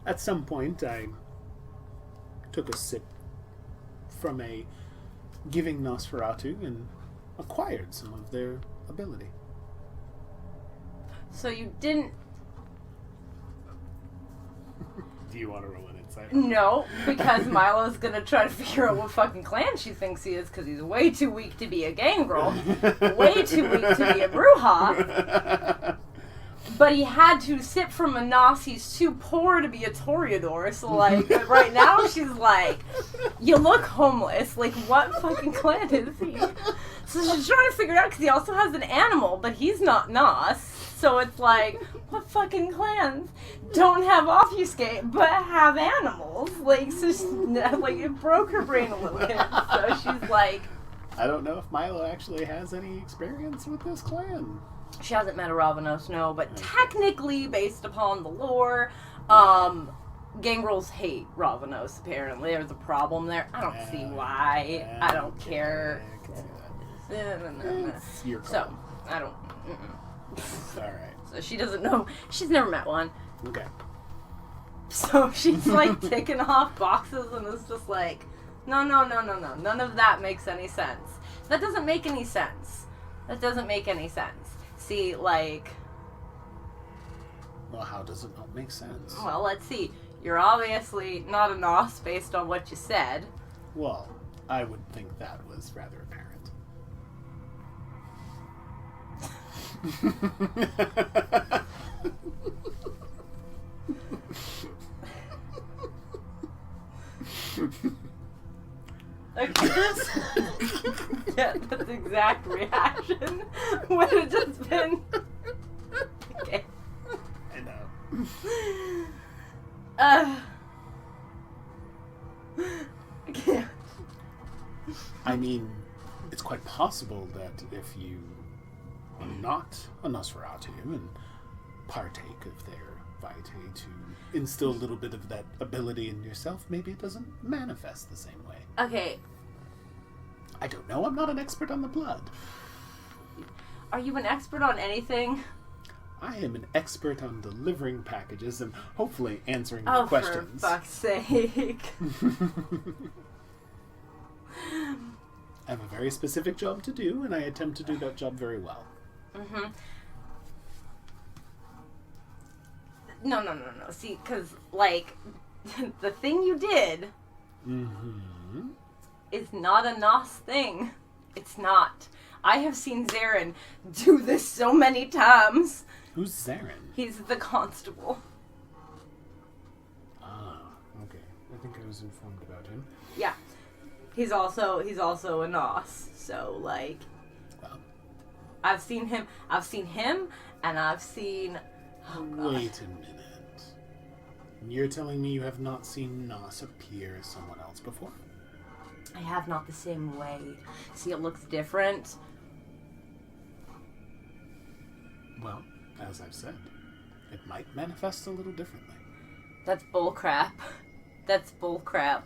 at some point I took a sip from a giving Nosferatu and acquired some of their ability. So you didn't... Do you want to roll an insight? No, because Milo's gonna try to figure out what fucking clan she thinks he is, because he's way too weak to be a gangrel, way too weak to be a Bruja, but he had to sip from a Nos, he's too poor to be a Toreador, so like, right now she's like, you look homeless, like what fucking clan is he? So she's trying to figure it out, because he also has an animal, but he's not Nos, so it's like, what fucking clans don't have obfuscate but have animals? Like, so she, like it broke her brain a little bit. So she's like, I don't know if Milo actually has any experience with this clan. she hasn't met a Ravnos, no, but technically, based upon the lore, gangrels hate Ravnos. Apparently, there's a problem there. I don't see why. I don't care. I can see that. It's your call. So I don't. Alright. So she doesn't know. She's never met one. Okay. So she's like ticking off boxes and it's just like, no. None of that makes any sense. That doesn't make any sense. That doesn't make any sense. See, like, Well, how does it not make sense? well, let's see. You're obviously not a Nos based on what you said. Well, I would think that was rather apparent. Okay. Yeah, that's the exact reaction. Would have just been. Okay. I know. I can't. I mean, it's quite possible that if you are not a Nosferatu and partake of their vitae to instill a little bit of that ability in yourself, maybe it doesn't manifest the same way. Okay, I don't know. I'm not an expert on the blood. are you an expert on anything? I am an expert on delivering packages and hopefully answering Oh, your questions. for fuck's sake. I have a very specific job to do, and I attempt to do that job very well. Mm-hmm. No. See, because, like, the thing you did Mm-hmm. is not a Nos thing. It's not. I have seen Zaren do this so many times. Who's Zaren? He's the constable. Ah, okay. I think I was informed about him. Yeah. He's also a Nos. So, like, Well, I've seen him, and I've seen... Oh, God. wait a minute. You're telling me you have not seen Nos appear as someone else before? I have not the same way. See, it looks different. Well, as I've said, it might manifest a little differently. That's bullcrap. That's bullcrap.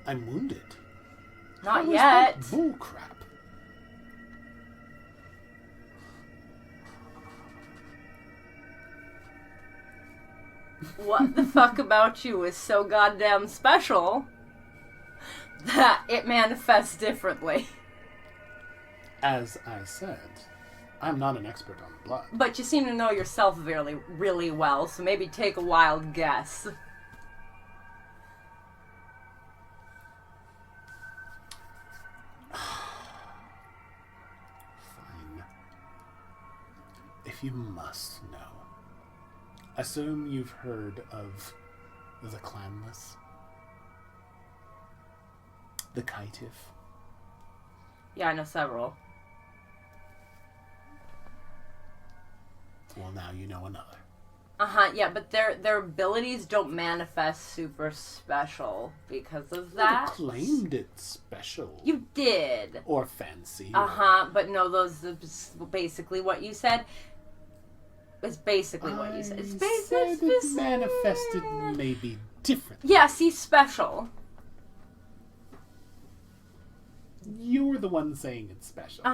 I'm wounded. Not How is yet. that bullcrap? What the fuck about you is so goddamn special that it manifests differently. As I said, I'm not an expert on blood. But you seem to know yourself really, really well, so maybe take a wild guess. Fine. If you must know, assume you've heard of the clanless, the Kaitif. Yeah, I know several. Well, now you know another. Yeah, but their abilities don't manifest super special because of that. You claimed it special. You did. Or fancy. But no, those is basically what you said. It's basically what you said. It's said it manifested maybe different. Yeah, see, special. You're the one saying it's special.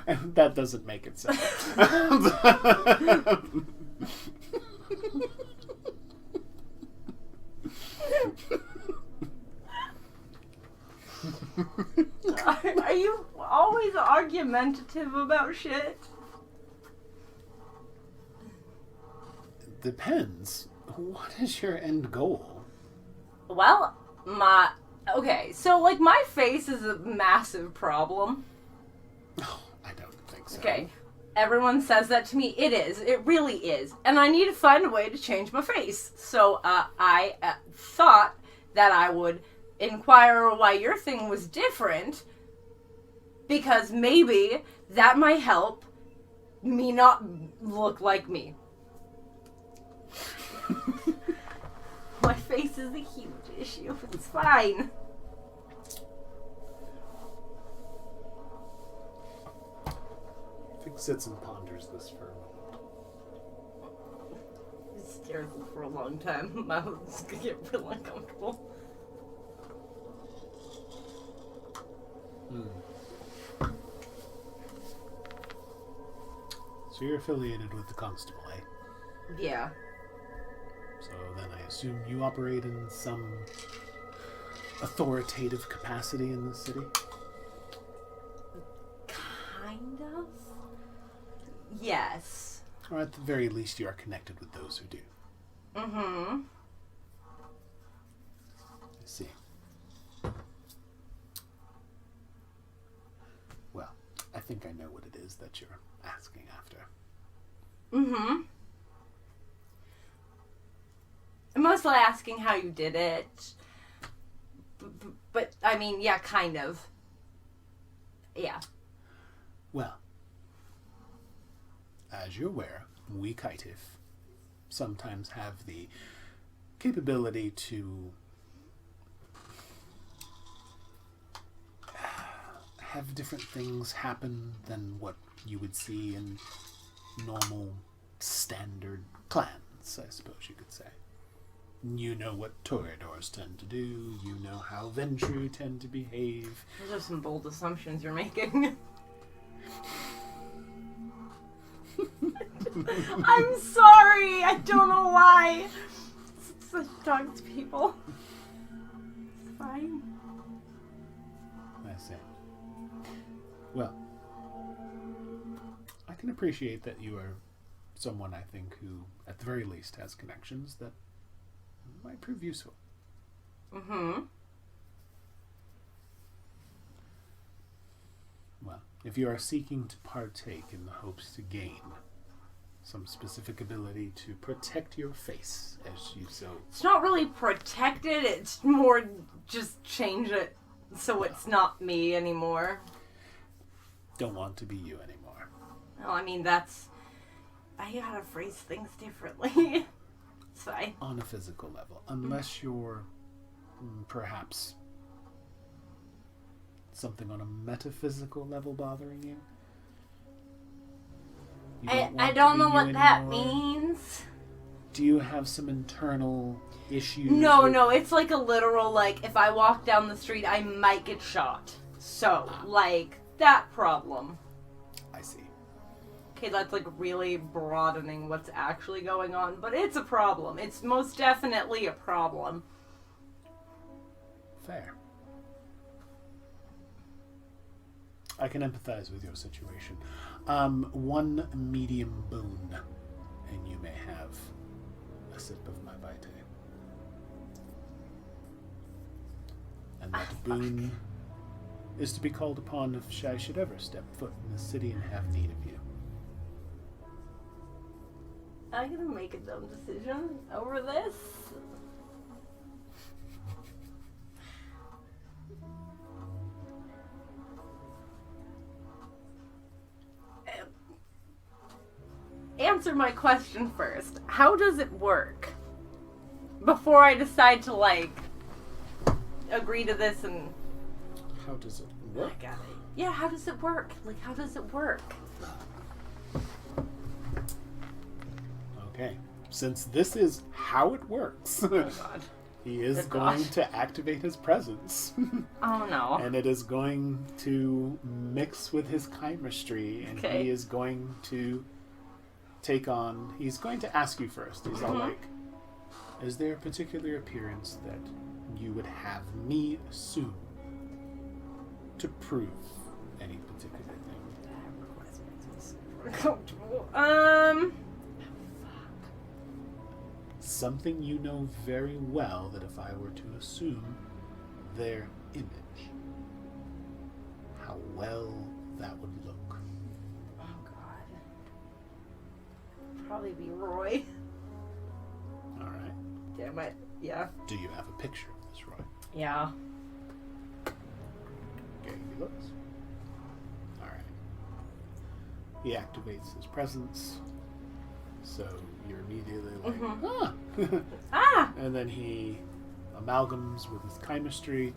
And that doesn't make it so. Are you always argumentative about shit? Depends. What is your end goal? Well, okay, so, like, my face is a massive problem. Oh, I don't think so. Okay, everyone says that to me. It is. It really is. And I need to find a way to change my face. So, I thought that I would inquire why your thing was different, because maybe that might help me not look like me. My face is a huge issue. It's fine. Fig sits and ponders this for a moment. It stares for a long time. My mouth's gonna get real uncomfortable. So you're affiliated with the constable, eh? Yeah. So then I assume you operate in some authoritative capacity in the city? Kind of? Yes. Or at the very least you are connected with those who do. Mm-hmm. I see. Well, I think I know what it is that you're asking after. Mm-hmm. I'm mostly asking how you did it. But, I mean, yeah, kind of. Yeah. Well, as you're aware, we Kaitif sometimes have the capability to have different things happen than what you would see in normal, standard clans, I suppose you could say. You know what Toreadors tend to do. You know how Ventru tend to behave. Those are some bold assumptions you're making. I'm sorry. I don't know why. Such talk to people. It's fine. I see. Well, I can appreciate that you are someone, I think, who, at the very least, has connections that might prove useful. Mm-hmm. Well, if you are seeking to partake in the hopes to gain some specific ability to protect your face, as you so... It's not really protected. It's more just change it so it's not me anymore. Don't want to be you anymore. Well, I mean, that's... I gotta phrase things differently. It's fine. On a physical level, unless you're perhaps something on a metaphysical level bothering you. I don't know what that means. Do you have some internal issues? No, it's like a literal, like, if I walk down the street, I might get shot. So, like, that problem. I see. Okay, that's, like, really broadening what's actually going on, but it's a problem. It's most definitely a problem. Fair. I can empathize with your situation. One medium boon, and you may have a sip of my vitae. And that boon is to be called upon if I should ever step foot in the city and have need of you. I'm gonna make a dumb decision over this. Answer my question first. How does it work? Before I decide to, like, agree to this and... How does it work? I got it. Yeah, how does it work? Like, how does it work? Okay. Since this is how it works, Oh, God. he is Good going gosh. to activate his presence. Oh, no. And it is going to mix with his chemistry, and Okay. he is going to take on... He's going to ask you first. He's all like, is there a particular appearance that you would have me assume to prove any particular thing? Something you know very well that if I were to assume their image, how well that would look. Oh, God. Probably be Roy. Alright. Damn it. Yeah. Do you have a picture of this, Roy? Yeah. Okay, he looks. Alright. He activates his presence, so you're immediately like, ah! Ah! And then he amalgams with his chemistry,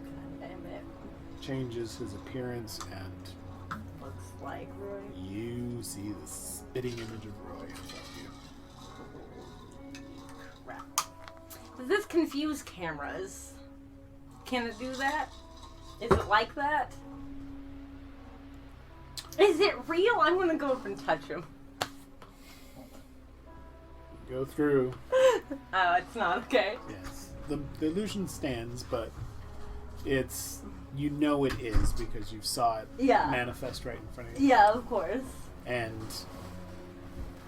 God damn it. changes his appearance, and Looks like Roy. you see the spitting image of Roy above you. Crap. Does this confuse cameras? Can it do that? Is it like that? Is it real? I'm gonna go up and touch him. Go through. Oh, it's not okay. Yes. The illusion stands, but it's... You know it is because you saw it Yeah. manifest right in front of you. Yeah, of course. And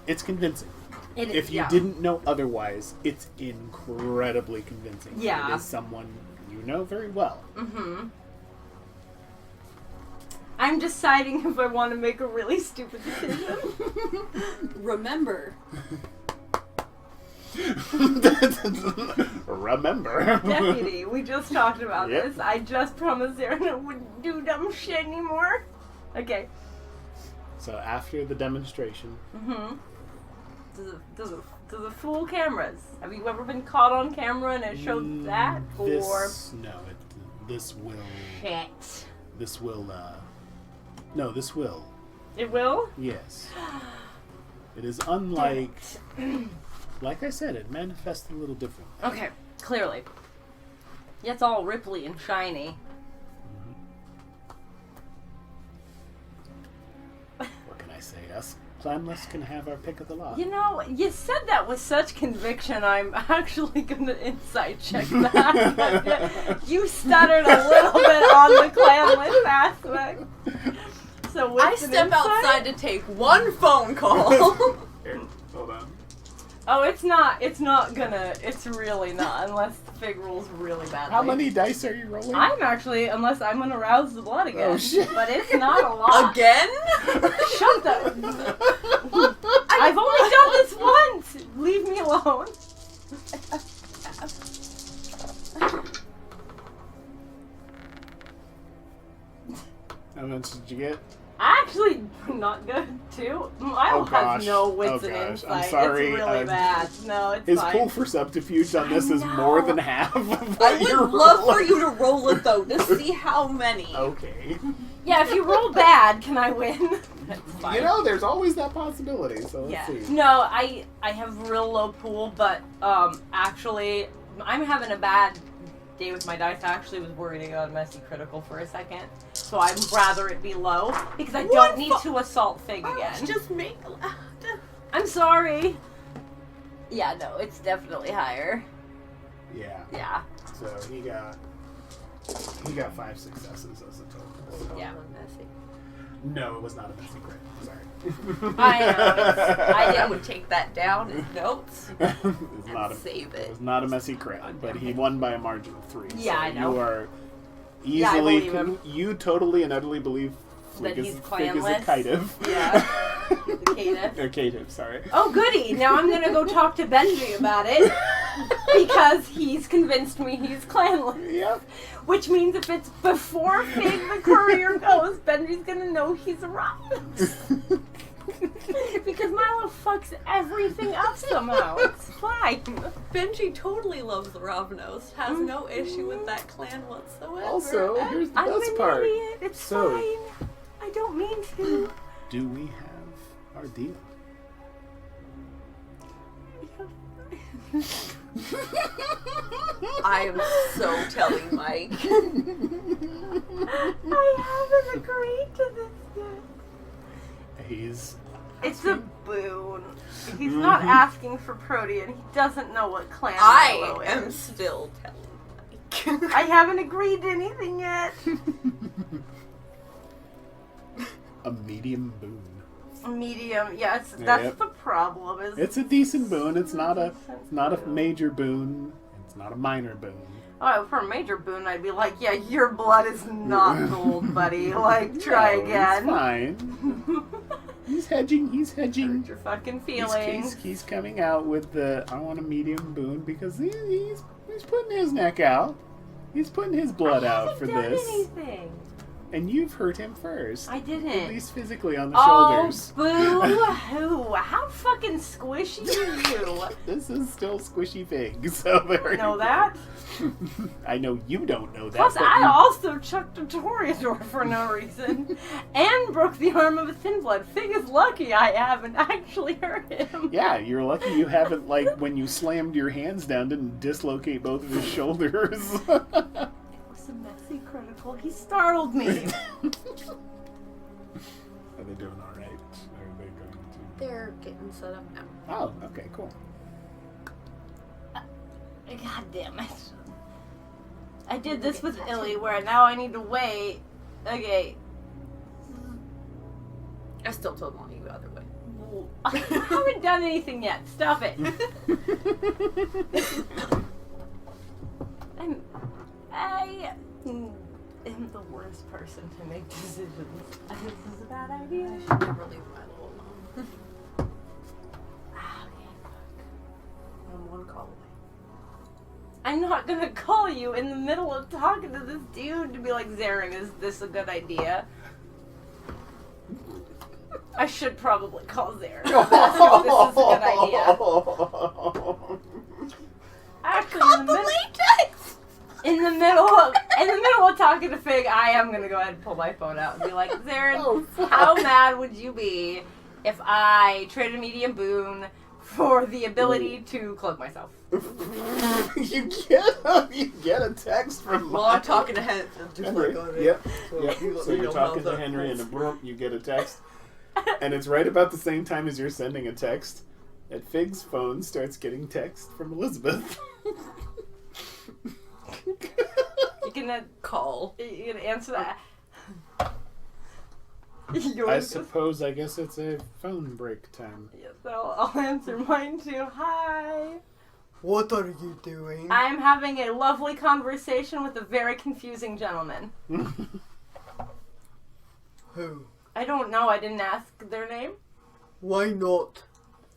it's convincing. It is, If you yeah. didn't know otherwise, it's incredibly convincing. Yeah. It is someone you know very well. Mm-hmm. I'm deciding if I want to make a really stupid decision. Remember, Remember. Deputy, we just talked about Yep. this. I just promised Zaren I wouldn't do dumb shit anymore. Okay. So after the demonstration, Mm-hmm. Does it fool cameras? Have you ever been caught on camera and it showed that? Or this will shit. this will this will. It will? Yes. It is unlike like I said, it manifests a little different. Okay, clearly. It's all ripply and shiny. What can I say? Us Planless can have our pick of the lot. You know, you said that with such conviction, I'm actually going to insight check that. But you stuttered a little bit on the clanless aspect. So with I an step insight- outside to take one phone call. Here, hold on. Oh, it's really not, unless the fig rolls really badly. How many dice are you rolling? unless I'm gonna rouse the blood again. Oh, shit. But it's not a lot. Again? Shut the... I've only done this once! Leave me alone. How much did you get? Actually, not good, too. Milo has no wits and gosh. insight. I'm sorry. It's really bad. No, it's His fine. pull for subterfuge on this is know. more than half of what I you're would love rolling. for you to roll it though, to see how many. Okay. Yeah, if you roll bad, can I win? That's fine. You know, there's always that possibility, so let's Yeah. see. No, I have real low pool, but actually, I'm having a bad day with my dice. I actually was worried about a messy critical for a second, so I'd rather it be low because I don't need to assault Fig again. Just make. I'm sorry. Yeah, no, it's definitely higher. Yeah. Yeah. So he got 5 successes as a total. So. Yeah. No, it was not a messy crit. Sorry. I know. I would take that down in notes It's and not a, save it it. was not a messy crit, but he won by a margin of 3. Yeah, so I know. You are Yeah, I easily. believe him. You totally and utterly believe That Fig he's is a clanless. caitiff. Yeah. Caitiff. Or caitiff, sorry. Oh, goody! Now I'm gonna go talk to Benji about it because he's convinced me he's clanless. Yep. Which means if it's before Fig the courier goes, Benji's gonna know he's a Ravnos. Because Milo fucks everything up somehow. It's fine. Benji totally loves the Ravnos, has no issue with that clan whatsoever. Also, here's the I'm best an part. idiot. It's So- fine. I don't mean to. Do we have our deal? I am so telling Mike. I haven't agreed to this yet. He's. It's a boon. He's not asking for Protean. He doesn't know what clan I Milo is. am still telling Mike. I haven't agreed to anything yet. A medium boon. Medium, yes, that's Yep. the problem. Is It's a decent boon. It's not a major boon. It's not a minor boon. Oh, for a major boon, I'd be like, yeah, your blood is not gold, buddy. Like, try No, again. It's fine. He's hedging. He's hedging. Hurt your fucking feelings. He's coming out with the I want a medium boon because he's putting his neck out. He's putting his blood out for I haven't this. done anything. And you've hurt him first. I didn't. At least physically on the Oh, shoulders. boo-hoo. How fucking squishy are you? This is still Squishy Fig, so there Know you that? go. I know you don't know that. Plus, but I you- also chucked a Toreador for no reason. And broke the arm of a Thin Blood. Fig is lucky I haven't actually hurt him. Yeah, you're lucky you haven't, like, when you slammed your hands down, didn't dislocate both of his shoulders. It was a messy critical. He startled me. Are they doing alright? Are they going to... They're getting set up now. Oh, okay, cool. God damn it. I did this with Illy where now I need to wait. Okay. I still told him you either way. I haven't done anything yet. Stop it. I am the worst person to make decisions. This is a bad idea. I should never leave Milo alone. Okay, fuck. I'm one call away. I'm not gonna call you in the middle of talking to this dude to be like, Zaren, is this a good idea? I should probably call Zaren. This is a good idea. Actually, in the middle of talking to Fig, I am gonna go ahead and pull my phone out and be like, Zaren, Oh, fuck. how mad would you be if I traded a medium boon for the ability to cloak myself? you get a text from Well, I'm talking to Henry. Henry. Yep. So you're talking to Henry and you get a text. And it's right about the same time as you're sending a text that Fig's phone starts getting text from Elizabeth. You can Call. You can answer that. I guess it's a phone break time. Yes, I'll answer mine too. Hi. What are you doing? I'm having a lovely conversation with a very confusing gentleman. Who? I don't know. I didn't ask their name. Why not?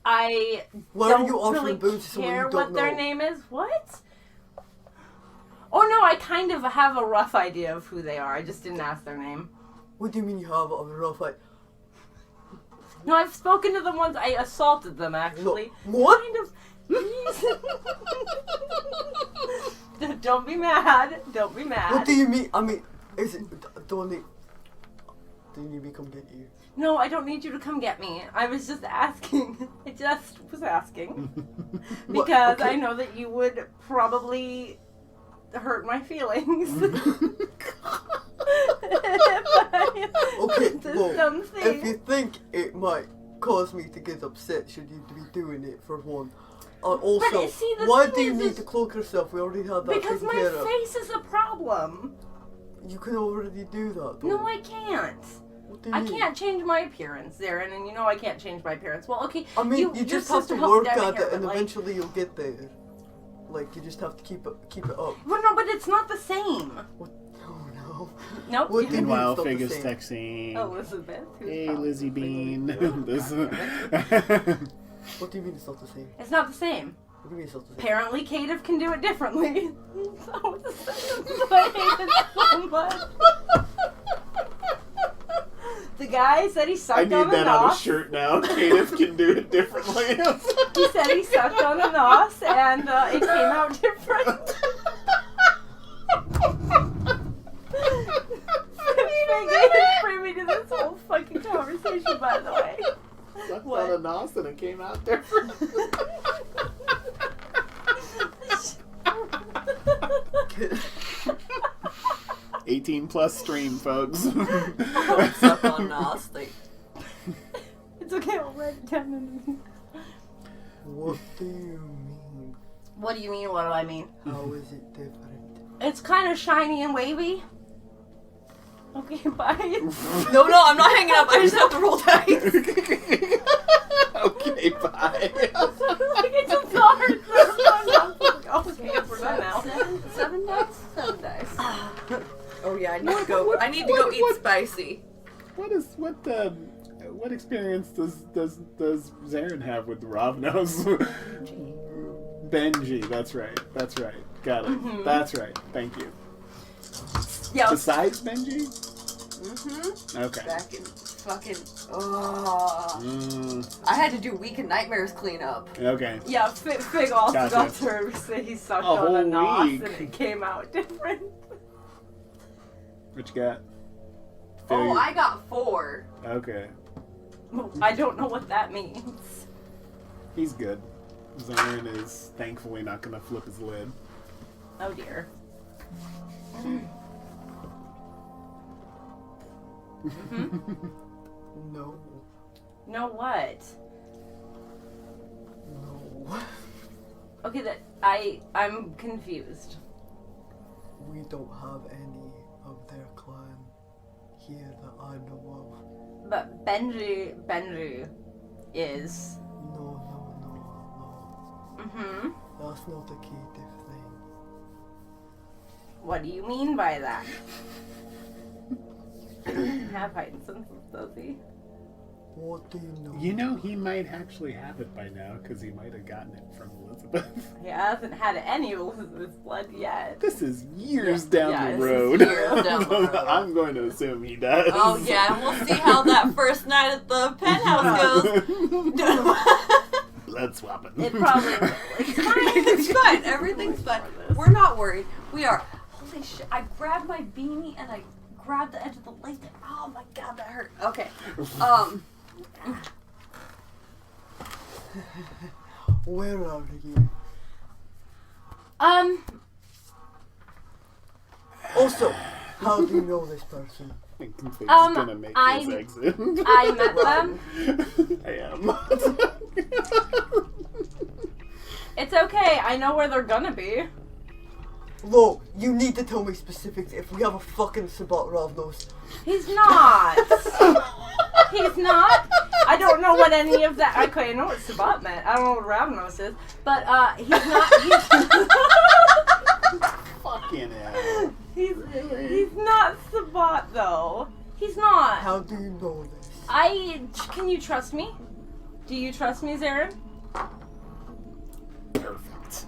I Why don't are you offering really booze to someone care you don't what their know? name is. What? Oh no, I kind of have a rough idea of who they are. I just didn't ask their name. What do you mean you have a rough idea? No, I've spoken to them once. I assaulted them actually. No. What? Kind of. Don't be mad. Don't be mad. What do you mean? I mean, is it? Do you need me to come get you? No, I don't need you to come get me. I was just asking. I just was asking. What? Because Okay. I know that you would probably hurt my feelings. Okay, This well, dumb if thing. you think it might cause me to get upset, should you be doing it for one? Also, see, the why thing do you is- need is- to cloak yourself? We already had that Because taken my care of. face is a problem. You can already do that, though. No, I can't. What do you I mean? can't change my appearance, Zaren, and you know I can't change my appearance. Well, okay. I mean, you your just have to sister helped me work dye my at hair, it, and but, like- eventually you'll get there. Like, you just have to keep it up. Well, no, but it's not the same. What? Oh no. Nope. What do you mean Meanwhile, it's not Fig the is same? texting. Elizabeth. who's Hey, probably Lizzie Bean. listening to This- What do you mean it's not the same? It's not the same. What do you mean it's not the same? Apparently, Caitiff can do it differently. So it's the same. I hate it so much. The guy said he sucked I on need a that on a nos. shirt now. Caitiff can do it differently. He said he sucked on a nos, and it came out different. Fig is privy to this whole fucking conversation, by the way. Sucked What? on a nos and it came out different. 18 plus stream, folks. Suck on Nos. Like, It's okay, I'll write it down. What do you mean? What do you mean? What do I mean? How is it different? It's kind of shiny and wavy. Okay, bye. no, I'm not hanging up. I just have to roll dice. Okay, bye. Like it's a hard. Okay, we're done now. Seven dice. Oh yeah, I need to go. I need to go eat what- spicy. What experience does Zaren have with Ravnos? Benji, that's right. Got it. Mhm. That's right. Thank you. Yeah. Besides Benji? Mm-hmm. Okay. Back in fucking. Oh. Mm, I had to do Week and Nightmares cleanup. okay. Yeah, Fig also Gotcha. got to say he sucked A on a whole nos week. and it came out different. What you got? Oh, Failure. I got 4. Okay. I don't know what that means. He's good. Zaren is thankfully not gonna flip his lid. Oh dear. No. No what? No. Okay, I'm confused. We don't have any of their clan here that I know of. But Benji is. No. Mm-hmm. That's not a creative thing. What do you mean by that? He doesn't have heightened senses, does he? What do you know? You know, he might actually have it by now because he might have gotten it from Elizabeth. He hasn't had any of Elizabeth's blood yet. This is years Yeah, down yeah, the this is road. years down the road. I'm going to assume he does. Oh yeah, and we'll see how that first night at the penthouse goes. Blood swapping. It probably will. It's fine. It's fine. Everything's fine. We're not worried. We are. Holy shit! I grabbed my beanie and I grabbed the edge of the lace. Oh my god, that hurt. Okay. Where are you? Um, Also, how do you know this person? think Fig's Um, gonna make I- his exit. I met them. I am. It's okay. I know where they're gonna be. Lo, you need to tell me specifics if we have a fucking Sabat Ravnos. He's not. He's not. I don't know what any of that. Okay, I know what Sabat meant. I don't know what Ravnos is, but he's not. Fucking hell. He's not Sabat though. He's not. How do you know this? Can you trust me? Do you trust me, Zaren? Perfect.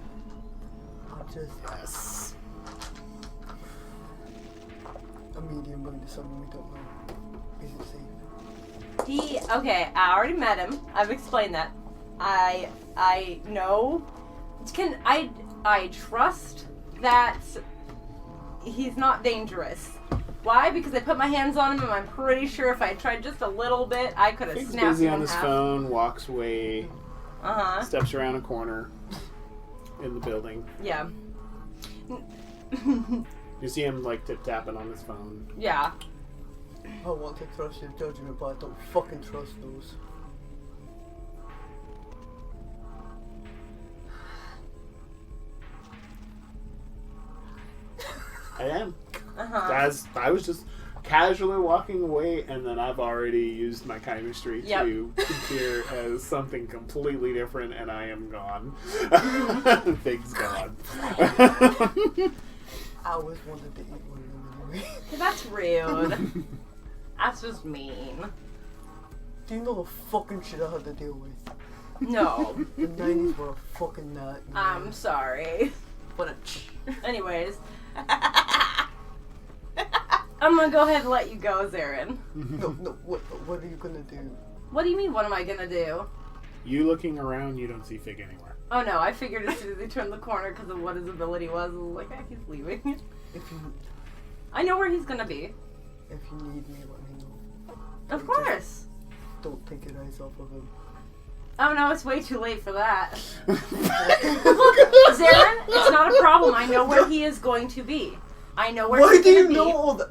I'm just Yes. a medium going to someone we don't know. Is it safe? Okay, I already met him. I've explained that. I know. I trust that he's not dangerous. Why? Because I put my hands on him and I'm pretty sure if I tried just a little bit, I could have Fig's snapped busy him on in his half. phone, walks away, Uh-huh. steps around a corner in the building. Yeah. You see him like tip-tapping on his phone. Yeah. I want to trust your judgment, but I don't fucking trust those. I am. Uh-huh. As I was just casually walking away, and then I've already used my chemistry Yep. to appear as something completely different, and I am gone. Fig's gone. I always wanted to eat one of them anyway. That's rude. That's just mean. Do you know the fucking shit I had to deal with? No. The 90s were a fucking nightmare. I'm sorry. What a Anyways. I'm gonna go ahead and let you go, Zaren. No, what are you gonna do? What do you mean, what am I gonna do? You looking around, you don't see Fig anywhere. Oh no, I figured as soon as he turned the corner because of what his ability was, I was like, he's leaving. If you I know where he's gonna be. need me, let me know. Of course. Don't take your eyes off of him. Oh no, it's way too late for that. Zaren, it's not a problem. I know where he is going to be. I know where Why he's do gonna you be. know all that?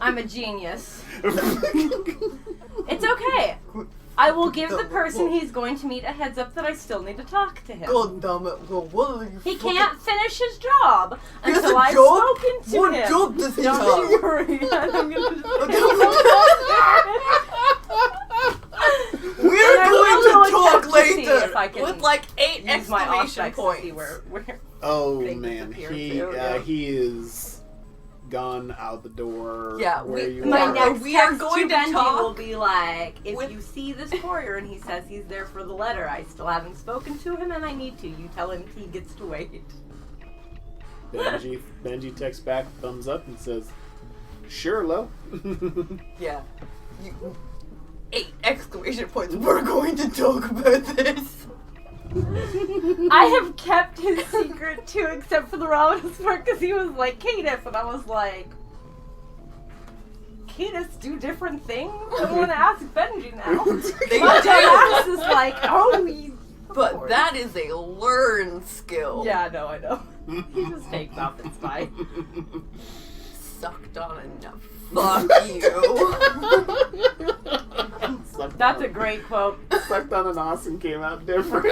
I'm a genius. It's okay. I will give the person he's going to meet a heads up that I still need to talk to him. God damn it! Well, what are you? He fucking- can't finish his job He has until a I've job? spoken to What him. job does he Don't have? you worry. I'm gonna just We're And I going will to attempt talk to see later. if I can With like 8 use my exclamation aspects to points. see where Oh Fig man, disappeared he too, yeah. he is gone out the door. Yeah, where we- you my are. next We are text going to to Benji talk will be like, if with- you see this courier and he says he's there for the letter, I still haven't spoken to him and I need to. You tell him he gets to wait. Benji texts back, thumbs up, and says, "Sure, Lo." Yeah. 8 exclamation points. We're going to talk about this. I have kept his secret too, except for the Ravnos part, because he was like, Cadis, and I was like, Cadis do different things? I want to ask Benji now. They My do. dumbass is like, oh, you... But that is a learned skill. Yeah, no, I know. He just takes off, it's fine. Sucked on enough. Fuck you. That's a great quote. Sucked on an ass and came out different.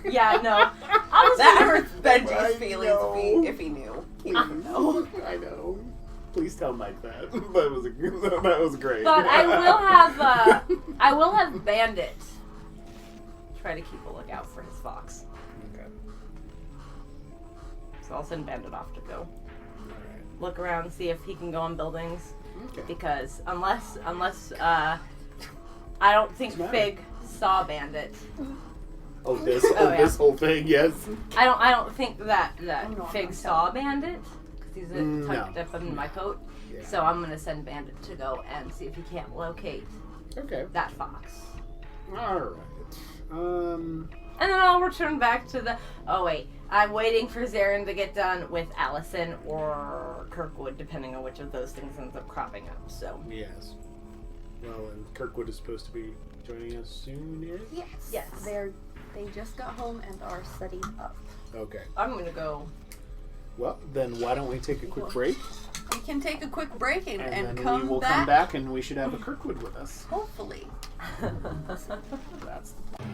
Yeah, no. I was That gonna- hurts Benji's I feelings know. if he knew. He wouldn't know. I know. Please tell Mike that. That was great. But I will have Bandit try to keep a lookout for his fox. Okay. So I'll send Bandit off to go Alright. look around and see if he can go on buildings. Okay. Because unless I don't think What's the matter? Fig saw Bandit. This yeah. this whole thing, yes. I don't think that no, Fig I'm saw Bandit because he's No. tucked up in my coat. Yeah. So I'm gonna send Bandit to go and see if he can't locate Okay. that fox. Alright. And then I'll return back to the. Oh wait, I'm waiting for Zaren to get done with Allison or Kirkwood, depending on which of those things ends up cropping up. So Yes. Well, and Kirkwood is supposed to be joining us soon. Yes. Yes. They just got home and are setting up. Okay. I'm gonna go. Well, then why don't we take a quick break? we can take a quick break and then come we will back. come back and we should have a Kirkwood with us. Hopefully. That's the plan.